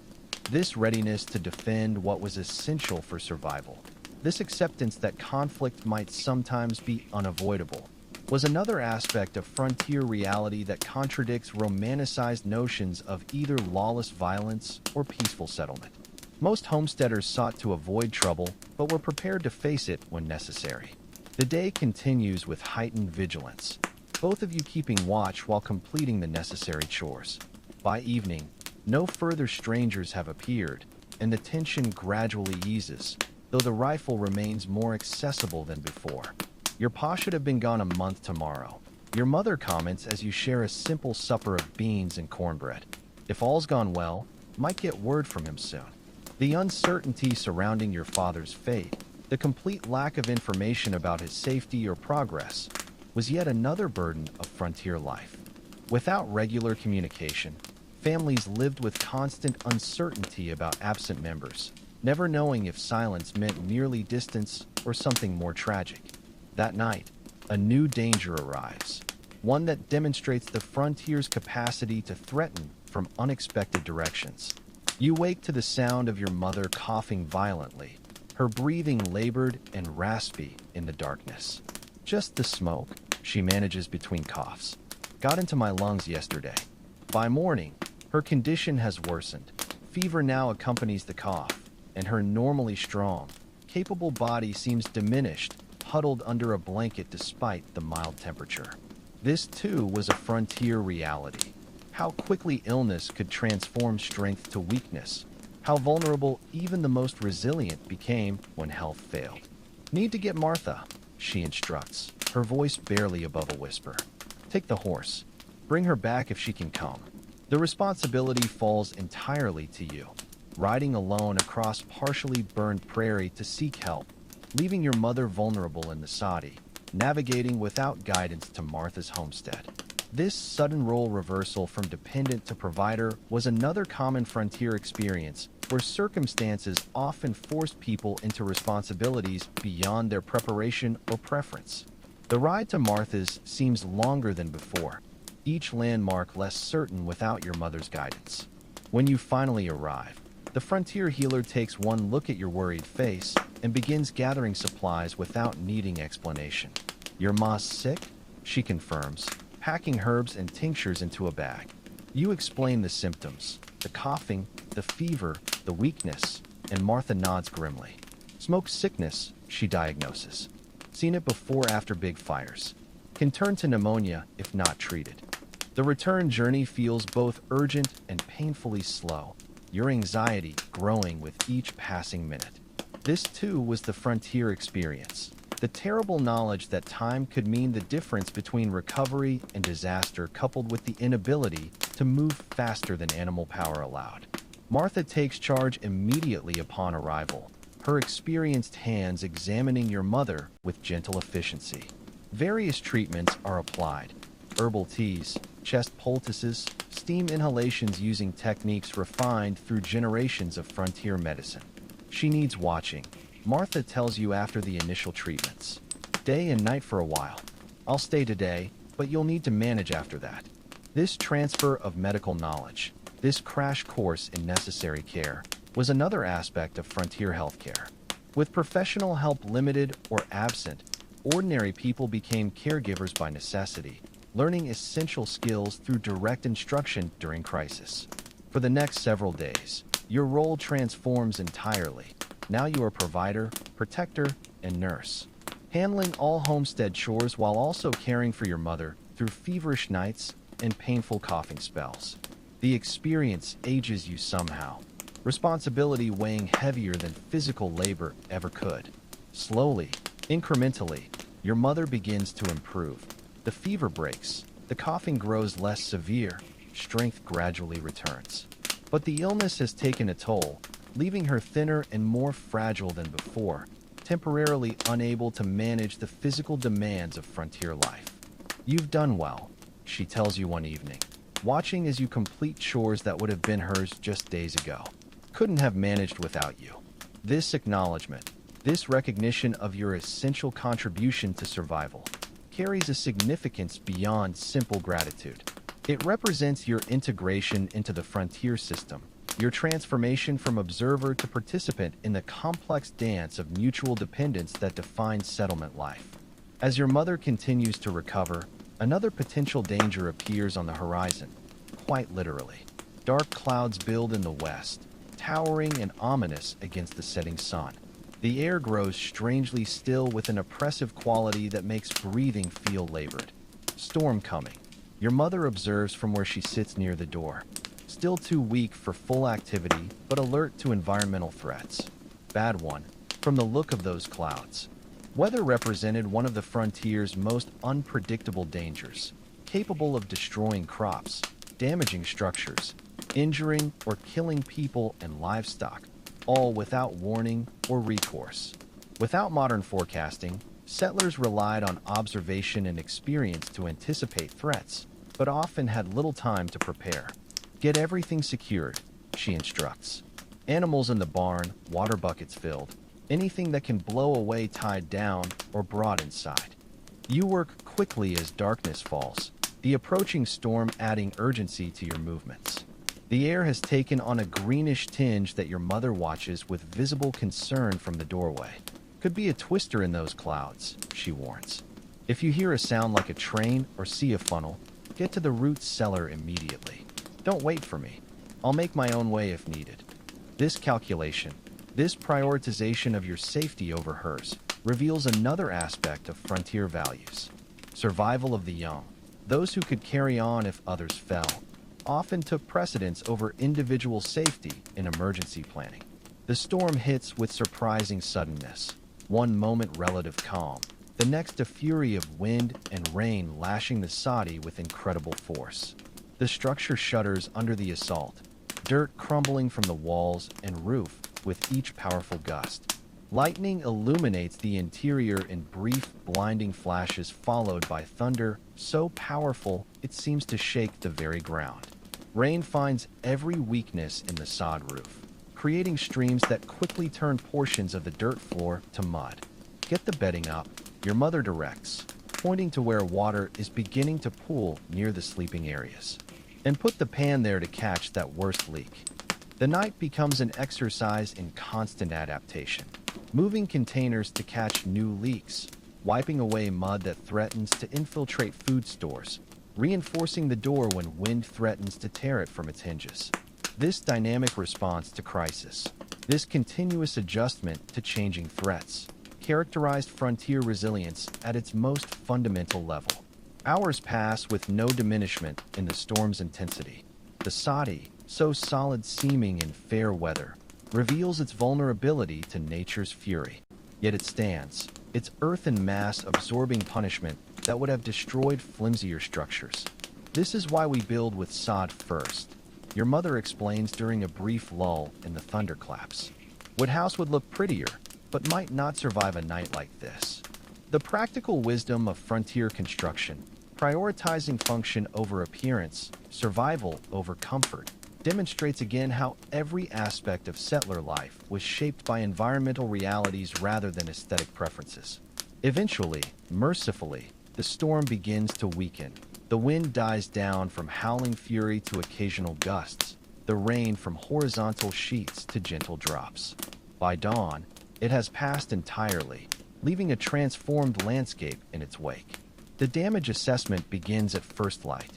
This readiness to defend what was essential for survival, this acceptance that conflict might sometimes be unavoidable, was another aspect of frontier reality that contradicts romanticized notions of either lawless violence or peaceful settlement. Most homesteaders sought to avoid trouble, but were prepared to face it when necessary. The day continues with heightened vigilance, both of you keeping watch while completing the necessary chores. By evening, no further strangers have appeared, and the tension gradually eases, though the rifle remains more accessible than before. "Your pa should have been gone a month tomorrow," your mother comments as you share a simple supper of beans and cornbread. "If all's gone well, might get word from him soon." The uncertainty surrounding your father's fate, the complete lack of information about his safety or progress, was yet another burden of frontier life. Without regular communication, families lived with constant uncertainty about absent members, never knowing if silence meant merely distance or something more tragic. That night, a new danger arrives, one that demonstrates the frontier's capacity to threaten from unexpected directions. You wake to the sound of your mother coughing violently, her breathing labored and raspy in the darkness. "Just the smoke," she manages between coughs. "Got into my lungs yesterday." By morning, her condition has worsened. Fever now accompanies the cough, and her normally strong, capable body seems diminished, huddled under a blanket despite the mild temperature. This, too, was a frontier reality. How quickly illness could transform strength to weakness. How vulnerable even the most resilient became when health failed. "Need to get Martha," she instructs, her voice barely above a whisper. "Take the horse. Bring her back if she can come." The responsibility falls entirely to you, riding alone across partially burned prairie to seek help, leaving your mother vulnerable in the Sodi, navigating without guidance to Martha's homestead. This sudden role reversal from dependent to provider was another common frontier experience where circumstances often forced people into responsibilities beyond their preparation or preference. The ride to Martha's seems longer than before, each landmark less certain without your mother's guidance. When you finally arrive, the frontier healer takes one look at your worried face and begins gathering supplies without needing explanation. "Your ma's sick?" she confirms, packing herbs and tinctures into a bag. You explain the symptoms, the coughing, the fever, the weakness, and Martha nods grimly. Smoke sickness, she diagnoses. Seen it before after big fires. Can turn to pneumonia if not treated. The return journey feels both urgent and painfully slow, your anxiety growing with each passing minute. This too was the frontier experience. The terrible knowledge that time could mean the difference between recovery and disaster, coupled with the inability to move faster than animal power allowed. Martha takes charge immediately upon arrival, her experienced hands examining your mother with gentle efficiency. Various treatments are applied: herbal teas, chest poultices, steam inhalations using techniques refined through generations of frontier medicine. She needs watching, Martha tells you after the initial treatments. Day and night for a while. I'll stay today, but you'll need to manage after that. This transfer of medical knowledge, this crash course in necessary care, was another aspect of frontier healthcare. With professional help limited or absent, ordinary people became caregivers by necessity, learning essential skills through direct instruction during crisis. For the next several days, your role transforms entirely. Now you are provider, protector, and nurse, handling all homestead chores while also caring for your mother through feverish nights and painful coughing spells. The experience ages you somehow, responsibility weighing heavier than physical labor ever could. Slowly, incrementally, your mother begins to improve. The fever breaks, the coughing grows less severe, strength gradually returns. But the illness has taken a toll, leaving her thinner and more fragile than before, temporarily unable to manage the physical demands of frontier life. You've done well, she tells you one evening, watching as you complete chores that would have been hers just days ago. Couldn't have managed without you. This acknowledgement, this recognition of your essential contribution to survival, carries a significance beyond simple gratitude. It represents your integration into the frontier system, your transformation from observer to participant in the complex dance of mutual dependence that defines settlement life. As your mother continues to recover, another potential danger appears on the horizon, quite literally. Dark clouds build in the west, towering and ominous against the setting sun. The air grows strangely still with an oppressive quality that makes breathing feel labored. Storm coming. Your mother observes from where she sits near the door. Still too weak for full activity, but alert to environmental threats. Bad one, from the look of those clouds. Weather represented one of the frontier's most unpredictable dangers, capable of destroying crops, damaging structures, injuring or killing people and livestock, all without warning or recourse. Without modern forecasting, settlers relied on observation and experience to anticipate threats, but often had little time to prepare. Get everything secured, she instructs. Animals in the barn, water buckets filled, anything that can blow away tied down or brought inside. You work quickly as darkness falls, the approaching storm adding urgency to your movements. The air has taken on a greenish tinge that your mother watches with visible concern from the doorway. Could be a twister in those clouds, she warns. If you hear a sound like a train or see a funnel, get to the root cellar immediately. Don't wait for me. I'll make my own way if needed. This calculation, this prioritization of your safety over hers, reveals another aspect of frontier values. Survival of the young, those who could carry on if others fell, often took precedence over individual safety in emergency planning. The storm hits with surprising suddenness. One moment relative calm, the next a fury of wind and rain lashing the Soddy with incredible force. The structure shudders under the assault, dirt crumbling from the walls and roof with each powerful gust. Lightning illuminates the interior in brief, blinding flashes followed by thunder so powerful it seems to shake the very ground. Rain finds every weakness in the sod roof, creating streams that quickly turn portions of the dirt floor to mud. Get the bedding up, your mother directs, pointing to where water is beginning to pool near the sleeping areas. And put the pan there to catch that worst leak. The night becomes an exercise in constant adaptation, moving containers to catch new leaks, wiping away mud that threatens to infiltrate food stores, reinforcing the door when wind threatens to tear it from its hinges. This dynamic response to crisis, this continuous adjustment to changing threats, characterized frontier resilience at its most fundamental level. Hours pass with no diminishment in the storm's intensity. The Sodi, so solid seeming in fair weather, reveals its vulnerability to nature's fury. Yet it stands, its earthen mass absorbing punishment that would have destroyed flimsier structures. This is why we build with sod first, your mother explains during a brief lull in the thunderclaps. Wood house would look prettier, but might not survive a night like this. The practical wisdom of frontier construction, prioritizing function over appearance, survival over comfort, demonstrates again how every aspect of settler life was shaped by environmental realities rather than aesthetic preferences. Eventually, mercifully, the storm begins to weaken. The wind dies down from howling fury to occasional gusts, the rain from horizontal sheets to gentle drops. By dawn, it has passed entirely, leaving a transformed landscape in its wake. The damage assessment begins at first light.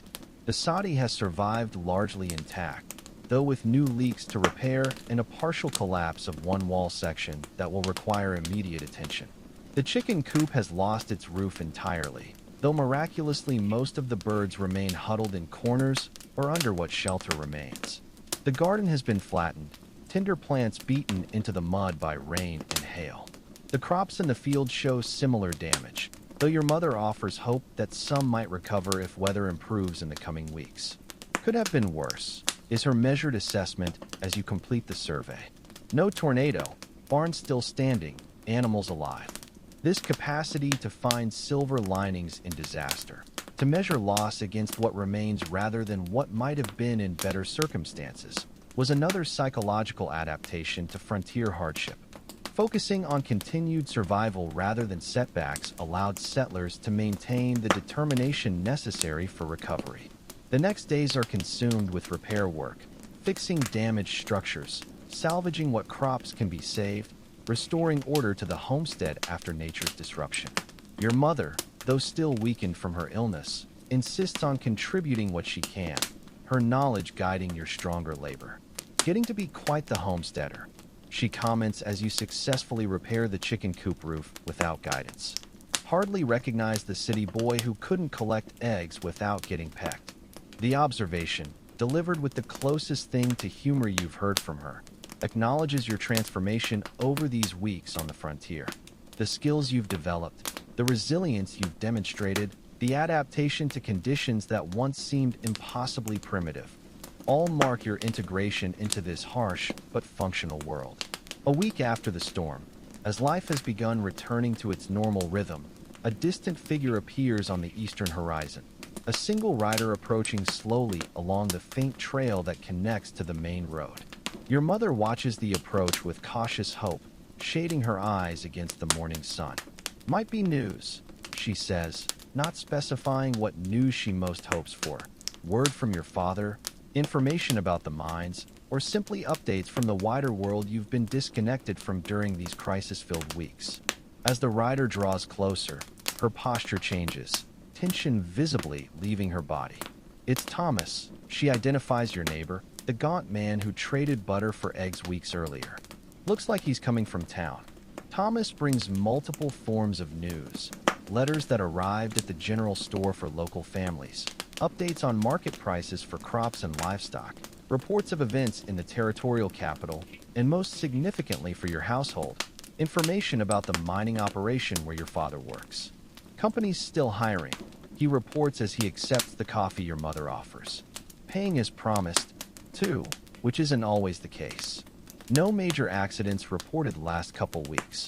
The Sodi has survived largely intact, though with new leaks to repair and a partial collapse of one wall section that will require immediate attention. The chicken coop has lost its roof entirely, though miraculously most of the birds remain huddled in corners or under what shelter remains. The garden has been flattened, tender plants beaten into the mud by rain and hail. The crops in the field show similar damage, though your mother offers hope that some might recover if weather improves in the coming weeks. Could have been worse, is her measured assessment as you complete the survey. No tornado, barn still standing, animals alive. This capacity to find silver linings in disaster, to measure loss against what remains rather than what might have been in better circumstances, was another psychological adaptation to frontier hardship. Focusing on continued survival rather than setbacks allowed settlers to maintain the determination necessary for recovery. The next days are consumed with repair work, fixing damaged structures, salvaging what crops can be saved, restoring order to the homestead after nature's disruption. Your mother, though still weakened from her illness, insists on contributing what she can, her knowledge guiding your stronger labor. Getting to be quite the homesteader, she comments as you successfully repair the chicken coop roof without guidance. Hardly recognize the city boy who couldn't collect eggs without getting pecked. The observation, delivered with the closest thing to humor you've heard from her, acknowledges your transformation over these weeks on the frontier. The skills you've developed, the resilience you've demonstrated, the adaptation to conditions that once seemed impossibly primitive, all mark your integration into this harsh but functional world. A week after the storm, as life has begun returning to its normal rhythm, a distant figure appears on the eastern horizon. A single rider approaching slowly along the faint trail that connects to the main road. Your mother watches the approach with cautious hope, shading her eyes against the morning sun. Might be news, she says, not specifying what news she most hopes for. Word from your father, information about the mines, or simply updates from the wider world you've been disconnected from during these crisis-filled weeks. As the rider draws closer, her posture changes, tension visibly leaving her body. It's Thomas, she identifies your neighbor, the gaunt man who traded butter for eggs weeks earlier. Looks like he's coming from town. Thomas brings multiple forms of news, letters that arrived at the general store for local families, updates on market prices for crops and livestock, reports of events in the territorial capital, and most significantly for your household, information about the mining operation where your father works. Company's still hiring, he reports as he accepts the coffee your mother offers. Paying as promised, too, which isn't always the case. No major accidents reported last couple weeks.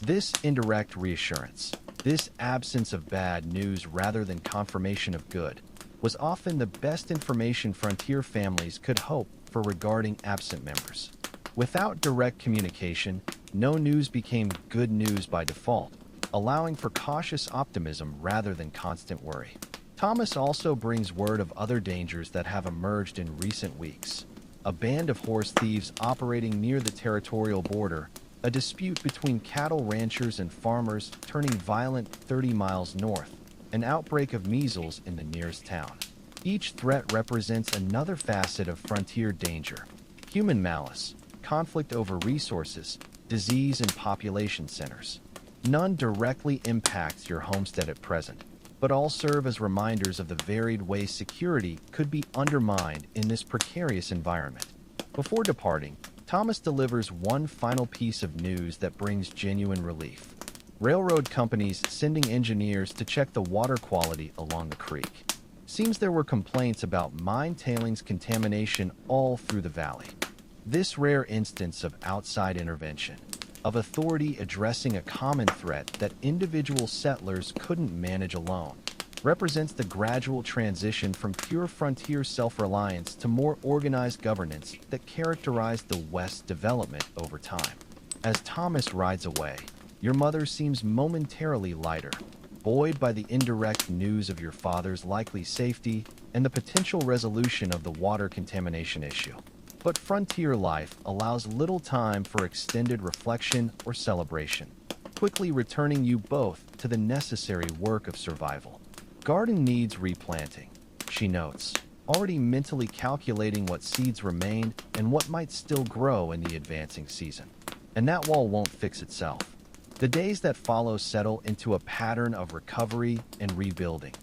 This indirect reassurance, this absence of bad news rather than confirmation of good, was often the best information frontier families could hope for regarding absent members. Without direct communication, no news became good news by default, allowing for cautious optimism rather than constant worry. Thomas also brings word of other dangers that have emerged in recent weeks. A band of horse thieves operating near the territorial border, a dispute between cattle ranchers and farmers turning violent 30 miles north, an outbreak of measles in the nearest town. Each threat represents another facet of frontier danger: human malice, conflict over resources, disease, and population centers. None directly impacts your homestead at present, but all serve as reminders of the varied ways security could be undermined in this precarious environment. Before departing, Thomas delivers one final piece of news that brings genuine relief. Railroad companies sending engineers to check the water quality along the creek. Seems there were complaints about mine tailings contamination all through the valley. This rare instance of outside intervention, of authority addressing a common threat that individual settlers couldn't manage alone, represents the gradual transition from pure frontier self-reliance to more organized governance that characterized the West's development over time. As Thomas rides away, your mother seems momentarily lighter, buoyed by the indirect news of your father's likely safety and the potential resolution of the water contamination issue. But frontier life allows little time for extended reflection or celebration, quickly returning you both to the necessary work of survival. Garden needs replanting, she notes, already mentally calculating what seeds remain and what might still grow in the advancing season. And that wall won't fix itself. The days that follow settle into a pattern of recovery and rebuilding,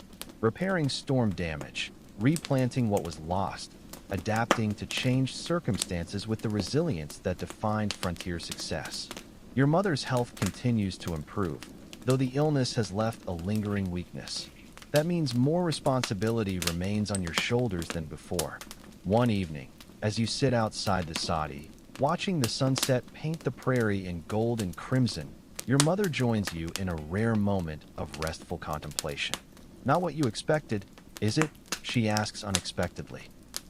repairing storm damage, replanting what was lost, adapting to changed circumstances with the resilience that defined frontier success. Your mother's health continues to improve, though the illness has left a lingering weakness. That means more responsibility remains on your shoulders than before. One evening, as you sit outside the soddy, watching the sunset paint the prairie in gold and crimson, your mother joins you in a rare moment of restful contemplation. Not what you expected, is it? She asks unexpectedly.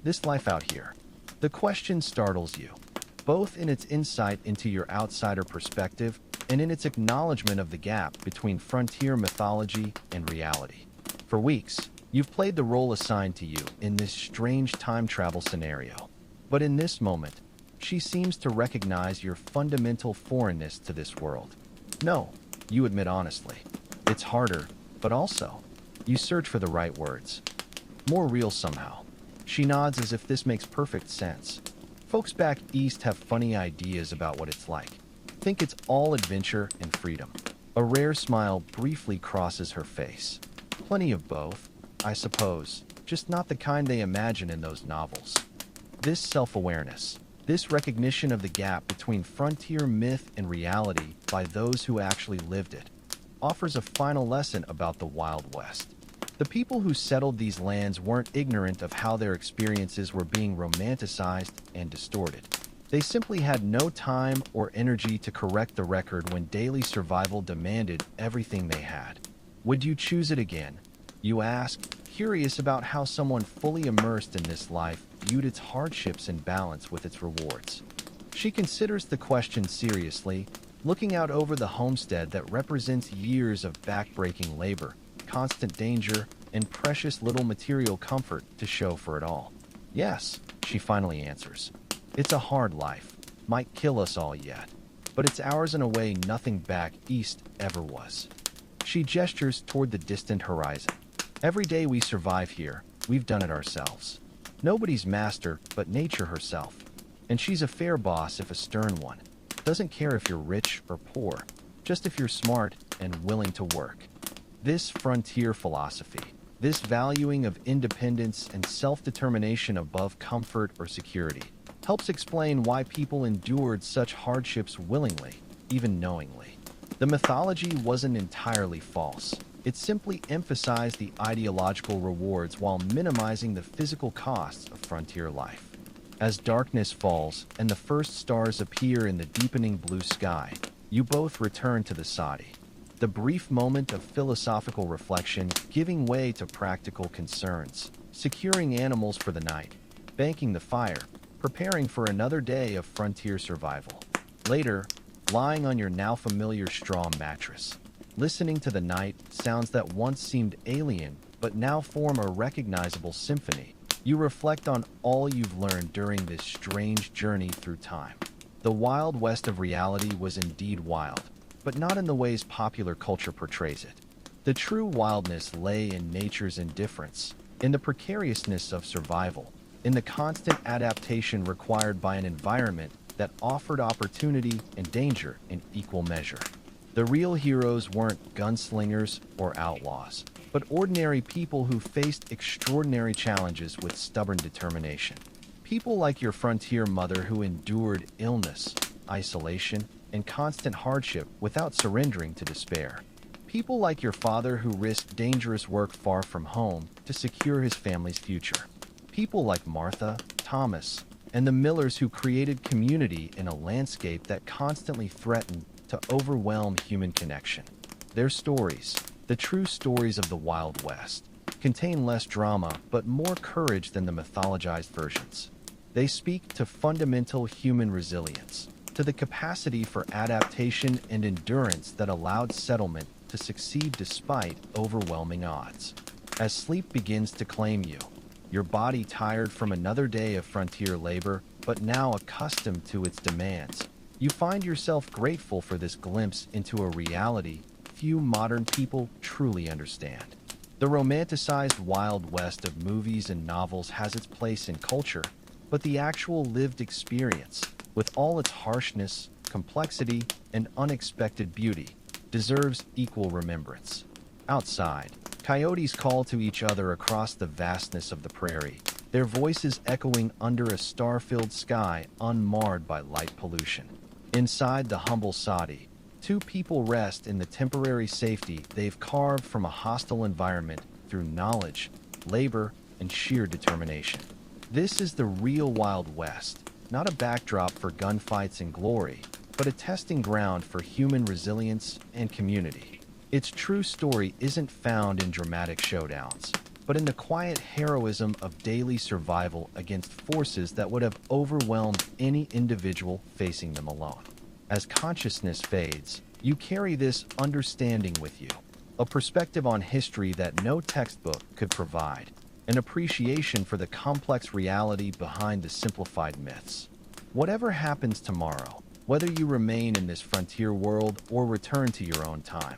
This life out here. The question startles you, both in its insight into your outsider perspective and in its acknowledgement of the gap between frontier mythology and reality. For weeks, you've played the role assigned to you in this strange time travel scenario. But in this moment, she seems to recognize your fundamental foreignness to this world. No, you admit honestly. It's harder, but also, you search for the right words. More real somehow. She nods as if this makes perfect sense. Folks back east have funny ideas about what it's like. Think it's all adventure and freedom. A rare smile briefly crosses her face. Plenty of both, I suppose, just not the kind they imagine in those novels. This self-awareness, this recognition of the gap between frontier myth and reality by those who actually lived it, offers a final lesson about the Wild West. The people who settled these lands weren't ignorant of how their experiences were being romanticized and distorted. They simply had no time or energy to correct the record when daily survival demanded everything they had. Would you choose it again? You ask, curious about how someone fully immersed in this life viewed its hardships in balance with its rewards. She considers the question seriously, looking out over the homestead that represents years of backbreaking labor, constant danger, and precious little material comfort to show for it all. Yes, she finally answers. It's a hard life, might kill us all yet, but it's ours in a way nothing back east ever was. She gestures toward the distant horizon. Every day we survive here, we've done it ourselves. Nobody's master but nature herself. And she's a fair boss if a stern one. Doesn't care if you're rich or poor, just if you're smart and willing to work. This frontier philosophy, this valuing of independence and self-determination above comfort or security, helps explain why people endured such hardships willingly, even knowingly. The mythology wasn't entirely false. It simply emphasized the ideological rewards while minimizing the physical costs of frontier life. As darkness falls and the first stars appear in the deepening blue sky, you both return to the soddy. The brief moment of philosophical reflection giving way to practical concerns, securing animals for the night, banking the fire, preparing for another day of frontier survival. Later, lying on your now familiar straw mattress, listening to the night sounds that once seemed alien but now form a recognizable symphony, you reflect on all you've learned during this strange journey through time. The Wild West of reality was indeed wild, but not in the ways popular culture portrays it. The true wildness lay in nature's indifference, in the precariousness of survival, in the constant adaptation required by an environment that offered opportunity and danger in equal measure. The real heroes weren't gunslingers or outlaws, but ordinary people who faced extraordinary challenges with stubborn determination. People like your frontier mother who endured illness, isolation, and constant hardship without surrendering to despair. People like your father who risked dangerous work far from home to secure his family's future. People like Martha, Thomas, and the Millers who created community in a landscape that constantly threatened to overwhelm human connection. Their stories, the true stories of the Wild West, contain less drama but more courage than the mythologized versions. They speak to fundamental human resilience, to the capacity for adaptation and endurance that allowed settlement to succeed despite overwhelming odds. As sleep begins to claim you, your body tired from another day of frontier labor, but now accustomed to its demands, you find yourself grateful for this glimpse into a reality few modern people truly understand. The romanticized Wild West of movies and novels has its place in culture, but the actual lived experience, with all its harshness, complexity, and unexpected beauty, deserves equal remembrance. Outside, coyotes call to each other across the vastness of the prairie, their voices echoing under a star-filled sky unmarred by light pollution. Inside the humble soddy, two people rest in the temporary safety they've carved from a hostile environment through knowledge, labor, and sheer determination. This is the real Wild West, not a backdrop for gunfights and glory, but a testing ground for human resilience and community. Its true story isn't found in dramatic showdowns, but in the quiet heroism of daily survival against forces that would have overwhelmed any individual facing them alone. As consciousness fades, you carry this understanding with you, a perspective on history that no textbook could provide, an appreciation for the complex reality behind the simplified myths. Whatever happens tomorrow, whether you remain in this frontier world or return to your own time,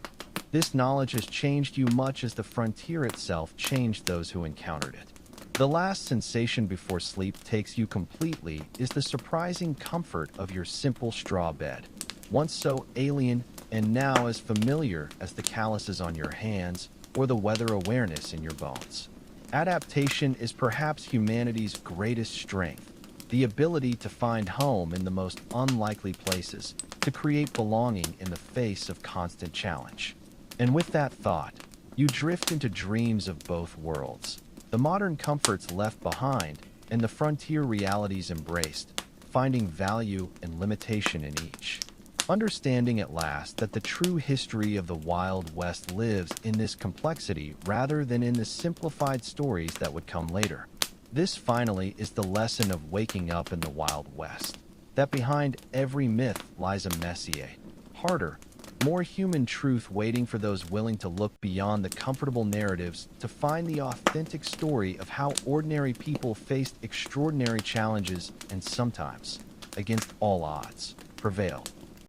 this knowledge has changed you much as the frontier itself changed those who encountered it. The last sensation before sleep takes you completely is the surprising comfort of your simple straw bed, once so alien and now as familiar as the calluses on your hands or the weather awareness in your bones. Adaptation is perhaps humanity's greatest strength, the ability to find home in the most unlikely places, to create belonging in the face of constant challenge. And with that thought, you drift into dreams of both worlds, the modern comforts left behind and the frontier realities embraced, finding value and limitation in each. Understanding at last that the true history of the Wild West lives in this complexity rather than in the simplified stories that would come later. This finally is the lesson of waking up in the Wild West, that behind every myth lies a messier, harder, more human truth waiting for those willing to look beyond the comfortable narratives to find the authentic story of how ordinary people faced extraordinary challenges and sometimes, against all odds, prevailed.